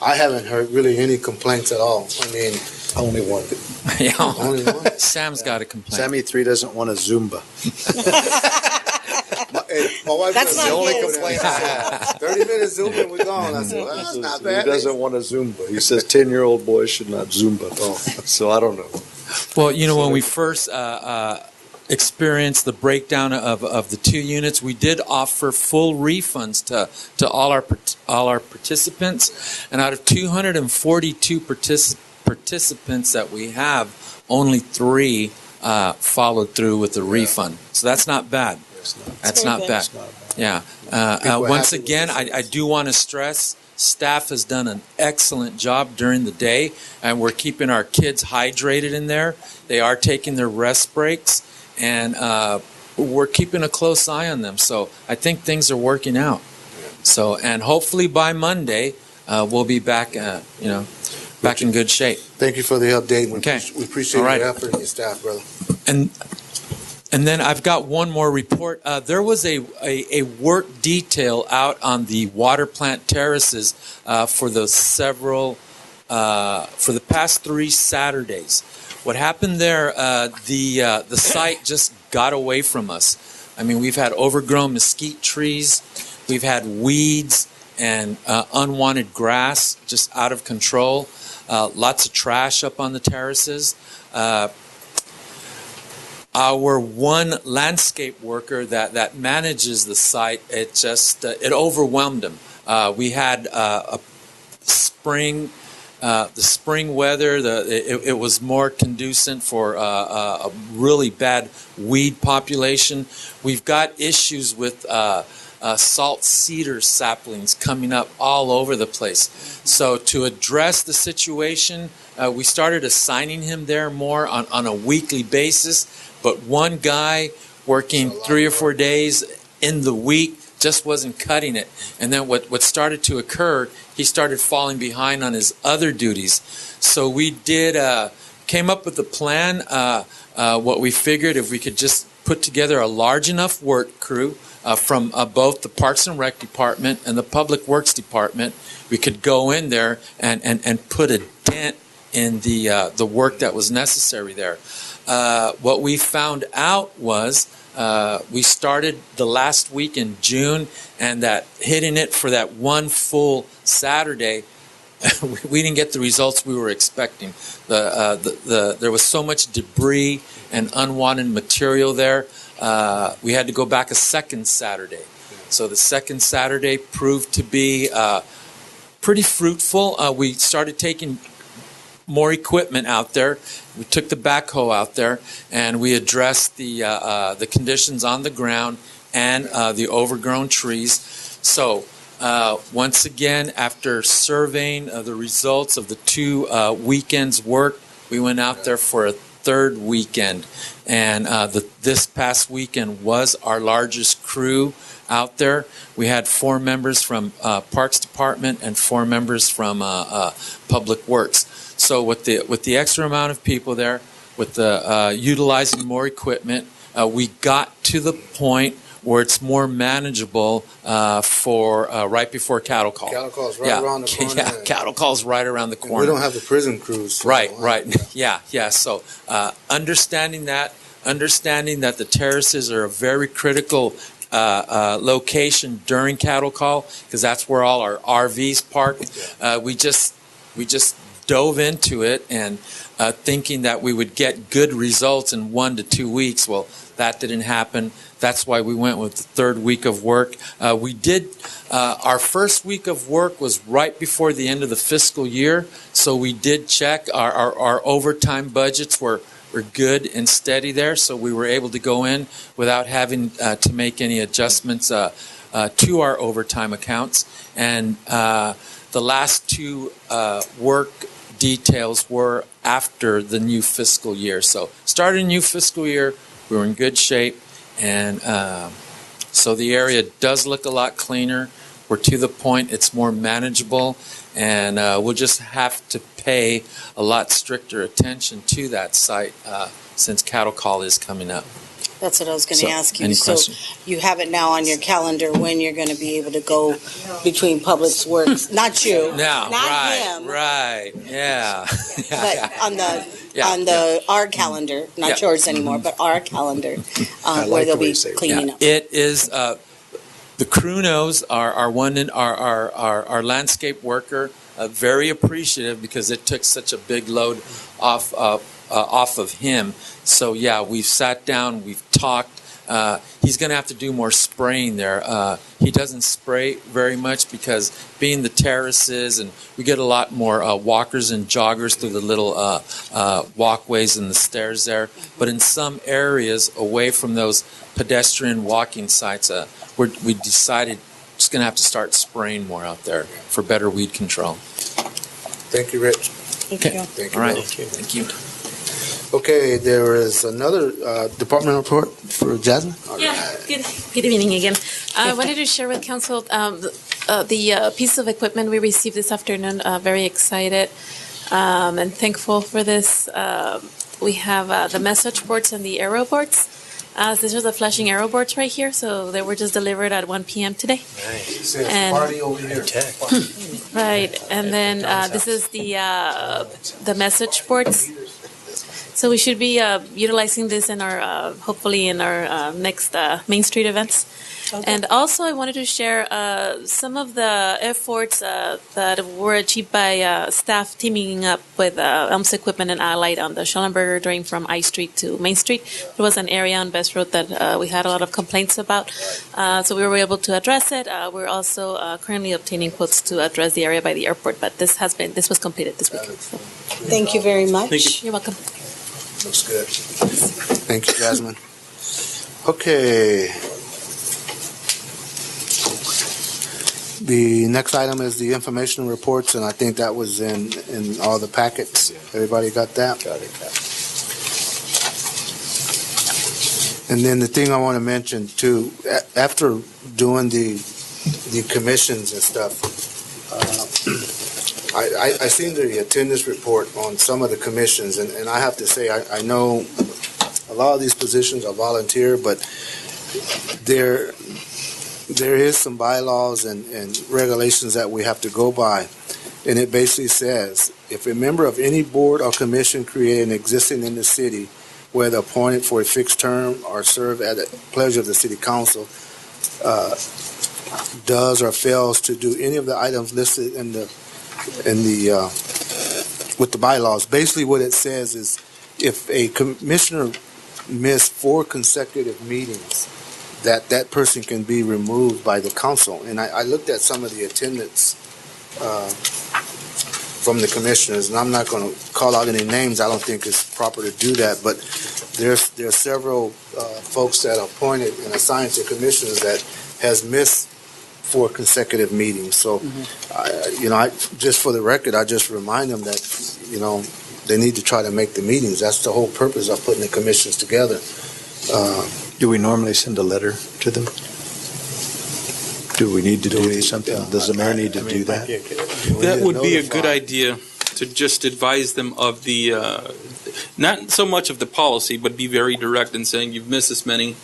I haven't heard really any complaints at all. I mean, only one. Yeah. Only one? Sam's got a complaint. Sammy 3 doesn't want a Zumba. My wife That's said, not the only his. complaint I have. 30 minutes Zumba and we're gone. I said, well, that's not bad. He doesn't want a Zumba. He says 10-year-old boys should not Zumba at all. So I don't know. Well, you know, when we first experienced the breakdown of the two units, we did offer full refunds to all our participants, and out of 242 participants that we have, only 3 followed through with the refund. So that's not bad. That's not bad. Yeah. Once again, I do want to stress, staff has done an excellent job during the day, and we're keeping our kids hydrated in there. They are taking their rest breaks, and we're keeping a close eye on them. So I think things are working out. So, and hopefully by Monday, we'll be back, back in good shape. Thank you for the update. Okay. We appreciate All right. your effort and your staff, brother. And then I've got one more report. There was a work detail out on the water plant terraces for the past 3 Saturdays. What happened there? The site just got away from us. I mean, we've had overgrown mesquite trees, we've had weeds and unwanted grass just out of control. Lots of trash up on the terraces. Our one landscape worker that manages the site, it overwhelmed him. We had the spring weather. It was more conducive for a really bad weed population. We've got issues with salt cedar saplings coming up all over the place. So to address the situation, we started assigning him there more on a weekly basis. But one guy working 3 or 4 days in the week just wasn't cutting it. And then what started to occur, he started falling behind on his other duties. So we came up with a plan. What we figured, if we could just put together a large enough work crew from both the Parks and Rec Department and the Public Works Department, we could go in there and put a dent in the work that was necessary there. What we found out was we started the last week in June, and that hitting it for that one full Saturday, we didn't get the results we were expecting. There was so much debris and unwanted material there. We had to go back a second Saturday. So the second Saturday proved to be pretty fruitful. We started taking more equipment out there. We took the backhoe out there, and we addressed the conditions on the ground and the overgrown trees. So once again, after surveying the results of the 2 weekends' work, we went out there for a 3rd weekend, and this past weekend was our largest crew out there. We had 4 members from Parks Department and 4 members from Public Works. So with the extra amount of people there, with the utilizing more equipment, we got to the point where it's more manageable for right before cattle call. Cattle call's right around the corner. Yeah, cattle call's right around the corner. We don't have the prison crews. So right. Yeah. So understanding that the terraces are a very critical location during cattle call, because that's where all our RVs park. We just dove into it and thinking that we would get good results in 1 to 2 weeks. Well, that didn't happen. That's why we went with the third week of work. We did, our first week of work was right before the end of the fiscal year, so we did check. Our overtime budgets were good and steady there, so we were able to go in without having to make any adjustments to our overtime accounts. And the last two work details were after the new fiscal year. So starting a new fiscal year, we were in good shape, and so the area does look a lot cleaner. We're to the point it's more manageable, and we'll just have to pay a lot stricter attention to that site since cattle call is coming up. That's what I was going to ask you. Any So questions? you have it now on your calendar when you're going to be able to go between Public Works, not you, Now, not right, him, right, yeah. but on our calendar, not Yeah. yours anymore, but our calendar, where they'll be cleaning up. It is the crew knows our one in our landscape worker very appreciative because it took such a big load off of him. So yeah, we've sat down, we've talked. He's going to have to do more spraying there. He doesn't spray very much because being the terraces, and we get a lot more walkers and joggers through the little walkways and the stairs there. But in some areas away from those pedestrian walking sites, we decided just going to have to start spraying more out there for better weed control. Thank you, Rich. Thank you. Thank you. All right. Thank you. Okay, there is another department report for Jasmine. Yeah, good evening again. I wanted to share with council the piece of equipment we received this afternoon. Very excited and thankful for this. We have the message boards and the arrow boards. These are the flashing arrow boards right here. So they were just delivered at 1 p.m. today. Nice. And- Party over here. Right, and then this is the message boards. So we should be utilizing this in our hopefully in our next Main Street events. Okay. And also, I wanted to share some of the efforts that were achieved by staff teaming up with Elms Equipment and Allied on the Schellenberger drain from I Street to Main Street. There was an area on Best Road that we had a lot of complaints about, so we were able to address it. We're also currently obtaining quotes to address the area by the airport, but this was completed this week. So. Thank you very much. Thank you. You're welcome. Looks good. Thank you, Jasmine. Okay. The next item is the information reports, and I think that was in all the packets. Everybody got that? Got it. And then the thing I want to mention too, after doing the commissions and stuff, I seen the attendance report on some of the commissions, and I have to say, I know a lot of these positions are volunteer, but there is some bylaws and regulations that we have to go by. And it basically says, if a member of any board or commission created and existing in the city, whether appointed for a fixed term or serve at the pleasure of the city council, does or fails to do any of the items listed in the with the bylaws. Basically what it says is if a commissioner missed 4 consecutive meetings, that person can be removed by the council. And I looked at some of the attendance from the commissioners, and I'm not going to call out any names. I don't think it's proper to do that, but there's several folks that are appointed and assigned to commissioners that has missed 4 consecutive meetings. So, just for the record, I just remind them that, they need to try to make the meetings. That's the whole purpose of putting the commissions together. Do we normally send a letter to them? Do we need to do something? Does the mayor need to do that? That would be a good idea, to just advise them of the, not so much of the policy, but be very direct in saying you've missed this many,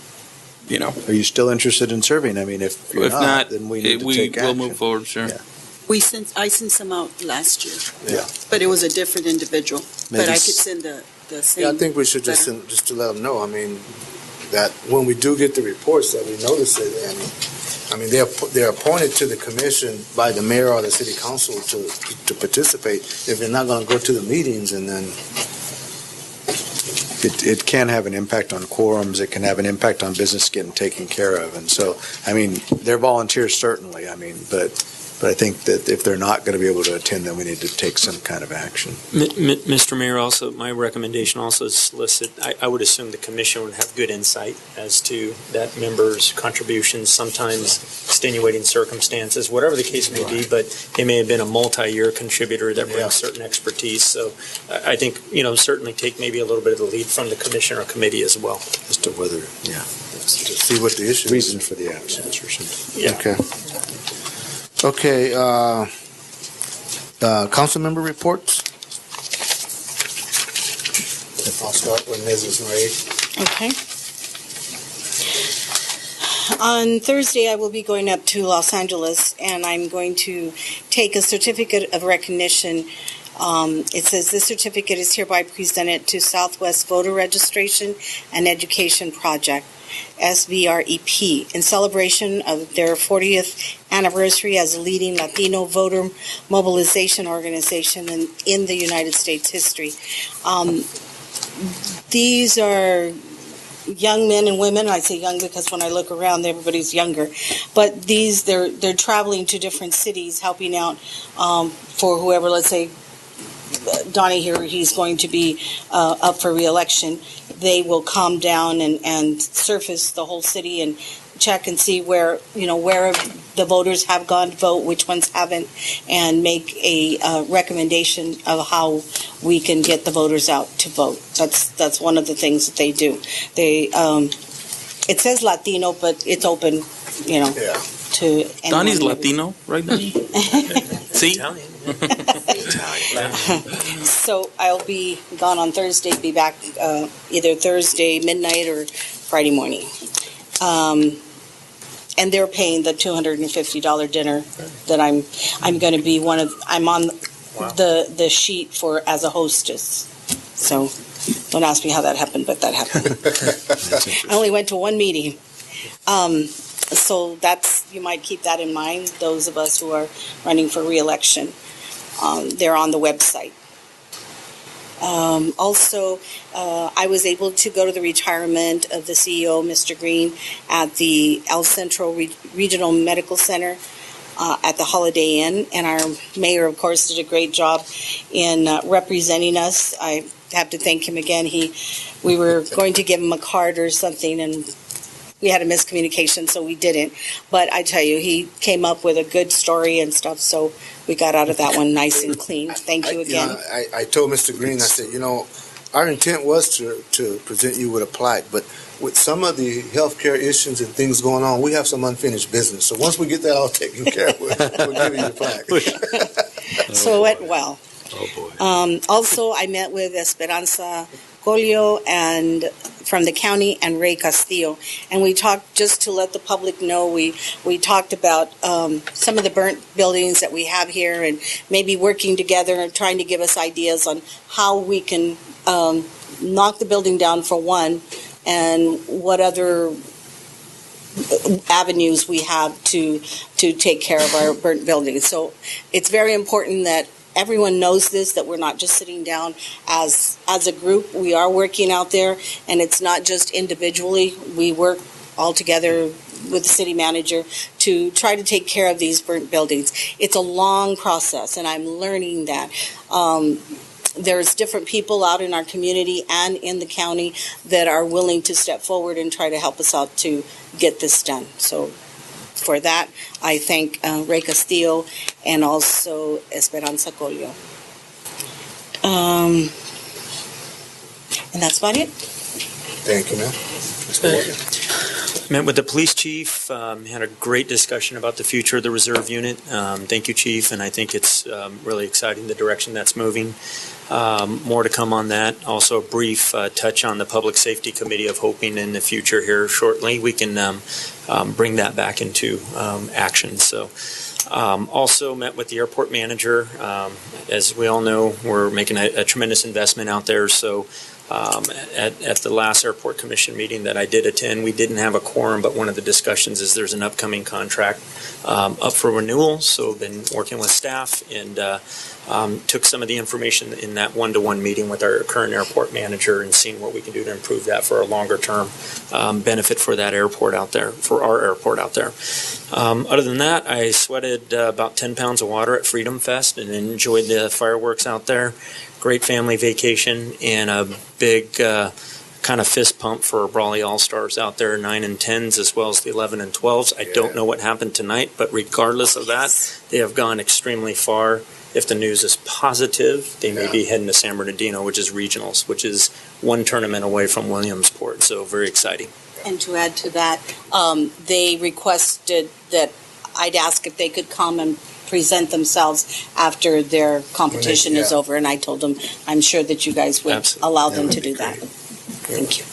Are you still interested in serving? I mean, if you're not, then we need to take action. We'll move forward, sure. Yeah. I sent some out last year. Yeah. But it was a different individual. Maybe But I could send the same. Yeah, I think we should just letter. to let them know. I mean, that when we do get the reports that we notice it. And I mean, they're appointed to the commission by the mayor or the city council to participate. If they're not going to go to the meetings, and then it can have an impact on quorums. It can have an impact on business getting taken care of. And so, I mean, they're volunteers certainly. I mean, but I think that if they're not going to be able to attend, then we need to take some kind of action. Mr. Mayor, also, my recommendation also is solicit, I would assume the commission would have good insight as to that member's contributions, sometimes extenuating circumstances, whatever the case may be, but they may have been a multi-year contributor that brings certain expertise. So I think, certainly take maybe a little bit of the lead from the commission or committee as well. As to whether, to see what the issue reason for the absence or something. Yeah. Okay, council member reports. I'll start with Mrs. Marie. Okay. On Thursday, I will be going up to Los Angeles, and I'm going to take a certificate of recognition. It says this certificate is hereby presented to Southwest Voter Registration and Education Project, SVREP, in celebration of their 40th anniversary as a leading Latino voter mobilization organization in the United States history. These are young men and women. I say young because when I look around, everybody's younger. But they're traveling to different cities, helping out for whoever, let's say, Donnie here, he's going to be up for re-election. They will come down and surface the whole city and check and see where the voters have gone to vote, which ones haven't, and make a recommendation of how we can get the voters out to vote. That's one of the things that they do. They it says Latino, but it's open, to anyone. Donnie's Latino, right now. See. So I'll be gone on Thursday, be back either Thursday midnight or Friday morning. And they're paying the $250 dinner that I'm going to be I'm on the sheet for as a hostess. So don't ask me how that happened, but that happened. I only went to one meeting. So you might keep that in mind, those of us who are running for re-election. They're on the website. Also, I was able to go to the retirement of the CEO, Mr. Green, at the El Centro Regional Medical Center at the Holiday Inn. And our mayor, of course, did a great job in representing us. I have to thank him again. We were going to give him a card or something, and we had a miscommunication, so we didn't. But I tell you, he came up with a good story and stuff, so we got out of that one nice and clean. Thank you again. I told Mr. Green, I said, our intent was to present you with a plaque, but with some of the healthcare issues and things going on, we have some unfinished business. So once we get that all taken care of, we'll give you the plaque. So it went well. Oh, boy. Also, I met with Esperanza Colio and from the county and Ray Castillo, and we talked, just to let the public know, we talked about some of the burnt buildings that we have here, and maybe working together and trying to give us ideas on how we can knock the building down for one, and what other avenues we have to take care of our burnt buildings. So it's very important that everyone knows this, that we're not just sitting down as a group. We are working out there, and it's not just individually. We work all together with the city manager to try to take care of these burnt buildings. It's a long process, and I'm learning that. There's different people out in our community and in the county that are willing to step forward and try to help us out to get this done. So for that, I thank Ray Castillo and also Esperanza Colio. And that's about it. Thank you, ma'am. Met with the police chief, had a great discussion about the future of the reserve unit. Thank you, chief, and I think it's really exciting the direction that's moving. More to come on that. Also a brief touch on the Public Safety Committee of hoping in the future here shortly we can bring that back into action. So also met with the airport manager. As we all know, we're making a tremendous investment out there, so At the last Airport Commission meeting that I did attend, we didn't have a quorum, but one of the discussions is there's an upcoming contract up for renewal. So been working with staff and took some of the information in that one-to-one meeting with our current airport manager and seeing what we can do to improve that for a longer-term benefit for that airport out there, for our airport out there. Other than that, I sweated about 10 pounds of water at Freedom Fest and enjoyed the fireworks out there. Great family vacation and a big kind of fist pump for Brawley All-Stars out there, 9 and 10s as well as the 11 and 12s. I don't know what happened tonight, but regardless of that, they have gone extremely far. If the news is positive, they may be heading to San Bernardino, which is regionals, which is one tournament away from Williamsport. So very exciting. And to add to that, they requested that I'd ask if they could come and present themselves after their competition is over, and I told them I'm sure that you guys would allow them to do that. Thank you.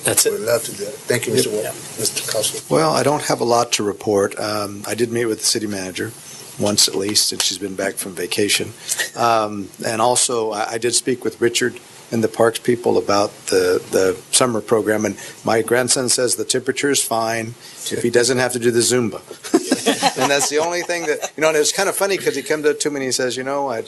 That's it. We'd love to do that. Thank you, Mr. Ward. Mr. Costa. Well, I don't have a lot to report. I did meet with the city manager once at least, and she's been back from vacation. And also, I did speak with Richard and the parks people about the summer program, and my grandson says the temperature is fine if he doesn't have to do the Zumba. And that's the only thing that, and it's kind of funny because he comes up to me and he says, I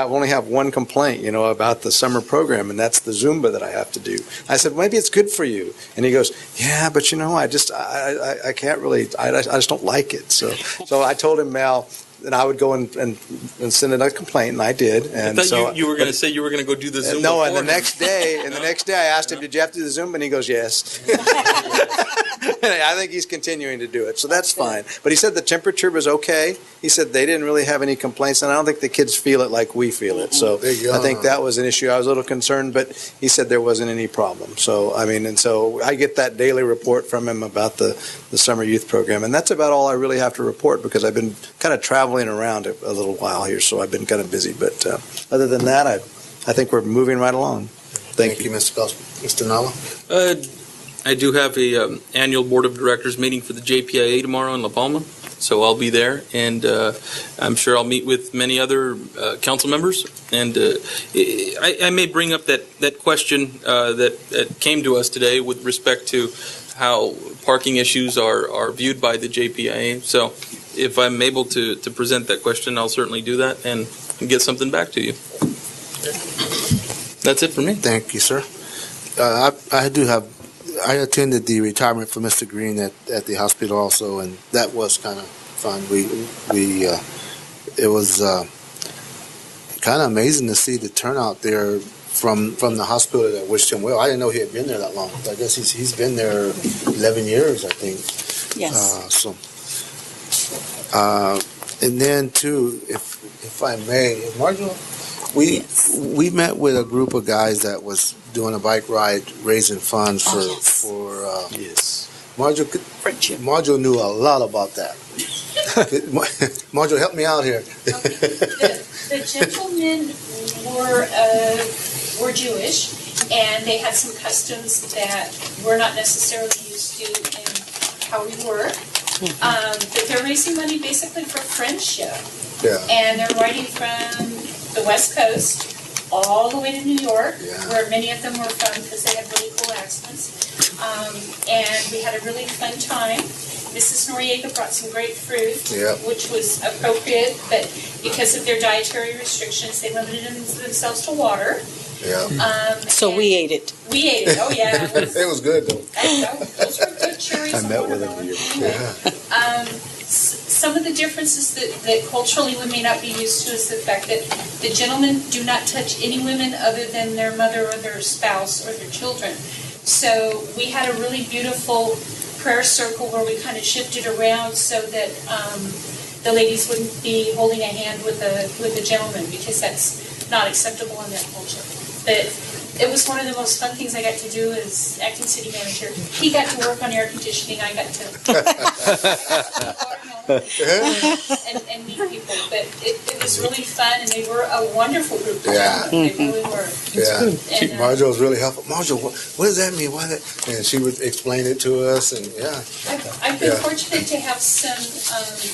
only have one complaint, about the summer program, and that's the Zumba that I have to do. I said, maybe it's good for you. And he goes, yeah, but I can't really, I just don't like it. So I told him, Mal, and I would go and send in a complaint, and I did. And I thought you were going to say you were going to go do the Zumba. No, and the next day, I asked him, "Did you have to do the Zumba?" And he goes, "Yes." I think he's continuing to do it, so that's fine. But he said the temperature was okay. He said they didn't really have any complaints, and I don't think the kids feel it like we feel it. So I think that was an issue. I was a little concerned, but he said there wasn't any problem. So so I get that daily report from him about the summer youth program, and that's about all I really have to report because I've been kind of traveling around a little while here, so I've been kind of busy. But other than that, I think we're moving right along. Thank you, Mr. Gospel. Mr. Nala? I do have a annual board of directors meeting for the JPIA tomorrow in La Palma, so I'll be there, and I'm sure I'll meet with many other council members. And I may bring up that question that came to us today with respect to how parking issues are viewed by the JPIA. So if I'm able to present that question, I'll certainly do that and get something back to you. That's it for me. Thank you, sir. I attended the retirement for Mr. Green at the hospital also, and that was kind of fun. It was kind of amazing to see the turnout there from the hospital that wished him well. I didn't know he had been there that long. I guess he's been there 11 years, I think. Yes. And then too, if I may, Marjorie, we met with a group of guys that was doing a bike ride, raising funds for Marjorie knew a lot about that. Marjorie, help me out here. The gentlemen were Jewish, and they had some customs that we're not necessarily used to in how we work. But they're raising money basically for friendship. Yeah. And they're riding from the West Coast all the way to New York, where many of them were from because they have really cool accents. And we had a really fun time. Mrs. Noriega brought some great fruit, which was appropriate, but because of their dietary restrictions, they limited themselves to water. So we ate it. We ate it. Oh yeah, it was good though. Those were good cherries. I met with him. Some of the differences that culturally we may not be used to is the fact that the gentlemen do not touch any women other than their mother or their spouse or their children. So we had a really beautiful prayer circle where we kind of shifted around so that the ladies wouldn't be holding a hand with the gentleman, because that's not acceptable in that culture. But it was one of the most fun things I got to do as acting city manager. He got to work on air conditioning. I got to and meet people. But it was really fun, and they were a wonderful group. Yeah. They really were. And Marjorie was really helpful. Marjorie, what does that mean? And she would explain it to us, and I've been fortunate to have some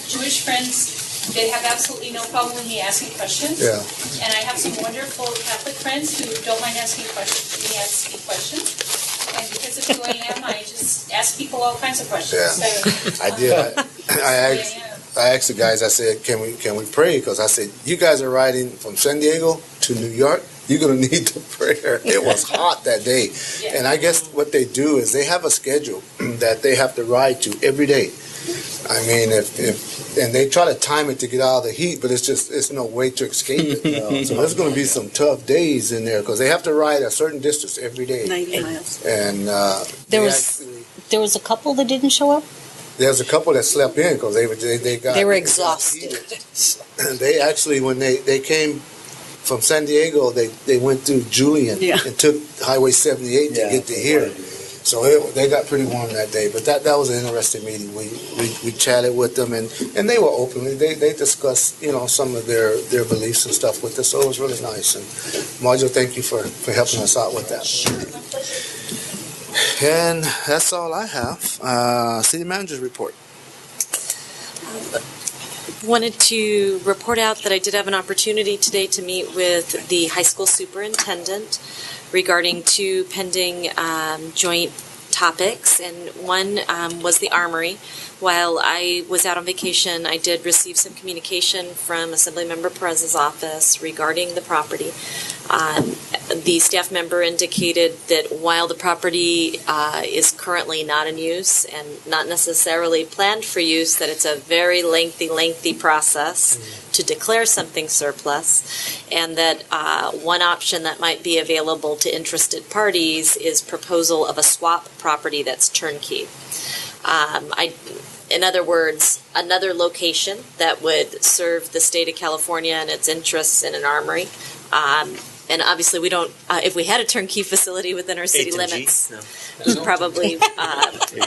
Jewish friends they have absolutely no problem with me asking questions. Yeah. And I have some wonderful Catholic friends who don't mind asking questions. And because of who I am, I just ask people all kinds of questions. Yeah. So, I did. I asked the guys, I said, can we pray? Because I said, you guys are riding from San Diego to New York. You're going to need the prayer. It was hot that day. And I guess what they do is they have a schedule that they have to ride to every day. I mean, and they try to time it to get out of the heat, but it's no way to escape it. So there's going to be some tough days in there because they have to ride a certain distance every day. 90 miles. And There was a couple that didn't show up? there's a couple that slept in because they They were exhausted. They actually, when they came from San Diego, they went through Julian and took Highway 78 to get to here. So they got pretty warm that day. But that was an interesting meeting. We chatted with them and they were open. They discussed some of their beliefs and stuff with us. So it was really nice. And Marjo, thank you for helping us out with that. And that's all I have. City Manager's report. Wanted to report out that I did have an opportunity today to meet with the high school superintendent regarding two pending joint topics, and one was the Armory. While I was out on vacation, I did receive some communication from Assemblymember Perez's office regarding the property. The staff member indicated that while the property is currently not in use and not necessarily planned for use, that it's a very lengthy process to declare something surplus, and that one option that might be available to interested parties is proposal of a swap property that's turnkey. In other words, another location that would serve the state of California and its interests in an armory. And obviously, we don't. If we had a turnkey facility within our city limits, we probably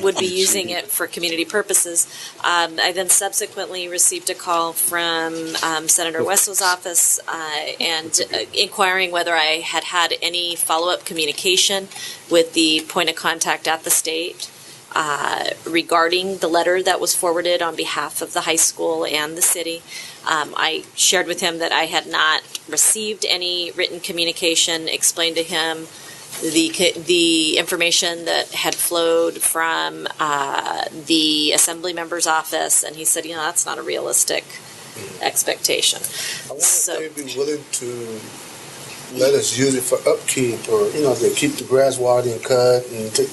would be using it for community purposes. I then subsequently received a call from Senator Wesso's office and inquiring whether I had had any follow-up communication with the point of contact at the state regarding the letter that was forwarded on behalf of the high school and the city. I shared with him that I had not received any written communication, explained to him the information that had flowed from the assembly member's office, and he said, that's not a realistic expectation. I wonder if they'd be willing to let us use it for upkeep, or to keep the grass watered and cut, and to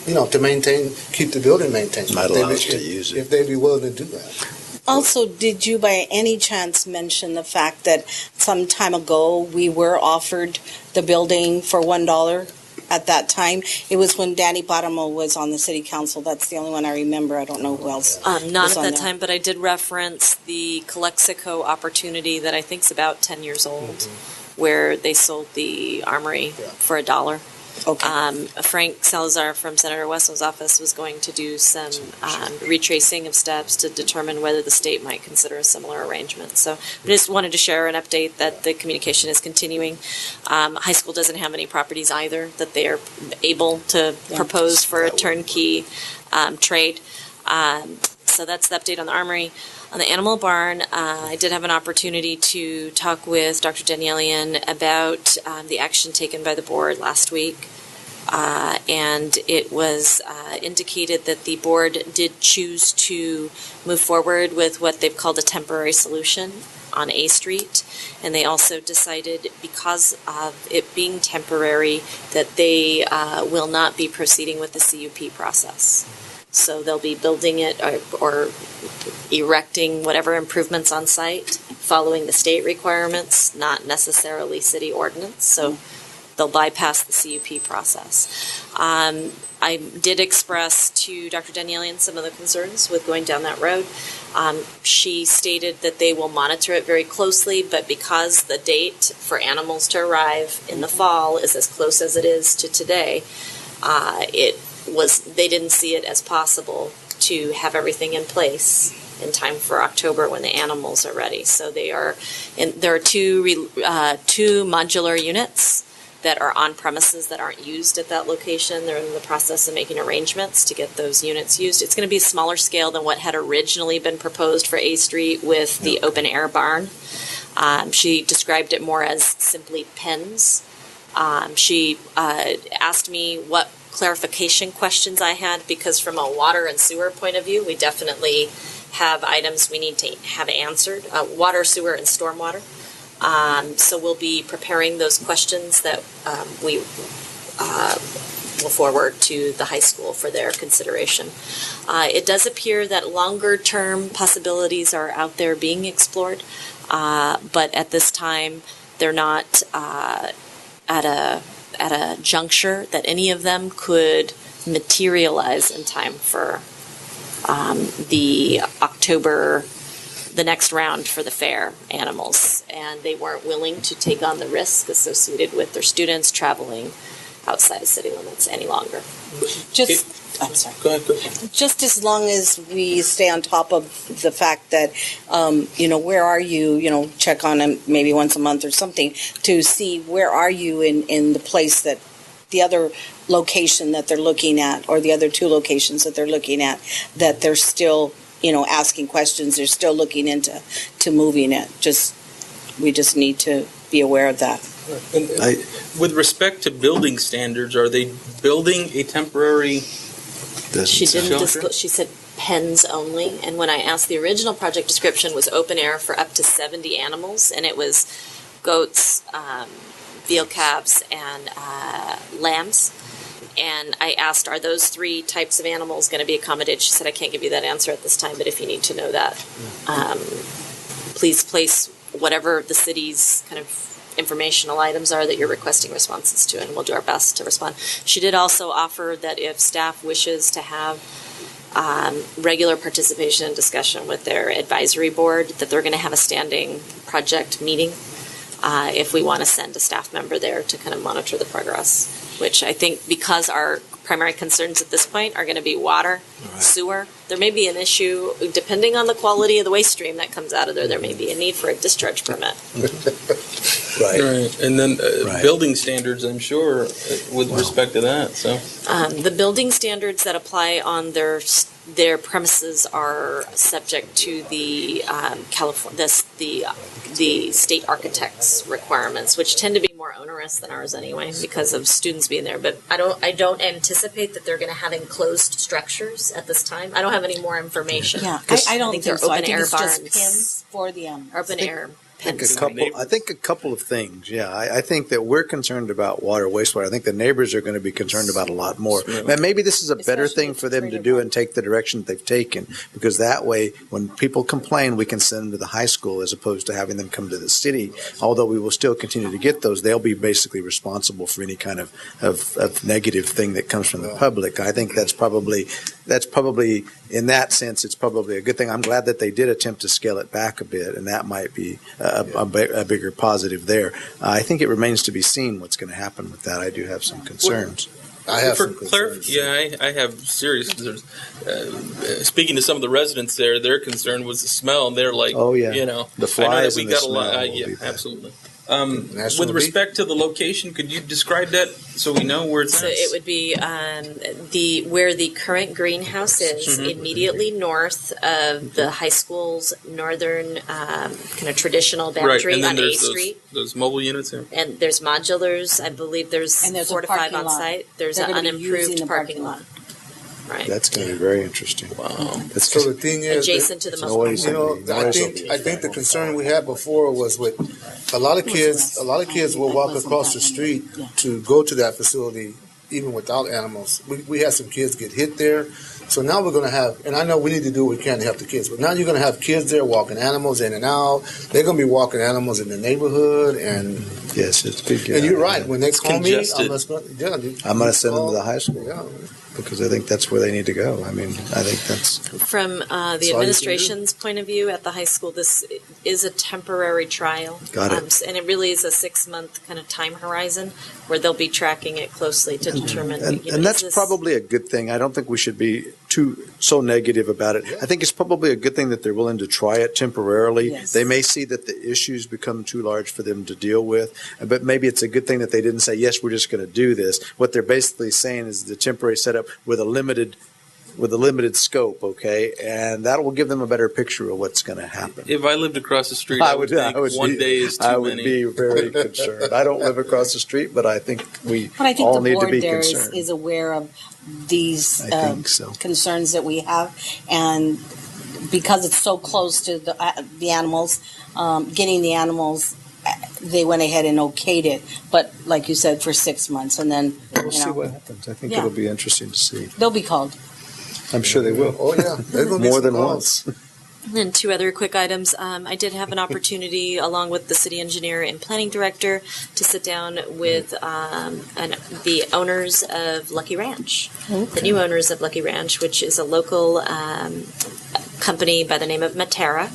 keep the building maintained. Might allow us to use it if they'd be willing to do that. Also, did you by any chance mention the fact that some time ago we were offered the building for $1 at that time? It was when Danny Paramo was on the city council. That's the only one I remember. I don't know who else. Not at that time, but I did reference the Calexico opportunity that I think is about 10 years old, where they sold the armory for $1. Okay. Frank Salazar from Senator Wesso's office was going to do some retracing of steps to determine whether the state might consider a similar arrangement. So I just wanted to share an update that the communication is continuing. High school doesn't have any properties either that they are able to propose for a turnkey trade. So that's the update on the armory. On the animal barn, I did have an opportunity to talk with Dr. Danielian about the action taken by the board last week. And it was indicated that the board did choose to move forward with what they've called a temporary solution on A Street. And they also decided, because of it being temporary, that they will not be proceeding with the CUP process. So they'll be building it or erecting whatever improvements on site following the state requirements, not necessarily city ordinance. So they'll bypass the CUP process. I did express to Dr. Danielian some of the concerns with going down that road. She stated that they will monitor it very closely, but because the date for animals to arrive in the fall is as close as it is to today, they didn't see it as possible to have everything in place in time for October when the animals are ready. So there are two modular units that are on premises that aren't used at that location. They're in the process of making arrangements to get those units used. It's going to be a smaller scale than what had originally been proposed for A Street with the open air barn. She described it more as simply pens. She asked me what clarification questions I had, because from a water and sewer point of view, we definitely have items we need to have answered, water, sewer, and stormwater. So we'll be preparing those questions that we will forward to the high school for their consideration. It does appear that longer-term possibilities are out there being explored, but at this time, they're not at a juncture that any of them could materialize in time for the next round for the fair animals. And they weren't willing to take on the risk associated with their students traveling outside of city limits any longer. I'm sorry. Go ahead. Just as long as we stay on top of the fact that, where are you, check on them maybe once a month or something to see where are you in the place that the other location that they're looking at, or the other two locations that they're looking at, that they're still, asking questions, they're still looking into moving it. We just need to be aware of that. And with respect to building standards, are they building a temporary She didn't shelter? disclose. She said pens only. And when I asked, the original project description was open air for up to 70 animals, and it was goats, veal calves, and lambs. And I asked, are those three types of animals going to be accommodated? She said, I can't give you that answer at this time, but if you need to know that, please place whatever the city's kind of informational items are that you're requesting responses to, and we'll do our best to respond. She did also offer that if staff wishes to have regular participation and discussion with their advisory board, that they're going to have a standing project meeting if we want to send a staff member there to kind of monitor the progress, which I think, because our primary concerns at this point are going to be water, sewer. There may be an issue, depending on the quality of the waste stream that comes out of there may be a need for a discharge permit. Right. And then building standards, I'm sure, with respect to that. So the building standards that apply on their premises are subject to the the state architect's requirements, which tend to be more onerous than ours anyway, because of students being there. But I don't anticipate that they're going to have enclosed structures at this time. I don't have any more information. Yeah, I don't think they're so. open I think air it's barns. just pins for the Open air. I think a couple of things. Yeah, I think that we're concerned about water, wastewater. I think the neighbors are going to be concerned about a lot more. And maybe this is a better thing for them to do and take the direction they've taken, because that way, when people complain, we can send them to the high school as opposed to having them come to the city. Although we will still continue to get those, they'll be basically responsible for any kind of negative thing that comes from the public. I think that's probably in that sense, it's probably a good thing. I'm glad that they did attempt to scale it back a bit, and that might be a bigger positive there. I think it remains to be seen what's going to happen with that. I do have some concerns. I have some concerns. I have serious concerns. Speaking to some of the residents there, their concern was the smell, and they're like, the flies I know that we and got the a lot. smell. Absolutely. With respect to the location, could you describe that so we know where it's So at? it would be where the current greenhouse is, immediately north of the high school's northern kind of traditional boundary and then on A there's Street. Those mobile units here. And there's modulars. I believe there's And there's 4 a to 5 parking on lot. site. There's They're an gonna be using unimproved the parking lot. Right. That's going to be very interesting. Wow. So the thing is, Adjacent to the noise. I think the concern we had before was with a lot of kids. A lot of kids will walk across the street to go to that facility, even without animals. We had some kids get hit there. So now we're going to have, and I know we need to do what we can to help the kids, but now you're going to have kids there walking animals in and out. They're going to be walking animals in the neighborhood, and yes, it's big. And you're right. When they call me, I'm going to send them to the high school. Yeah. Because I think that's where they need to go. I mean, I think that's From the administration's point of view at the high school, is a temporary trial. Got it. And it really is a 6-month kind of time horizon where they'll be tracking it closely to determine. And that's probably a good thing. I don't think we should be so negative about it. I think it's probably a good thing that they're willing to try it temporarily. Yes. They may see that the issues become too large for them to deal with, but maybe it's a good thing that they didn't say, yes, we're just going to do this. What they're basically saying is the temporary setup with a limited scope, okay, and that will give them a better picture of what's going to happen. If I lived across the street, I would think one day is too many. I would be very concerned. I don't live across the street, but I think all the need to board be there concerned. is aware of these I think so. concerns that we have, and because it's so close to the animals, getting the animals, they went ahead and okayed it. But like you said, for 6 months, and then We'll see what happens. I think it'll be interesting to see. they'll be called. I'm sure they will. Oh, yeah. More than once. And then 2 other quick items. I did have an opportunity, along with the city engineer and planning director, to sit down with the owners of Lucky Ranch, the new owners of Lucky Ranch, which is a local company by the name of Matera.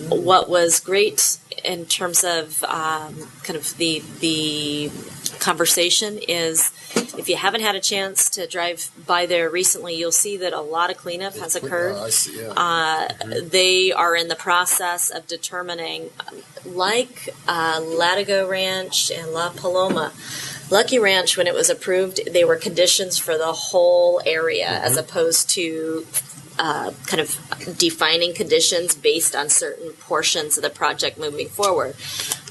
What was great in terms of kind of the conversation is, if you haven't had a chance to drive by there recently, you'll see that a lot of cleanup has occurred. I see, yeah. They are in the process of determining, like Latigo Ranch and La Paloma, Lucky Ranch, when it was approved, they were conditions for the whole area, as opposed to kind of defining conditions based on certain portions of the project moving forward.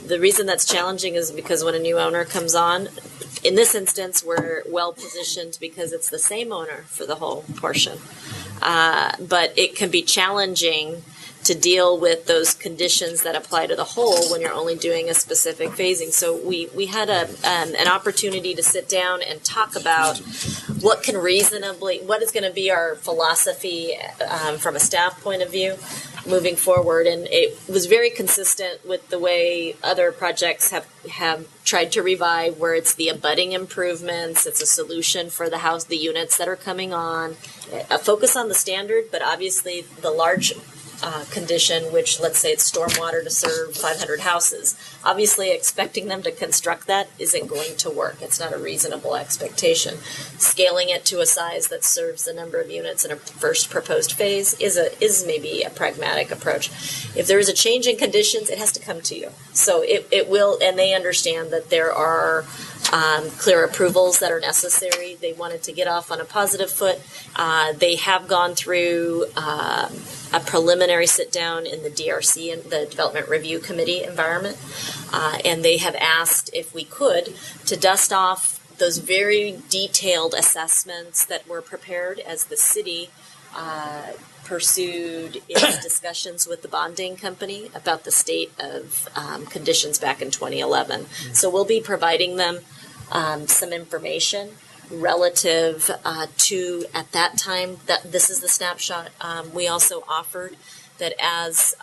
The reason that's challenging is because when a new owner comes on, in this instance, we're well positioned because it's the same owner for the whole portion. But it can be challenging to deal with those conditions that apply to the whole when you're only doing a specific phasing. So we had an opportunity to sit down and talk about what is going to be our philosophy from a staff point of view moving forward. And it was very consistent with the way other projects have tried to revive, where it's the abutting improvements, it's a solution for the units that are coming on, a focus on the standard, but obviously the large condition, which let's say it's stormwater to serve 500 houses. Obviously, expecting them to construct that isn't going to work. It's not a reasonable expectation. Scaling it to a size that serves the number of units in a first proposed phase is maybe a pragmatic approach. If there is a change in conditions, it has to come to you. So it will, and they understand that there are clear approvals that are necessary. They wanted to get off on a positive foot. They have gone through a preliminary sit-down in the DRC, and the Development Review Committee environment, and they have asked if we could to dust off those very detailed assessments that were prepared as the city pursued its discussions with the bonding company about the state of conditions back in 2011. So we'll be providing them some information relative to, at that time, that this is the snapshot. We also offered that as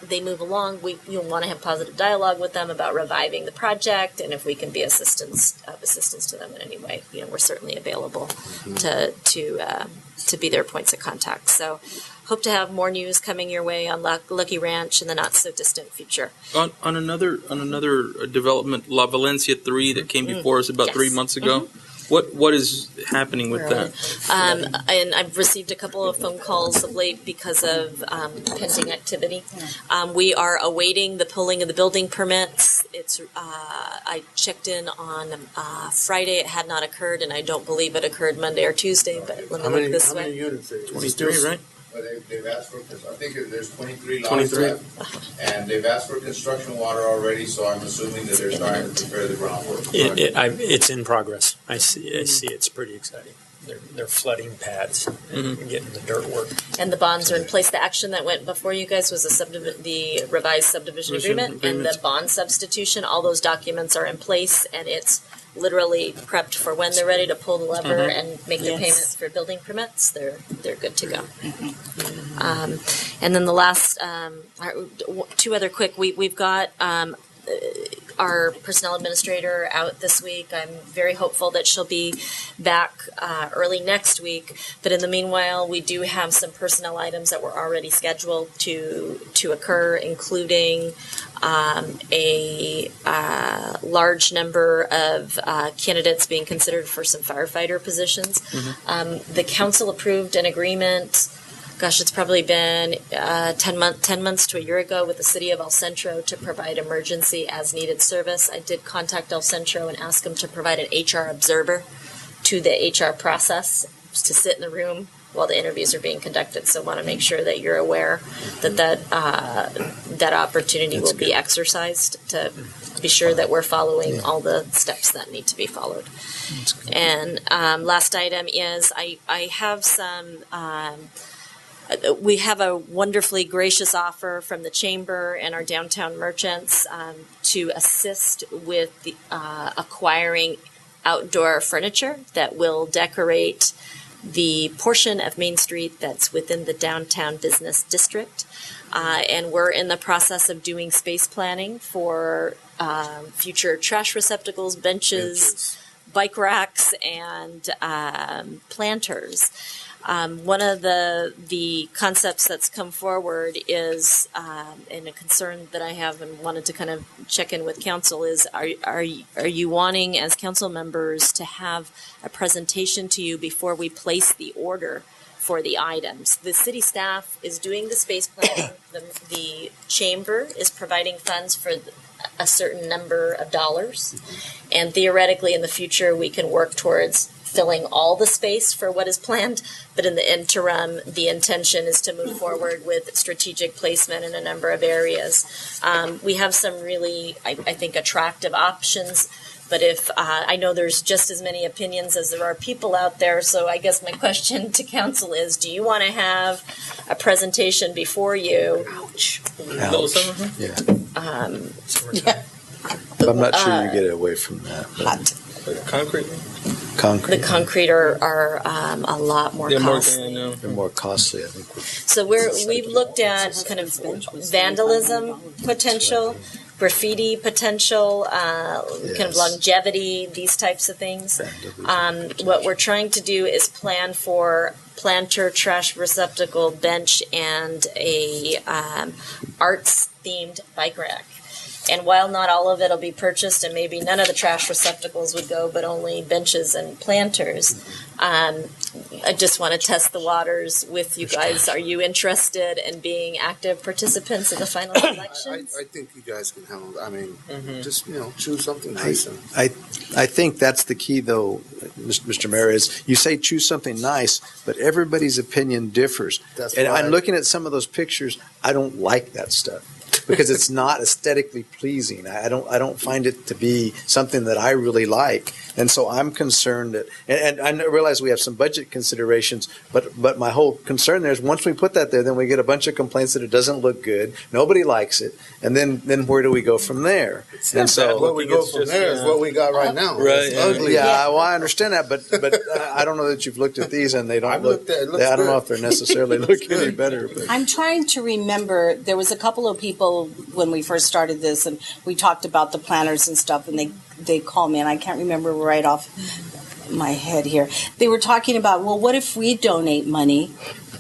they move along, you'll want to have positive dialogue with them about reviving the project, and if we can be assistance to them in any way, we're certainly available to be their points of contact. So hope to have more news coming your way on Lucky Ranch in the not so distant future. On another development, La Valencia 3 that came before us about 3 months ago. What is happening with that? And I've received a couple of phone calls of late because of pending activity. We are awaiting the pulling of the building permits. I checked in on Friday. It had not occurred, and I don't believe it occurred Monday or Tuesday. But let me look this way. How many units? 23, right? They've asked for, I think there's 23 lots left, and they've asked for construction water already, so I'm assuming that they're starting to prepare the groundwork. It's in progress. I see. It's pretty exciting. They're flooding pads and getting the dirt work. And the bonds are in place. The action that went before you guys was the revised subdivision agreement and the bond substitution. All those documents are in place, and it's literally prepped for when they're ready to pull the lever and make the payments for building permits. They're good to go. And then the last 2 other quick. We've got our personnel administrator out this week. I'm very hopeful that she'll be back early next week. But in the meanwhile, we do have some personnel items that were already scheduled to occur, including a large number of candidates being considered for some firefighter positions. The council approved an agreement. Gosh, it's probably been 10 months to a year ago with the city of El Centro to provide emergency as needed service. I did contact El Centro and ask them to provide an HR observer to the HR process to sit in the room while the interviews are being conducted. So I want to make sure that you're aware that opportunity will be exercised to be sure that we're following all the steps that need to be followed. And last item is I have some... we have a wonderfully gracious offer from the Chamber and our downtown merchants to assist with the, acquiring outdoor furniture that will decorate the portion of Main Street that's within the downtown business district. And we're in the process of doing space planning for future trash receptacles, benches, bike racks, and planters. One of the concepts that's come forward is, and a concern that I have and wanted to kind of check in with council is, are you wanting as council members to have a presentation to you before we place the order for the items? The city staff is doing the space planning. The chamber is providing funds for a certain number of dollars, and theoretically in the future we can work towards filling all the space for what is planned, but in the interim, the intention is to move forward with strategic placement in a number of areas. We have some really, I think, attractive options, but if I know there's just as many opinions as there are people out there, so I guess my question to council is, do you want to have a presentation before you? Ouch. Yeah. Yeah. I'm not sure you get away from that. Concrete? The concrete are a lot more costly. They're more costly, I think. So we've looked at kind of vandalism potential, graffiti potential, kind of longevity, these types of things. What we're trying to do is plan for planter, trash receptacle, bench, and a arts-themed bike rack. And while not all of it will be purchased, and maybe none of the trash receptacles would go, but only benches and planters, I just want to test the waters with you guys. Are you interested in being active participants in the final elections? I think you guys can handle it. I mean, just, choose something nice. I think that's the key, though, Mr. Mayor, is you say choose something nice, but everybody's opinion differs. I'm looking at some of those pictures. I don't like that stuff, because it's not aesthetically pleasing. I don't find it to be something that I really like. And so I'm concerned that, and I realize we have some budget considerations, but my whole concern there is once we put that there, then we get a bunch of complaints that it doesn't look good, nobody likes it, and then where do we go from there? And so where we go from there is what we got right now. Right. It's ugly. Yeah, well, I understand that, but I don't know that you've looked at these and they don't look. I don't know if they're necessarily looking any better. But. I'm trying to remember. There was a couple of people when we first started this, and we talked about the planners and stuff, and they called me, and I can't remember right off my head here. They were talking about, well, what if we donate money?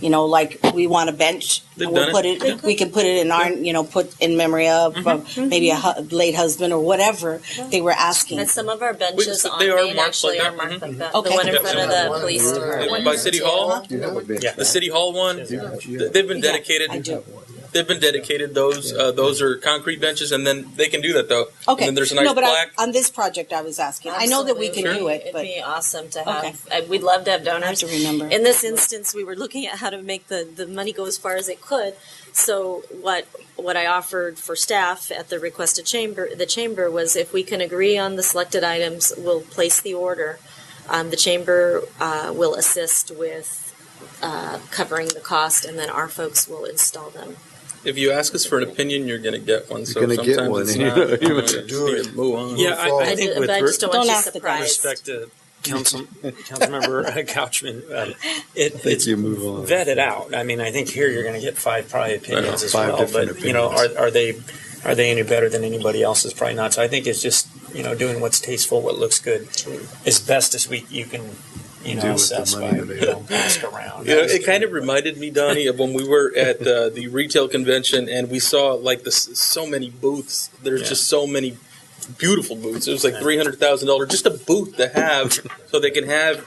Like we want a bench, and we'll put it. We can put it in our, put in memory of maybe a late husband or whatever. They were asking. And some of our benches on Main actually are marked like that. Okay. The one in front of the police department. By City Hall? Yeah. The City Hall one, they've been dedicated. I do. They've been dedicated. Those are concrete benches, and then they can do that though. Okay. And then there's a nice plaque. On this project, I was asking. Absolutely. I know that we can do it, but it'd be awesome to have. We'd love to have donors. I have to remember. In this instance, we were looking at how to make the money go as far as it could. So what I offered for staff at the requested the chamber was, if we can agree on the selected items, we'll place the order. The chamber will assist with covering the cost, and then our folks will install them. If you ask us for an opinion, you're going to get one. You're going to get one. It's not, you need to move on. Yeah, I think with respect to Councilmember Couchman, it's move on. vetted out. I mean, I think here you're going to get five probably opinions as well. But are they are they any better than anybody else? Is probably not. So I think it's just, doing what's tasteful, what looks good, as best as you can, assess by, ask around. It kind of reminded me, Donnie, of when we were at the retail convention and we saw like so many booths. There's just so many beautiful booths. It was like $300,000 just a booth to have, so they can have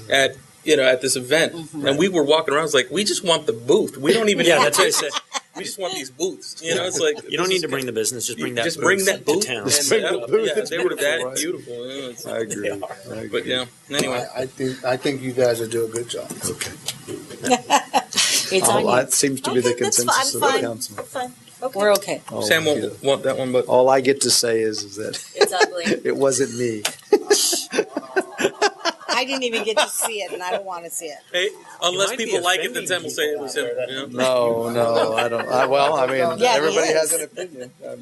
at this event. Mm-hmm. And we were walking around. I was like, we just want the booth. We don't even. That's what I said. We just want these booths. It's like you don't need to bring the business. Just bring that. Just bring that booth to town. They were that beautiful. I agree. But anyway, I think you guys will do a good job. Okay. It's on you. That seems to be the consensus of the council. Fine. Okay. We're okay. Sam won't want that one, but all I get to say is that it's ugly. It wasn't me. I didn't even get to see it, and I don't want to see it. Hey, unless people like it, then Sam will say it was him. No, I don't. Everybody has an opinion. I know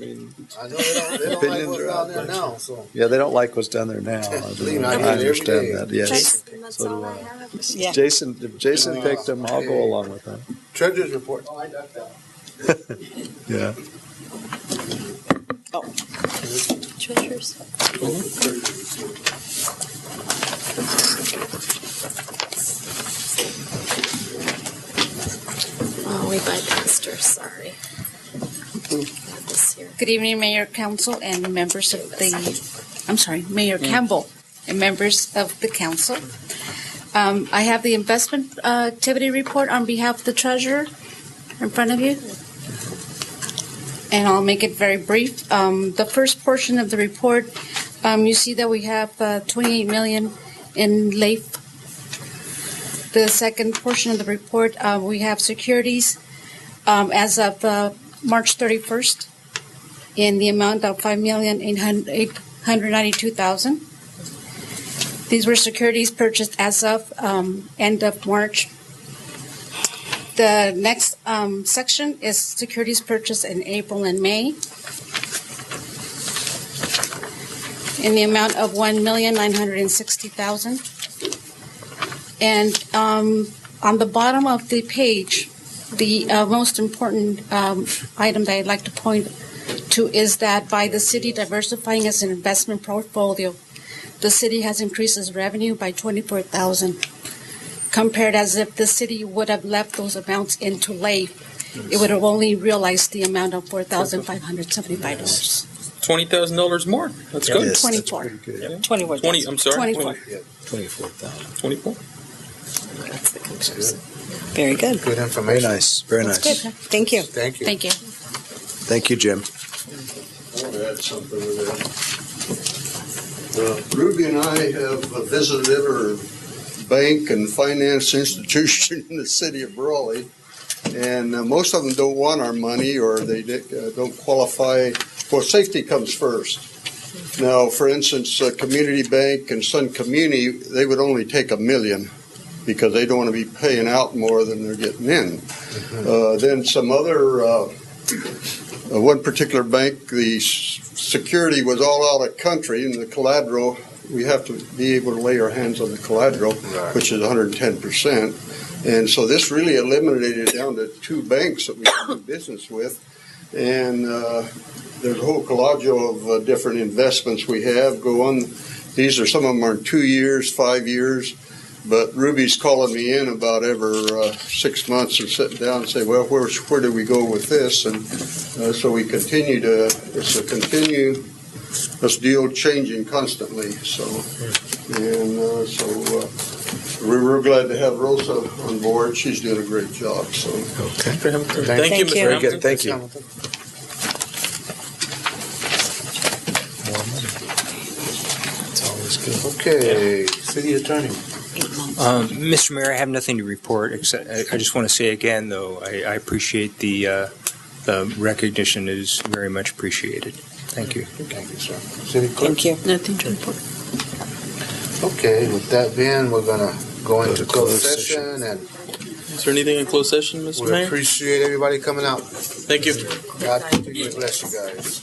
they don't like what's down there now. So. Yeah, they don't like what's down there now. I understand that. Yes, so do I. Yeah. If Jason picked him, I'll go along with that. Treasurer's report. Oh, I got that. Yeah. Oh. Treasures. Oh, we bypassed her. Sorry. Good evening, Mayor, Council, and members of Mayor Campbell and members of the council. I have the investment activity report on behalf of the treasurer in front of you, and I'll make it very brief. The first portion of the report, you see that we have $28 million in LAIF. The second portion of the report, we have securities as of March 31st in the amount of $5,892,000. These were securities purchased as of end of March. The next section is securities purchased in April and May in the amount of $1,960,000. And on the bottom of the page, the most important item that I'd like to point to is that by the city diversifying its investment portfolio, the city has increased its revenue by $24,000, compared as if the city would have left those amounts into LAIF. It would have only realized the amount of $4,575. $20,000 more. That's good. Yes, 24. That's pretty good. 24. 20. I'm sorry. 24. 24,000. 24. That's the comparison. Very good. Good information. Very nice. Very nice. Good. Thank you. Thank you. Thank you. Thank you, Jim. I want to add something to that. Ruby and I have visited every bank and finance institution in the city of Brawley, and most of them don't want our money, or they don't qualify. Well, safety comes first. Now, for instance, Community Bank and Sun Community, they would only take $1 million because they don't want to be paying out more than they're getting in. Then some other, one particular bank, the security was all out of country, and the collateral, we have to be able to lay our hands on the collateral, which is 110%. And so this really eliminated it down to 2 banks that we can do business with. And there's a whole collage of different investments we have go on. These are, some of them are 2 years, 5 years. But Ruby's calling me in about every 6 months and sitting down and say, well, where do we go with this? And so we continue to, it's a continuous deal changing constantly. So, and we're real glad to have Rosa on board. She's doing a great job. So, Thank you, Mr. Very Hamilton. good. Thank you. It's always good. Okay, City Attorney. Mr. Mayor, I have nothing to report, except I just want to say again, though, I appreciate the recognition. It is very much appreciated. Thank you. Thank you, sir. City Clerk? Thank you. Nothing to report. Okay, with that being, we're going to go into closed session, and Is there anything in closed session, Mr. we Mayor? appreciate everybody coming out. Thank you. God continue to bless you guys.